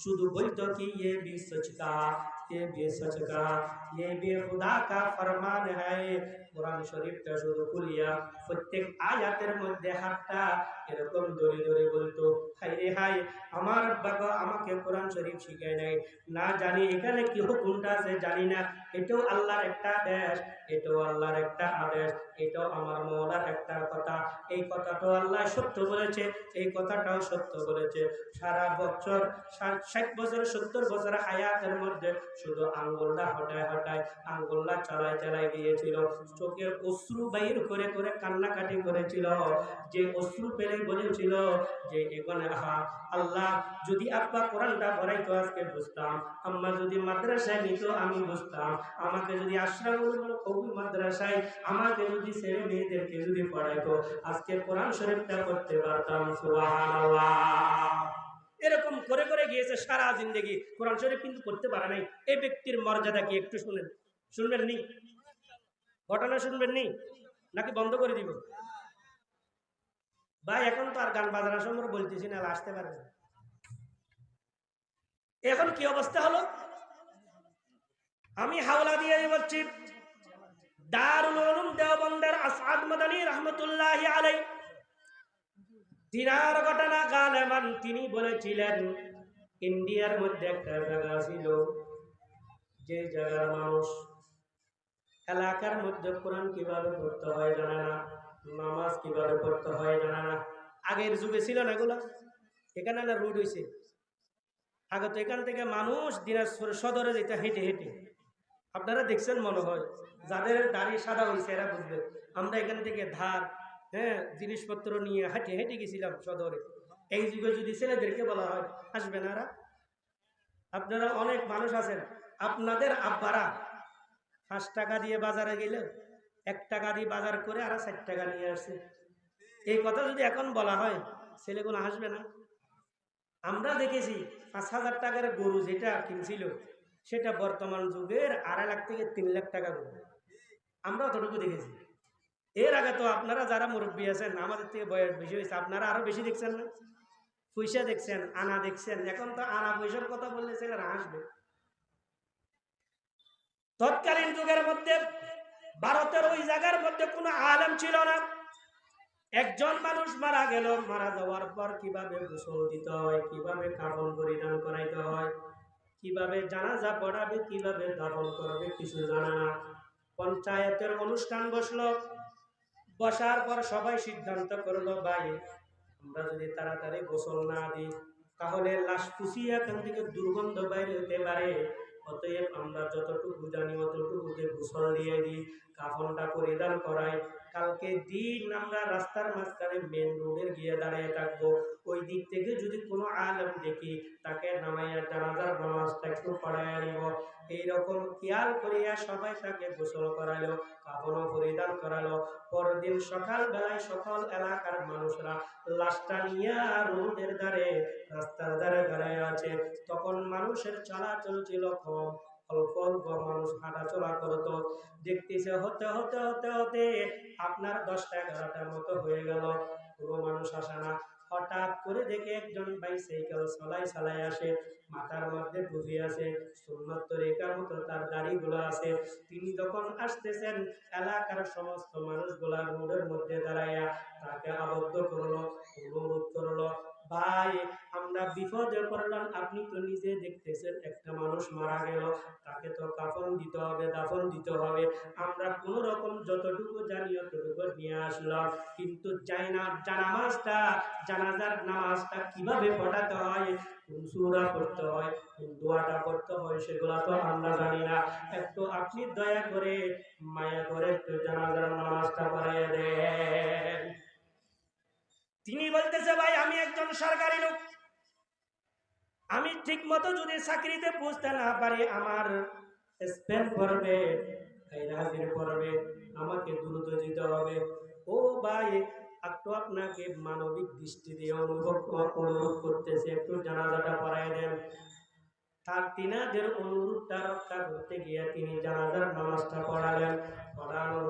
শুধু বলতো কি ये भी सच का, ये भी सच का, ये भी खुदा का फरमान है। কোরআন শরীফটা শুধু খুলিয়া প্রত্যেক আয়াতের মধ্যে হাতটা এরকম ধরে ধরে বলতো, হাই রে হাই, আমার বাবা আমাকে কোরআন শরীফ শিখায় নাই, না জানি এখানে কি হুকুমটা আছে জানি না, এটাও আল্লাহর একটা আদেশ, এটাও আল্লাহর একটা আদেশ, এটাও আমার মওলার একটা কথা, এই কথাটাও আল্লাহ সত্য বলেছে, এই কথাটাও সত্য বলেছে। সারা বছর 60 বছর 70 বছর হায়াতের মধ্যে শুধু আঙ্গুলটা হটায় হটায়, আঙ্গুলটা চালায় চালায় গিয়েছিল, চোখের অশ্রু বাইর করে করে কান্নাকাটি করেছিল, যে অশ্রু পেলে বলেছিল যে এখানে আল্লাহ যদি আব্বা কোরআনটা পড়াইতো আজকে বুঝতাম, আম্মা যদি মাদ্রাসায় নিত আমি বুঝতাম, আমাকে যদি আশরাফুল কবি মাদ্রাসায় আমাকে যদি ছেলে মেয়েদেরকে যদি পড়াইতো আজকে কোরআন শরীফটা পড়তে পারতাম। সুবহানাল্লাহ। এরকম করে করে গিয়েছে সারা জিন্দেগি, কোরআন শরীফ কিন্তু পড়তে পারে নাই। এই ব্যক্তির মর্যাদা কি একটু শুনেন, শুনবেন নি? ঘটনা শুনবেন নি নাকি বন্ধ করে দিব? ভাই এখন তো আর গান বাজানোর সময় বলতেছি না, আসতে পারবে। এখন কি অবস্থা হলো, আমি হাওলা দিয়ে বলছি, দারুল উলুম দেওবন্দের আসাদ মাদানী রহমতুল্লাহি আলাইহি তিনার ঘটনা গালেমান তিনি বলেছিলেন, ইন্ডিয়ার মধ্যে একটা জায়গা ছিল, যে জায়গার মানুষ এলাকার মধ্যে কোরআন কিভাবে পড়তে হয় জানে না, নামাজ কিভাবে পড়তে হয় জানে না। আগের যুগে ছিল না এগুলা, এখানে না রোড হয়েছে, আগে তো এখান থেকে মানুষ দিনাজপুর সদরে যেতে হেঁটে হেঁটে, আপনারা দেখছেন মনে হয়, যাদের দাড়ি সাদা হয়েছে এরা বুঝবে, আমরা এখান থেকে ধার জিনিসপত্র নিয়ে হেঁটে হেঁটে গেছিলাম সদরে। এই যুগে যদি ছেলেদেরকে বলা হয় আসবে না, আপনারা অনেক মানুষ আছেন, আপনাদের আব্বারা 5 টাকা দিয়ে বাজারে গেলে 1 টাকা দিয়ে বাজার করে আর 4 টাকা নিয়ে আসছে, এই কথা যদি এখন বলা হয় ছেলেগুলো হাসবে না? আমরা দেখেছি 5,000 টাকার গরু যেটা কিনছিল সেটা বর্তমান যুগের 2.5 লাখ থেকে 3 লাখ টাকা গরু, আমরা অতটুকু দেখেছি। এর আগে তো আপনারা যারা মুরব্বী আছেন আমাদের থেকে বয়স বেশি হয়েছে, আপনারা আরো বেশি দেখছেন না, পয়সা দেখছেন, আনা দেখছেন, এখন তো আনা পয়সার কথা বললে ছেলেরা হাসবে। তৎকালীন যুগের মধ্যে ভারতের ওই জায়গার মধ্যে কোনো আলেম ছিল না। একজন মানুষ মারা গেল, মারা যাওয়ার পর কিভাবে গোসল দিতে হয়, কিভাবে কাফন পরিধান করাইতে হয়, কিভাবে জানাজা পড়াবে, কিভাবে দাফন করবে কিছু জানে না। পঞ্চায়েতের অনুষ্ঠান বসলো, বসার পর সবাই সিদ্ধান্ত করলো, ভাই আমরা যদি তাড়াতাড়ি গোসল না দিই তাহলে লাশ পুষিয়ে এখান থেকে দুর্গন্ধ বাইরে হতে পারে, অতএব আমরা যতটুকু জানি অতটুকুতে গোসল দিয়ে দিই, কাফনটা পরিধান করাই, কালকে দিন আমরা রাস্তার মাঝখানে মেন রোডের গিয়ে দাঁড়িয়ে থাকবো, ওই দিক থেকে যদি কোনো আলেম দেখি তাকে নামাইয়া জানাজার নামাজটা একটু পড়াইয়া নিব। এইরকম খেয়াল করিয়া সবাই তাকে গোসল করাইলো, কাফনও পরিধান করালো। পরদিন সকাল বেলায় সকল এলাকার মানুষরা লাশটা নিয়ে রোডের ধারে রাস্তার ধারে দাঁড়ায় আছে। তখন মানুষের চলাচল ছিল কম, অল্প অল্প মানুষ হাঁটাচলা করতো। দেখতেছে হতে হতে হতে হতে আপনার 10টা-11টার মতো হয়ে গেল, কোনো মানুষ আসে না। হঠাৎ করে দেখে একজন বাইসাইকেল চালাই আসে, মাথার মধ্যে টুপি আছে, সুন্নত তরিকার মতো তার দাড়িগুলো আছে। তিনি যখন আসতেছেন এলাকার সমস্ত মানুষগুলা রোডের মধ্যে দাঁড়াইয়া তাকে আবদ্ধ করলো, অনুরোধ করলো, ভাই আমরা বিপদে পড়লাম, আপনি তো নিজে দেখতেছেন একটা মানুষ মারা গেল, তাকে তো কাফন দিতে হবে, দাফন দিতে হবে। আমরা কোন রকম যতটুকু জানি ততটুকু নিয়ে আসলাম, কিন্তু জানামাজটা, জানাজার নামাজটা কিভাবে পড়াতে হয়, কোন সূরা পড়তে হয়, কোন দোয়াটা করতে হয়, সেগুলা তো আমরা জানি না। একটু আপনি দয়া করে মায়া করে একটু জানাজার নামাজটা পড়াইয়া দেন। তিনি বলতেছে, ভাই আমি একজন সরকারি লোক, আমি ঠিক মতো যদি চাকরিতে পৌঁছতে না পারি, আমার স্পেন পড়বে, হাজির পড়বে, আমাকে দ্রুত যেতে হবে। ও ভাই একটু আপনাকে মানবিক দৃষ্টি দিয়ে অনুরোধ করতেছে, একটু জানাজাটা পড়াই দেন। তার তিনাদের অনুরোধটা রক্ষা করতে গিয়ে তিনি জানাজার নামাজটা পড়ালেন। পড়ানোর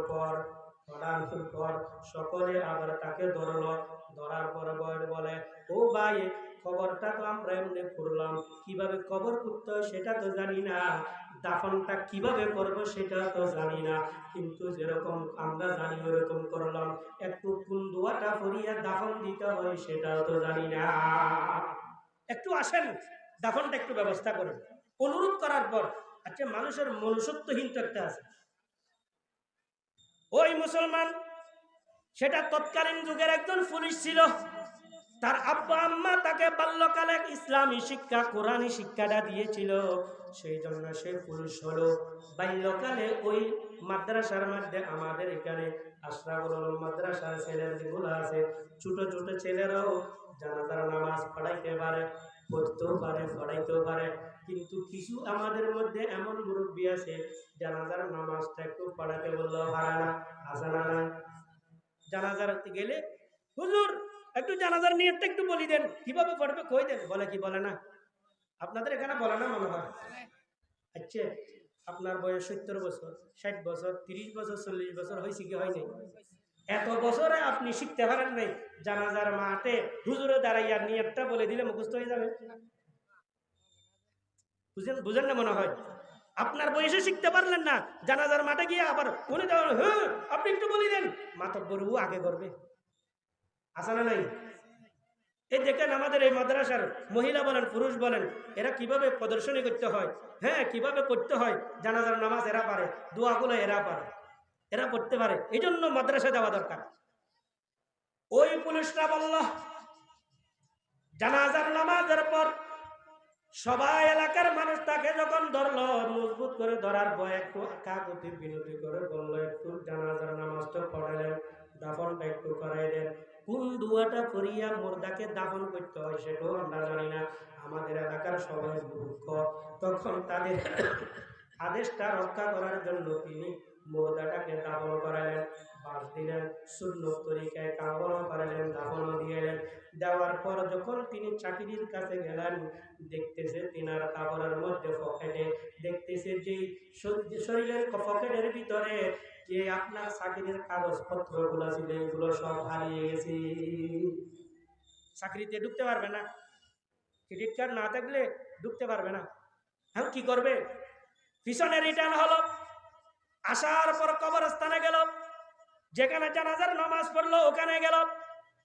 পর সকলে আবার তাকে ধরলো। ধরার পর বলে, ও ভাই খবরটা তো আমরা এমনি করলাম, কিভাবে কবর করতে হয় সেটা তো জানি না, দাফনটা কিভাবে করবো সেটা তো জানি না, কিন্তু যেরকম আমরা জানি ওরকম করলাম, একটু কোন দোয়াটা পড়িয়া দাফন দিতে হয় সেটাও তো জানি না, একটু আসেন দাফনটা একটু ব্যবস্থা করেন। অনুরোধ করার পর, আচ্ছা মানুষের মনুষ্যত্বহীন তো একটা আছে। ওই মুসলমান, সেটা তৎকালীন যুগের একজন পুলিশ ছিল, তার আব্বা আম্মা তাকে বাল্যকালে ইসলামী শিক্ষা, কোরআনী শিক্ষাটা দিয়েছিল, সেই জন্য সে পুলিশ হলো। বাল্যকালে ওই মাদ্রাসার মধ্যে, আমাদের এখানে আশরাফুল আলম মাদ্রাসার ছেলের যেগুলো আছে, ছোট ছোট ছেলেরাও জানাজার নামাজ পড়াইতে পারে, পড়তেও পারে, পড়াইতেও পারে। কিন্তু কিছু আমাদের মধ্যে এমন মুরব্বী আছে, জানাজার নামাজটা একটু পড়াতে বললেও পারে না, আছে না? জানাজার গেলে, হুজুর একটু জানাজার নিয়তটা একটু বলি দেন, কিভাবে পড়বে কই দেন, বলে কি বলে না? আপনাদের এখানে বলে না মনে হয়? আচ্ছা, আপনার বয়স 70 বছর, 60 বছর, 30 বছর, 40 বছর হয়েছে কি হয়নি? এত বছরে আপনি শিখতে পারেন নাই, জানাজার মাঠে হুজুরে দাঁড়াইয়া নিয়তটা বলে দিলে মুখস্থ হয়ে যাবে? বুঝেন না মনে হয়? আপনার বয়সে শিখতে পারলেন না, জানাজার মাঠে গিয়ে আবার উনি দেওয়ার, হ্যাঁ আপনি একটু বলে দেন, মাতব্বর আগে করবে, আসে না নাই? এই দেখেন আমাদের এই মাদ্রাসার মহিলা বলেন পুরুষ বলেন, এরা কিভাবে প্রদর্শনী করতে হয়, হ্যাঁ কিভাবে পড়তে হয়, জানাজার নামাজ এরা পারে, দোয়াগুলো এরা পারে, এরা পড়তে পারে, এই জন্য মাদ্রাসা যাওয়া দরকার। ওই পুলিশরা বলল, জানাজার নামাজের পর সবাই এলাকার মানুষ তাকে যখন ধরলো, মজবুত করে ধরার পর একটু কাকুতি বিনতি করে বললো, একটু জানাজার নামাজটা পড়ালেন, দাফনটা একটু করাই দেন। কোন দুয়াটা পড়িয়া মুর্দাকে দাফন করতে হয় সেটাও আমরা জানি না, আমাদের এলাকার সবাই মূর্খ। তখন তাদের আদেশটা রক্ষা করার জন্য তিনি মুর্দাটাকে দাফন করালেন, বাস দিলেন, সুন্নত তরিকায় কাফন করালেন, দাফনও দিলেন। দেওয়ার পর যখন তিনি চাকরির কাছে গেলেন, দেখতেছে তিনার কাপড়ের মধ্যে পকেটে দেখতেছে যে শরীরের পকেটের ভিতরে যে আপনার চাকরির কাগজপত্র গুলো ছিল, এগুলো সব হারিয়ে গেছে। চাকরিতে ঢুকতে পারবে না, ক্রেডিট কার্ড না থাকলে ঢুকতে পারবে না। হ্যাঁ কি করবে? পিছনে রিটার্ন হলো, আসার পর কবরস্থানে গেল, যেখানে জানাজার নামাজ পড়লো ওখানে গেল,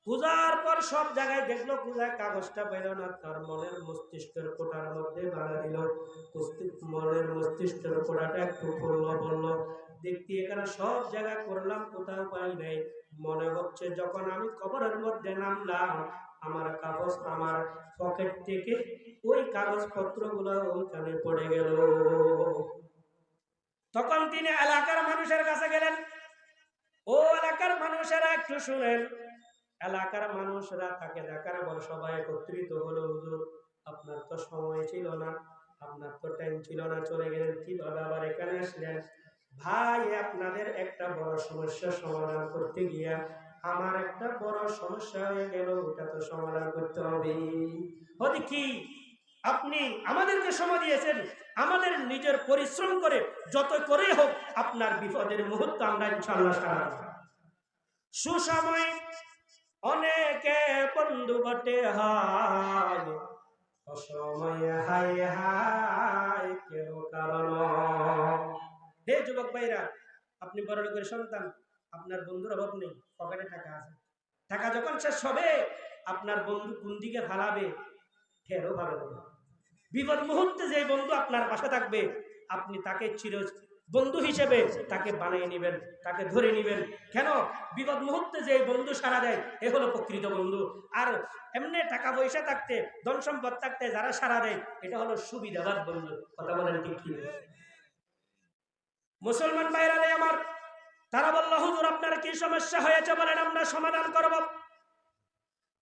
খুঁজার পর সব জায়গায় দেখলো, খুঁজায় কাগজটা পেল না। তার মনের মস্তিষ্কের কোটার মধ্যে বাধা দিল, মনের মস্তিষ্কের কোটাটা একটু খুললো, বললো দেখতে এখানে সব জায়গা করলাম, কোথাও পাই নাই, মনে হচ্ছে যখন আমি কবরের মধ্যে নামলাম, আমার কাগজ আমার পকেট থেকে ওই কাগজপত্র গুলো ওইখানে পড়ে গেল। তখন তিনি এলাকার মানুষের কাছে গেলেন। ও এলাকার মানুষেরা একটু শুনেন। এলাকার মানুষরা তাকে দেখার পর সবাই একত্রিত হলো, হুজুর আপনার তো সময় ছিল না, আপনার তো টাইম ছিল না, চলে গেলেন, কিভাবে আবার এখানে আসলেন? ভাই আপনাদের একটা বড় সমস্যার সমাধান করতে গিয়া আমার একটা বড় সমস্যা হয়ে গেল, ওটা তো সমাধান করতে হবে। হতে কি আপনি আমাদেরকে সময় দিয়েছেন, আমাদের নিজের পরিশ্রম করে যত করে হোক আপনার বিপদের মুহূর্ত আমরা ইনশাআল্লাহ সারাব। সুসময় অনেকে বন্ধু বটে হায়, অসময় হায় হায় কেউ কারণ। হে যুবক ভাইরা, আপনি বড় লোকের সন্তান, আপনার বন্ধুর অভাব নেই, পকেটে টাকা আছে, টাকা যখন শেষ হবে আপনার বন্ধু কোন দিকে ফালাবে টেরও পাবেন না। বিপদ মুহূর্তে যে বন্ধু আপনার পাশে থাকবে আপনি তাকে বন্ধু হিসেবে তাকে বানিয়ে নেবেন, তাকে ধরে নেবেন। কেন? বিপদ মুহূর্তে যে বন্ধু সারা দেয় এ হলো প্রকৃত বন্ধু। আর এমনি টাকা পয়সা থাকতে, ধন সম্পদ থাকতে যারা সারা দেয় এটা হলো সুবিধাবাদ বন্ধু। কথা বলেন ঠিক কি? মুসলমান ভাইরা আমার, তারা বলল, হুজুর আপনার কি সমস্যা হয়েছে বলেন, আমরা সমাধান করব।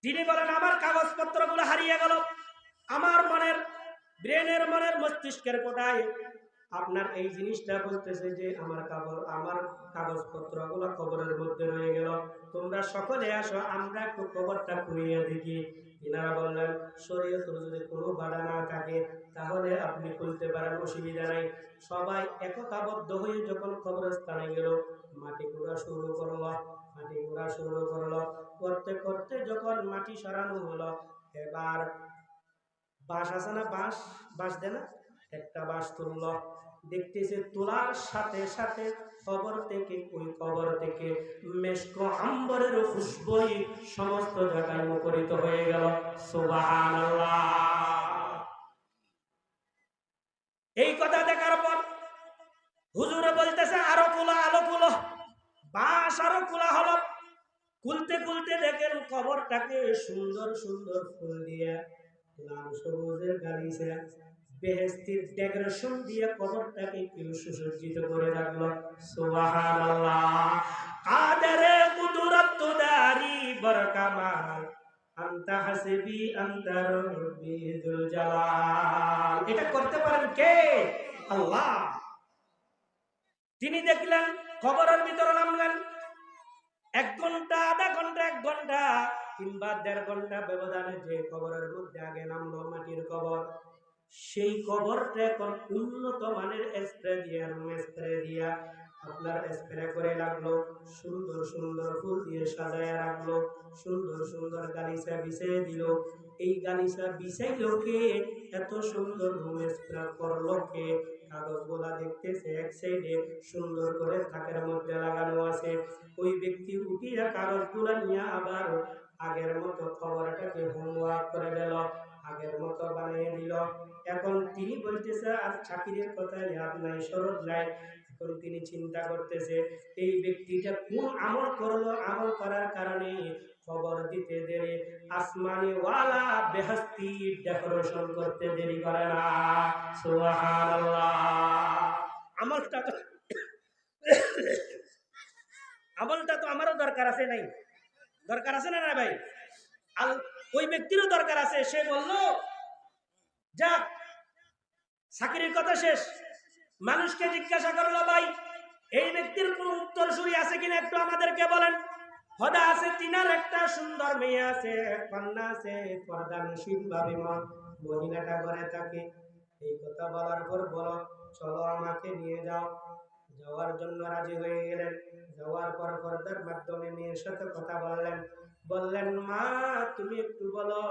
তিনি বলেন, আমার কাগজপত্রগুলো হারিয়ে গেল, আমার ব্রেনের মস্তিষ্কের কোথায় আপনার এই জিনিসটা বলতেছে যে আমার কাগজপত্রগুলো কবরের মধ্যে রয়ে গেল, তোমরা সকলে আসো আমরা একটু কবরটা খুঁড়িয়ে দেখি। ইনারা বললেন, শরীয়তের যদি কোনো বাধা না থাকে তাহলে আপনি খুলতে পারেন, অসুবিধা নাই। সবাই একতাবদ্ধ হয়ে যখন কবরস্থানে গেল, মাটি খোঁড়া শুরু করলো। করতে করতে যখন মাটি সরানো হলো, এবার বাঁশ আছে না, বাঁশ দেয় না, একটা বাঁশ তুলল। দেখতেছে তোলার সাথে সাথে ওই কবর থেকে মেশক আম্বরের খুশবুই সমস্ত জায়গায় মুখরিত হয়ে গেল। সুবহানাল্লাহ। এই কথা দেখার পর হুজুরে বলতেছে, আরো কুলো, বাঁশ আরো কুলা হলো। খুলতে দেখেন কবরটাকে সুন্দর সুন্দর ফুল দিয়ে, লাল সবুজের গালিচা, বেহেশতির ডেকোরেশন দিয়ে কবরটাকে কেউ সুসজ্জিত করে রাখলো। সুবহানাল্লাহ। কাদেরে কুদরত দারি বরকামাল, আনতা হাসিবি আনতা রব্বি যুল জালাল। এটা করতে পারেন কে? আল্লাহ। তিনি দেখলেন কবরের ভিতরে নামলেন, 1 ঘন্টা, আধা ঘন্টা, 1 ঘন্টা কিংবা 1.5 ঘন্টা ব্যবধানে যে কবরের মধ্যে আগে নামলো মাটির কবর, সেই কবরটা এখন উন্নত মানের স্প্রে দিয়া আপনার স্প্রে করে লাগলো, সুন্দর সুন্দর ফুল দিয়ে সাজায় রাখলো, সুন্দর সুন্দর গালিচা বিছিয়ে দিল। এই গালিচা বিছাইলো কে? এত সুন্দর রুমে স্প্রে করলো কে? কাগজগুলা দেখতেছে এক সাইডে সুন্দর করে থাকের মধ্যে লাগানো আছে। ওই ব্যক্তি উঠিয়া কাগজগুলা নিয়ে আবার আগের মতো খবরটাকে হোমওয়ার্ক করে দিল, আগের মতো বানিয়ে দিল। এখন তিনি বলতেছে আর চাকরির কথা ইয়াদ নাই, স্মরণ নাই। এখন তিনি চিন্তা করতেছে এই ব্যক্তিটা কোন আমল করলো, আমল করার কারণে খবর দিতে দেরি, আসমানি ওয়ালা বেহেশতি ডেকোরেশন করতে দেরি করে না। সুবহানাল্লাহ। আমলটা তো আমারও দরকার আছে, নাই দরকার আছে না ভাই? ওই ব্যক্তিরও দরকার আছে। সে বলল, যাক চাকরির কথা শেষ। মানুষকে জিজ্ঞাসা করলো, ভাই এই ব্যক্তির কোন উত্তরসূরি আছে কিনা একটু আমাদেরকে বলেন। হদা আছে, তিনার একটা সুন্দর মেয়ে আছে, কন্যা আছে, পর্দানসীন ভাবে মহিলাটা ঘরে থাকে। এই কথা বলার পর বলো, চলো আমাকে নিয়ে যাও। যাওয়ার জন্য রাজি হয়ে গেলেন। যাওয়ার পর পর্দার মাধ্যমে মেয়ের সাথে কথা বললেন, মা তুমি একটু বলো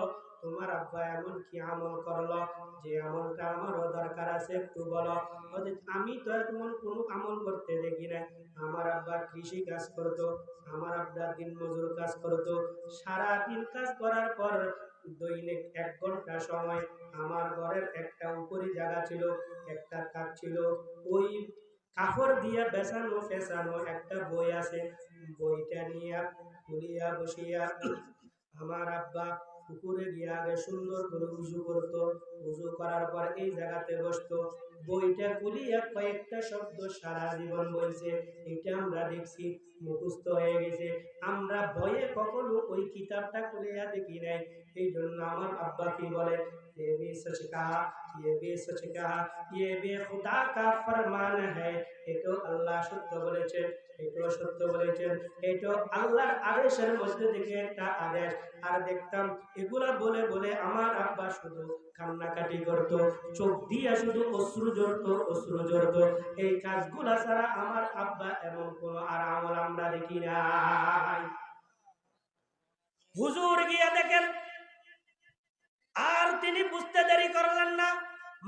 তোমার আব্বা এমন কি আমল করলো যে আমলটা আমারও দরকার আছে, একটু বলো। আমি তো এমন কোনো আমল করতে দেখি না। আমার আব্বা কৃষি কাজ করতো, আমার আব্বা দিন মজুর কাজ করতো। সারাদিন কাজ করার পর দৈনিক 1 ঘন্টা সময় আমার ঘরের একটা উপরি জায়গা ছিল, একটা কাজ ছিল, ওই কাপড় দিয়ে বেছানো ফেসানো একটা বই আছে, বইটা নিয়ে খুলিয়া বসিয়া আমার আব্বা পুকুরে গিয়ে আগে সুন্দর করে উজু করতো। উজু করার পর এই জায়গাতে বসতো, বইটা খুলিয়া কয়েকটা শব্দ সারা জীবন বলছে। এটা আমরা দেখছি, মুখস্থ হয়ে গেছে। আমরা ভয়ে কখনো ওই কিতাবটা খুলিয়া দেখি নাই। এই জন্য আমার আব্বা কি বলে, ये भी सच कहा, ये भी सच कहा, ये भी खुदा का फरमान है। এটো আল্লাহ সত্য বলেছেন, এটো সত্য বলেছেন, এটো আল্লাহর আদেশের মধ্যে থেকে একটা আদেশ। আর দেখতাম এগুলা বলে বলে আমার আব্বা শুধু কান্নাকাটি করত, চোখ দিয়ে শুধু অশ্রু ঝরত। এই কাজগুলা ছাড়া আমার আব্বা এমন কোন আর আমল আমরা দেখি নাই। হুজুর গিয়ে দেখেন, আর তিনি বুঝতে দেরি করলেন না।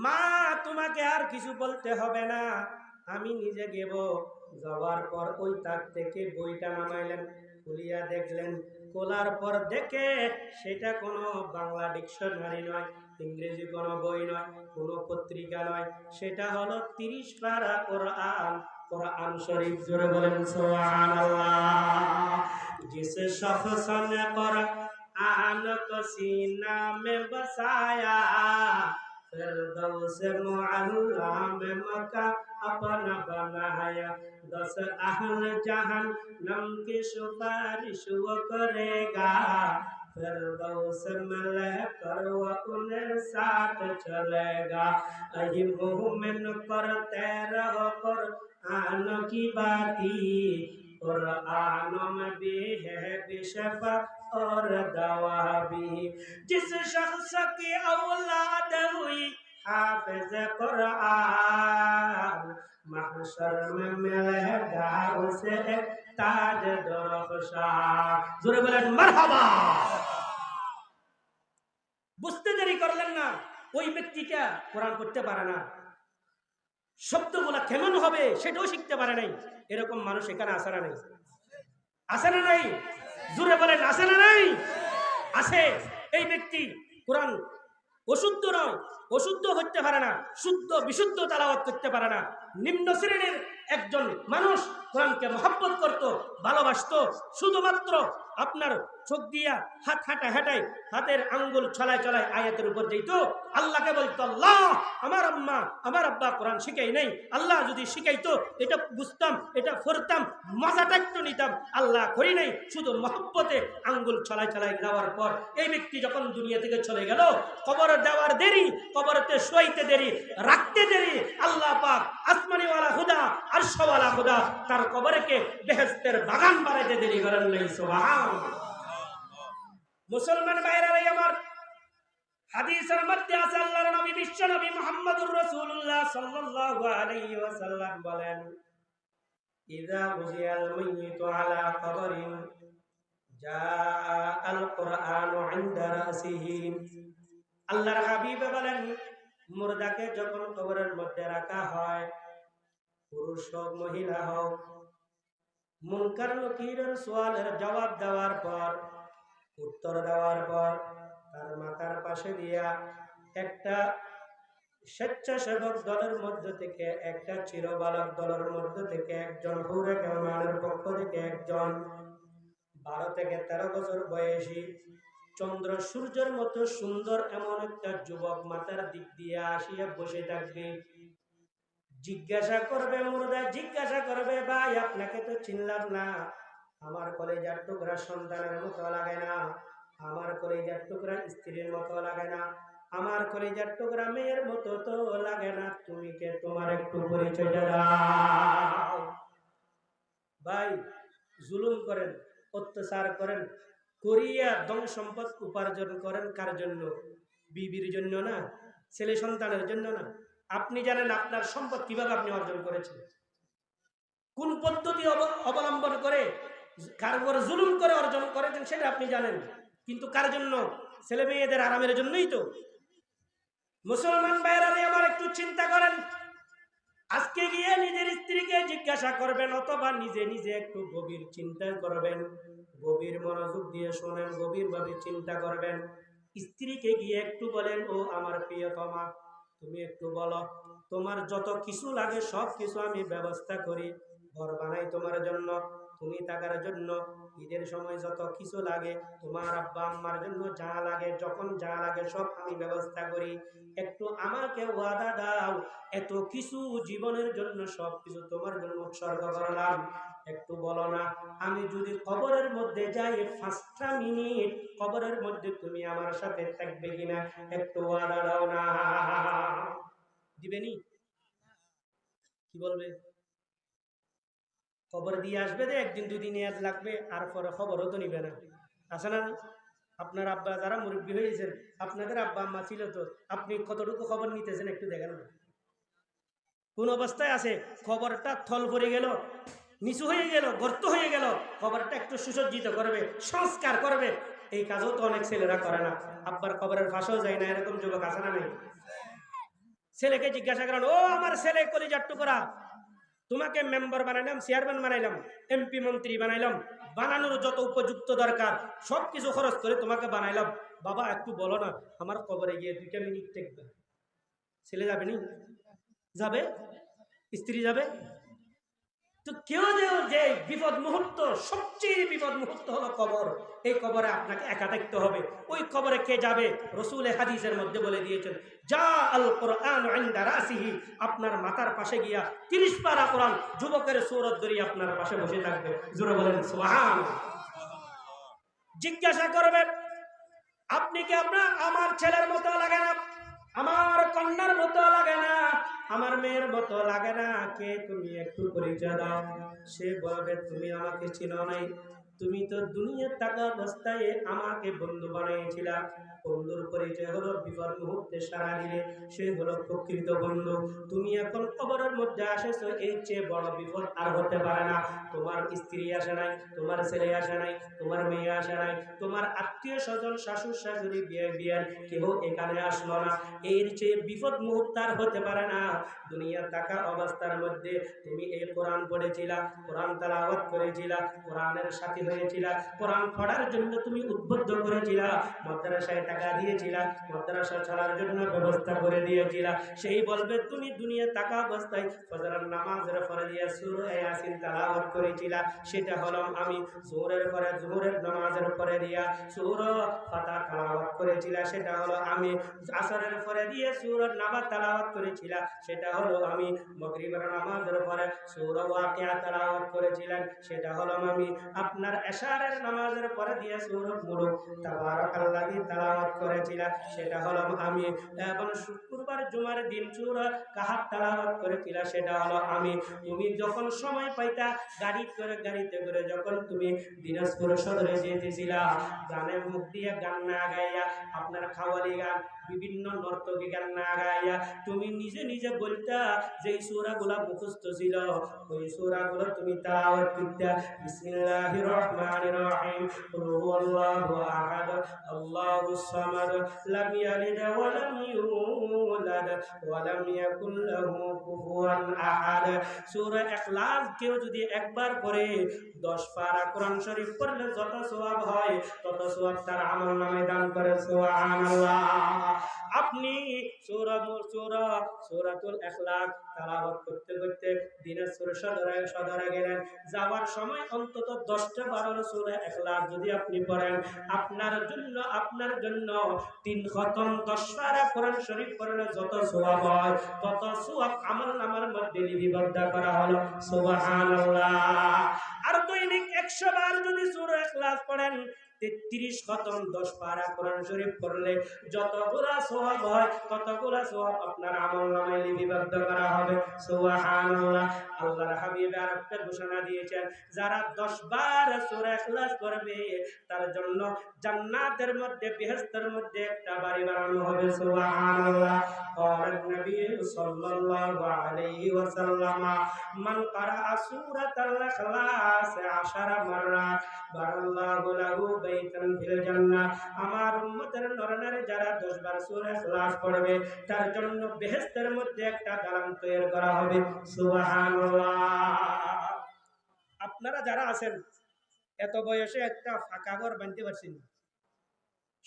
মা তোমাকে আর কিছু বলতে হবে না, আমি নিজে গেব। যাওয়ার পর ওই তাক থেকে বইটা নামাইলেন। বইটা নামানোর পর বললেন, বাবা তুমি একটু বলো তোমার আব্বা এমন কি আমল করলো যে আমলটা আমারও দরকার আছে, একটু বলো। বইটা খুলিয়া কয়েকটা শব্দ সারা জীবন বলছে। এইটা আমরা দেখছি, মুখস্থ হয়ে গেছে। আমরা ভয়ে কখনো ওই কিতাবটা খুলিয়া দেখি নাই। এই জন্য আমার আব্বা কি বলে, খুলিয়া দেখলেন, খোলার পর দেখে সেটা কোনো বাংলা ডিকশনারি নয়, ইংরেজি কোনো বই নয়, কোনো পত্রিকা নয়, সেটা হলো 30 পারা কোরআন, कुरान शरीफ जोरे बोलें सुभान अल्लाह। जिस शख्स ने कुरान को सीना में बसाया, फिरदौस मुअल्ला में मकान अपना बनाया, 10 अहल जहन्नम की सुपारिश वो करेगा, फिरदौस में लेकर वो उन्हें साथ चलेगा। अहि मोमिन करते रहो कुरान की बाती, कुरान में भी है बिशफा और दवा भी। जिस शख्स की औलाद हुई हाफिज कुरान, महशर में मिलेगा उसे ताज दरख्शान। जोरे बोलें मरहबा। বুঝতে দেরি করলেন না, ওই ব্যক্তিটা কোরআন পড়তে পারে না, শব্দগুলা কেমন হবে সেটাও শিখতে পারে নাই। এরকম মানুষ এখানে আসে না নাই? আসে না নাই? জোরে বলেন আসে না নাই? আছে। এই ব্যক্তি কোরআন অশুদ্ধ নয়, অশুদ্ধ হতে পারে না, শুদ্ধ বিশুদ্ধ তেলাওয়াত করতে পারে না। নিম্ন শ্রেণীর একজন মানুষ কোরআনকে মহব্বত করত, ভালোবাসত, শুধুমাত্র আপনার চোখ দিয়া হাত হাঁটায় হাতের আঙ্গুল ছলায় ছলায় আয়াতের উপর যেত, আল্লাহকে বলতো আল্লাহ আমার আম্মা আমার আব্বা কোরআন শিখাই নাই, আল্লাহ যদি শিখাইতো এটা বুঝতাম, এটা পড়তাম, মজাটা একটু নিতাম, আল্লাহ করি নাই। শুধু মহব্বতে আঙ্গুল ছলায় ছলায় দেওয়ার পর এই ব্যক্তি যখন দুনিয়া থেকে চলে গেল, কবর দেওয়ার দেরি, কবরতে শোয়াইতে দেরি, রাখতে দেরি, আল্লাহ পাক আসমানিওয়ালা খুদা আরশওয়ালা খুদা তার কবরকে বেহেশতের বাগান বানাইতে দেরি করেন নাই। সুবহানাল্লাহ। মুসলমান ভাইরা আমার, হাদিসের মধ্যে আছে আল্লাহর নবী বিশ্ব নবী মুহাম্মদুর রাসূলুল্লাহ সাল্লাল্লাহু আলাইহি ওয়াসাল্লাম বলেন, ইযা উজিয়াল মাইয়িতু আলা কবরিন জাআল কুরআনু ইনদা রাসিহি। আল্লাহর হাবিব বলেন, মুর্দাকে যখন কবরের মধ্যে রাখা হয়, পুরুষ হোক মহিলা হোক, মুনকার নকিরের সওয়ালের জবাব দেওয়ার পর, উত্তর দেওয়ার পর তার মাথার পাশে দিয়া একটা স্বেচ্ছাসেবক দলের মধ্য থেকে, একটা চিরবালক দলের মধ্য থেকে একজন, হুরে কেমানের পক্ষ থেকে একজন 12 থেকে 13 বছর বয়সী চন্দ্র সূর্যের মতো সুন্দর এমন একটা যুবক মাথার দিক দিয়ে আসিয়া বসে থাকবে। জিজ্ঞাসা করবে, মুর্দা জিজ্ঞাসা করবে, ভাই আপনাকে তো চিনলাম না, আমার কলেজার টুকরা সন্তানের মতো লাগে না, আমার কলেজার টুকরা স্ত্রীর মতো লাগে না, আমার কলেজার টুকরা মেয়ের মতো তো লাগে না, তুমি কে, তোমার একটু পরিচয় দাও। ভাই জুলুম করেন, অত্যাচার করেন, করিয়া ধন সম্পদ উপার্জন করেন কার জন্য? বিবির জন্য না, ছেলে সন্তানের জন্য না। আপনি জানেন আপনার সম্পদ কিভাবে আপনি অর্জন করেছেন, কোন পদ্ধতি অবলম্বন করে, কার উপর জুলুম করে অর্জন করেছেন সেটা আপনি জানেন, কিন্তু কার জন্য? ছেলে মেয়েদের আরামের জন্যই তো। মুসলমান ভাইরা আমার একটু চিন্তা করেন, আজকে গিয়ে নিজের স্ত্রীকে জিজ্ঞাসা করবেন, অথবা নিজে নিজে একটু গভীর চিন্তা করবেন, গভীর মনোযোগ দিয়ে শোনেন, গভীরভাবে চিন্তা করবেন। স্ত্রীকে গিয়ে একটু বলেন, ও আমার প্রিয়তমা, তুমি একটু বলো, তোমার যত কিছু লাগে সব কিছু আমি ব্যবস্থা করি, ঘর বানাই তোমার জন্য, তুমি থাকার জন্য, ঈদের সময় যত কিছু লাগে, তোমার আব্বা আম্মার জন্য যা লাগে, যখন যা লাগে সব আমি ব্যবস্থা করি, একটু আমাকে ওয়াদা দাও, এত কিছু জীবনের জন্য সব কিছু তোমার জন্য উৎসর্গ করলাম, একটু বলো না, আমি যদি কবরের মধ্যে যাই 5টা মিনিট, কবরের মধ্যে তুমি আমার সাথে থাকবে কিনা, একটু ওয়াদা দাও না। দিবেনি? কি বলবে? খবর দিয়ে আসবে যে একদিন দুদিন আজ লাগবে, আর পরে খবরও তো নিবে না, আছে না? আপনার আব্বা যারা মুরব্বী হয়েছেন, আপনাদের আব্বা আম্মা ছিল তো, আপনি কতটুকু খবর নিতেছেন একটু দেখেন না। কোন অবস্থায় আছে, খবরটা থল পড়ে গেল, নিচু হয়ে গেল, গর্ত হয়ে গেল, খবরটা একটু সুসজ্জিত করবে, সংস্কার করবে, এই কাজও তো অনেক ছেলেরা করে না। আব্বার খবরের ফাঁসেও যায় না, এরকম যুবক আছে না? নেই? ছেলেকে জিজ্ঞাসা করেন, ও আমার ছেলে কলিজার টুকরা, তোমাকে মেম্বার বানাইলাম, চেয়ারম্যান বানাইলাম, এমপি মন্ত্রী বানাইলাম, বানানোর যত উপযুক্ত দরকার সব কিছু খরচ করে তোমাকে বানাইলাম। বাবা একটু বলো না, আমার কবরে গিয়ে 2টা মিনিট টেকবে। ছেলে যাবে নি? যাবে? স্ত্রী যাবে? তো কেউ যে বিপদ মুহূর্ত, সবচেয়ে বিপদ মুহূর্ত হলো কবর। এই কবরে আপনাকে একা থাকতে হবে। ওই কবরে কে যাবে? রসুল হাদিসের মধ্যে বলে দিয়েছেন, যা আল কোরআন ইনদা রাসিহি, আপনার মাথার পাশে গিয়া 30 পারা কোরআন যুবকের সূরত ধরিয়ে আপনার পাশে বসে থাকবে। জোরে বলেন সুবহানাল্লাহ। জিজ্ঞাসা করবে, আপনি কি আমার ছেলের মতো লাগে না, আমার কন্যার মতো লাগে না, আমার মেয়ের মতো লাগে না, কে তুমি একটু পরিচয় দাও। সে বলবে, তুমি আমাকে চিনো নাই, তুমি তো দুনিয়ার টাকা অবস্থায় আমাকে বন্ধু বানিয়েছিলা। বন্ধুর পরিচয় হলো বিপদ মুহূর্তে সারা দিলে সে হলো প্রকৃত বন্ধু। তুমি এখন কবরের মধ্যে আসেছো, এর চেয়ে বড় বিপদ আর হতে পারে না। তোমার স্ত্রী আসে নাই, তোমার ছেলে আসে নাই, তোমার মেয়ে আসে নাই, তোমার আত্মীয় স্বজন শাশুড় শাশুড়ি বিয়ার কেউ এখানে আসলো না। এর চেয়ে বিপদ মুহূর্ত আর হতে পারে না। দুনিয়ার টাকা অবস্থার মধ্যে তুমি এই কোরআন পড়েছিলা, কোরআন তেলাওয়াত করেছিলা, কোরআনের সাথী হয়েছিলা, কোরআন পড়ার জন্য তুমি উদ্বুদ্ধ করেছিলা, মাদ্রাসায় টাকা দিয়েছিলা, মাদ্রাসা চলার জন্য ব্যবস্থা করে দিয়েছিলা। সেই বলবে, তুমি দুনিয়ার টাকা অবস্থায় ফজরের নামাজের পরে দিয়া সূরা ইয়াসিন তেলাওয়াত করেছিলা, সেটা হলাম আমি। জোহরের পরে জোহরের নামাজের পরে দিয়া সূরা ফাতিহা তেলাওয়াত করেছিলা, সেটা হলো আমি। আসরের পরে দিয়ে সূরা নাবা তেলাওয়াত করেছিলা, সেটা হলো আমি। মাগরিবের নামাজের পরে সূরা ওয়াকিয়া তেলাওয়াত করেছিলেন, সেটা হলো আমি। আপনার এশারের নামাজের পরে দিয়ে সূরা মুলুক তাবারাকাল্লাযী তেলাওয়াত করেছিলা, সেটা হলো আমি। এবং শুক্রবার জুমার দিন সূরা কাহাফ তেলাওয়াত করেছিলা, সেটা হলো আমি। তুমি যখন সময় পাইতা গাড়িতে করে যখন তুমি দিনাজপুর সদরে যেতেছিলা, গানের মুখ দিয়ে গান না গাইয়া, আপনার খাওয়ালি গান, বিভিন্ন নর্তকী গান না গাইয়া তুমি নিজে নিজে বলতা যে সূরাগুলো মুখস্থ ছিল, ওই সূরাগুলো তুমি তেলাওয়াত করতা। বিসমিল্লাহির রহমানির রহিম, কুল হুয়াল্লাহু আহাদ, আল্লাহুস সামাদ, লাম ইয়ালিদ ওয়া লাম ইউলাদ ওয়া লাম ইয়াকুল লাহু কুফুয়ান আহাদ। সূরা ইখলাস কেউ যদি একবার পড়ে, 10 পারা কোরআন শরীফ পড়লে যত সওয়াব হয় তত সওয়াব তার আমলনামায় দান করে। সুবহানাল্লাহ। আপনি সূরাতুল ইখলাস তেলাওয়াত করতে করতে দিনাজপুর সদরে গেলেন, যাওয়ার সময় অন্তত 10টা 12 সূরা ইখলাস যদি আপনি পড়েন, আপনার জন্য 3 খতম 10 পারা কোরআন শরীফ পড়লে যত সওয়াব হয় তত সওয়াব আমলনামার মধ্যে লিপিবদ্ধ করা হলো। সুবহানাল্লাহ। আর দৈনিক 100 বার যদি সূরা ইখলাস পড়েন, 33 খতম 10 পারা কোরআন শরীফ পড়লে যতগুলা সওয়াব হয় ততগুলা সওয়াব আপনার আমলনামায় লিপিবদ্ধ করা হবে। সুবহানাল্লাহ। আল্লাহর হাবিব আরেকটা ঘোষণা দিয়েছেন, যারা 10 বার সূরা ইখলাস পড়বে তার জন্য জান্নাতের মধ্যে, বেহেশতের মধ্যে একটা বাড়ি বানানো হবে। সুবহানাল্লাহ। قال النبي صلى الله عليه وسلم من قرأ سورة الإخلاص 10 مرات بنى الله له بيتا في الجنة। আমার উম্মতের নরনারী যারা 10 বার সূরা ইখলাস পড়বে তার জন্য বেহেশতের মধ্যে একটা দালান তৈরি করা হবে। সুবহানাল্লাহ। আপনারা যারা আছেন এত বয়সে একটা ফাঁকা ঘর বানতে পারছেন,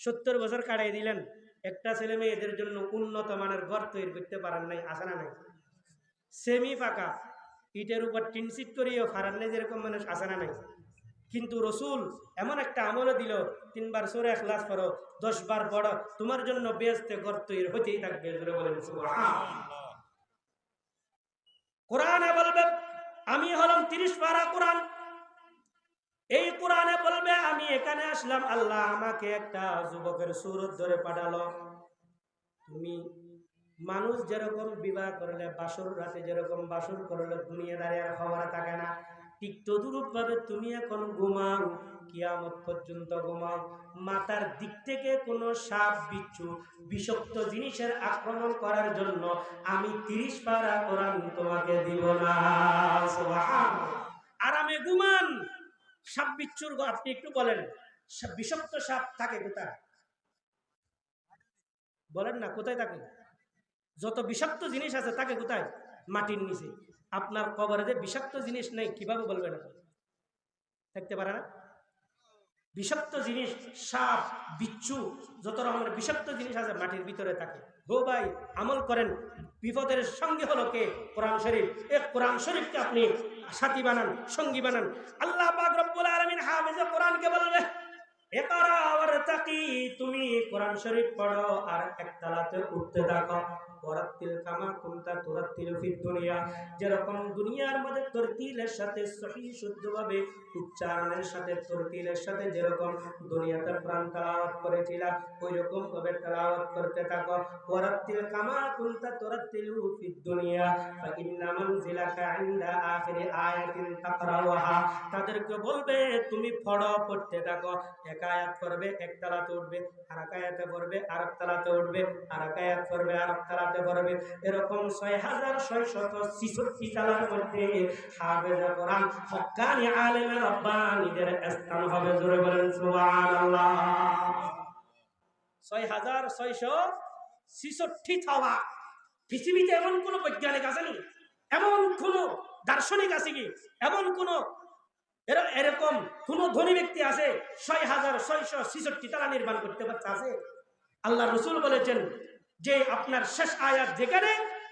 70 বছর কাটাই দিলেন, একটা ছেলে মেয়েদের জন্য উন্নত মানের ঘর তৈরি করতে পারেন নাই, আসে না নাই? সেমি ফাঁকা ইটের উপর টিন সিট করিয়েও ফারান নাই, যেরকম মানুষ আসে না নাই? কিন্তু রসুল এমন একটা আমল দিল, 3 বার সূরা ইখলাস পড়ো, 10 বার পড়ো, তোমার জন্য বেহেশতে ঘর তৈরি হতেই থাকবে। জোরে বলেন সুবহানাল্লাহ। কোরআনে বলবে আমি হলাম 30 পারা কোরআন। এই কোরআনে বলবে আমি এখানে আসলাম, আল্লাহ আমাকে একটা যুবকের সূরত ধরে পাঠালো। তুমি মানুষ যেরকম বিবাহ করলে বাসর রাতে যেরকম বাসর করলে দুনিয়াদারি আর খবর থাকে না, ঠিক তদুরূপ ভাবে তুমি এখন ঘুমাও, কিয়ামত পর্যন্ত ঘুমাও। মাথার দিক থেকে কোনো সাপ বিচ্ছু বিষাক্ত জিনিসের আক্রমণ করার জন্য আমি 30 পারা কোরআন তোমাকে দিব না। সুবহানাল্লাহ। আরামে ঘুমান। সাপ বিচ্ছুর আপনি একটু বলেন, বিষাক্ত সাপ থাকে কোথায়? বলেন না, কোথায় থাকে? যত বিষাক্ত জিনিস আছে থাকে কোথায়? মাটির নিচে। আপনার কবরে যে বিষাক্ত জিনিস নেই কিভাবে বলবেন আপনি? থাকতে পারে না? বিষাক্ত জিনিস, সাপ, বিচ্ছু, যত রকমের বিষাক্ত জিনিস আছে মাটির ভিতরে থাকে। গো ভাই, আমল করেন। বিপদের সঙ্গে হলো কে? কোরআন শরীফ। এই কোরআন শরীফকে আপনি সাথী বানান, সঙ্গী বানান। আল্লাহ পাক রব্বুল আলামিন হাফেজে কোরআনকে বলবে, ইকরা ওয়ারতাকি, তুমি কোরআন শরীফ পড়ো আর একতলাতে উঠতে থাকো। ওয়ারাত্তিল কামা কুনতা তুরাত্তিল ফিদ দুনিয়া, যেরকম দুনিয়ার মধ্যে তরতিলের সাথে সহিহ শুদ্ধভাবে উচ্চারণের সাথে তরতিলের সাথে যেরকম দুনিয়াতে কোরআন তেলাওয়াত করেছিলা ওই রকম ভাবে তেলাওয়াত করতে থাকো। ওয়ারাত্তিল কামা কুনতা তুরাত্তিলু ফিদ দুনিয়া ফা ইন্না মানজিলাকা ইনদা আখিরি আয়াতিন তাকরাউহা, তাদেরকে বলবে তুমি পড়তে থাকো। এক আয়াত পড়বে এক তালাতে উঠবে, আর এক আয়াতে পড়বে আর এক তালাতে উঠবে, আর এক আয়াত পড়বে আর এক তালাতে পড়বে। এরকম 6666 তালার মধ্যে হাফেজে কোরআন হক্কানি আলেমে রব্বানীদের স্থান হবে। জোরে বলেন সুবহানাল্লাহ। 6666 তালা। পৃথিবীতে এমন কোন বৈজ্ঞানিক আছে নি, এমন কোন দার্শনিক আছে কি, এমন কোন এরকম কোন ধনী ব্যক্তি আছে 6666 তালা নির্মাণ করতে পারছে? আছে? আল্লাহ রসুল বলেছেন যে আপনার শেষ আয়াত যেখানে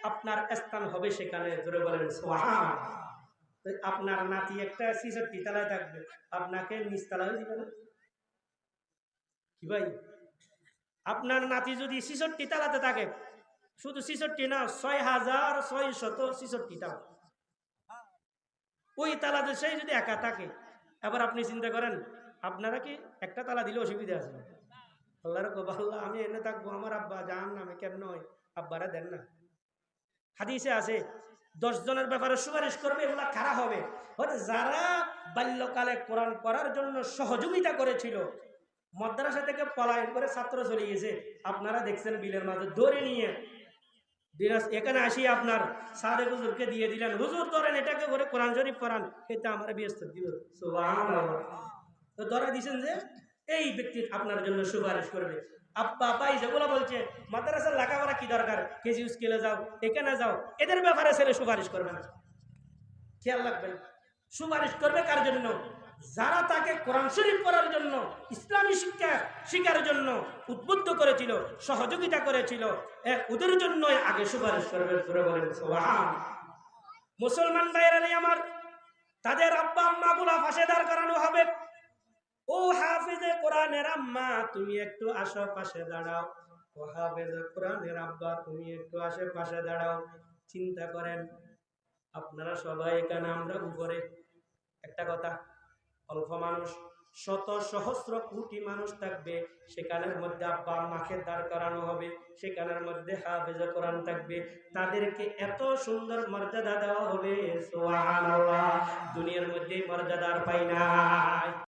আপনার স্থান হবে সেখানে। জোরে বলেন সুবহানাল্লাহ। আপনার নাতি একটা 66 তালায় থাকবে, আপনাকে নিচতলায় দিবে না কি ভাই? আপনার নাতি যদি 66 তালাতে থাকে, শুধু 66 না, 6666 তালা, ওই তালাতে সেই যদি একা থাকে, এবার আপনি চিন্তা করেন আপনারা কি একটা তালা দিলে অসুবিধা আছে? আল্লাহর আল্লাহ আমি এনে থাকবো, আমার আব্বা জাহান্নামে, কেমন হয়? আব্বারা দেন না। হাদিসে আছে 10 জনের ব্যাপারে সুপারিশ করবে, এগুলা কারা হবে? যারা বাল্যকালে কোরআন পড়ার জন্য সহযোগিতা করেছিল, মাদ্রাসা থেকে পলায়ন করে ছাত্র চলে গেছে, আপনারা দেখছেন বিলের মাঝে ধরে নিয়ে এখানে আসি আপনার সাদে হুজুরকে দিয়ে দিলেন, হুজুর ধরেন এটাকে করে কোরআন শরীফ পড়ান, এটা আমার ব্যস্ত দিব। সুবহানাল্লাহ। তো ধরা দিয়েছেন যে এই ব্যক্তি আপনার জন্য সুপারিশ করবে। আব্বা ভাই যেগুলো বলছে মাদ্রাসার লেখাপড়া কি দরকার, কেজি স্কেলে যাও, এখানে যাও, এদের ব্যাপারে ছেলে সুপারিশ করবে না। খেয়াল রাখবেন, সুপারিশ করবে কার জন্য? যারা তাকে কোরআন শরীফ পড়ার জন্য, ইসলামী শিক্ষা শিখার জন্য উদ্বুদ্ধ করেছিল, সহযোগিতা করেছিল, ওদের জন্য আগে সুপারিশ করবে। মুসলমান ভাইয়েরা আমার, তাদের আব্বা আম্মা গুলা ফাঁসে দাঁড় করানো হবে। ও হাফেজে কোরআনের আম্মা, তুমি একটু আসো পাশে দাঁড়াও। ও হাফেজে কোরআনের আব্বা, তুমি একটু পাশে দাঁড়াও। চিন্তা করেন আপনারা সবাই এখানে, আমরা উপরে। একটা কথা, অল্প মানুষ, শত সহস্র কোটি মানুষ থাকবে, সেখানের মধ্যে আব্বা আম্মাকে দাঁড় করানো হবে, সেখানের মধ্যে হাফেজে কোরআন থাকবে, তাদেরকে এত সুন্দর মর্যাদা দেওয়া হবে, সুবহানাল্লাহ। দুনিয়ার মধ্যে মর্যাদা আর পাই নাই।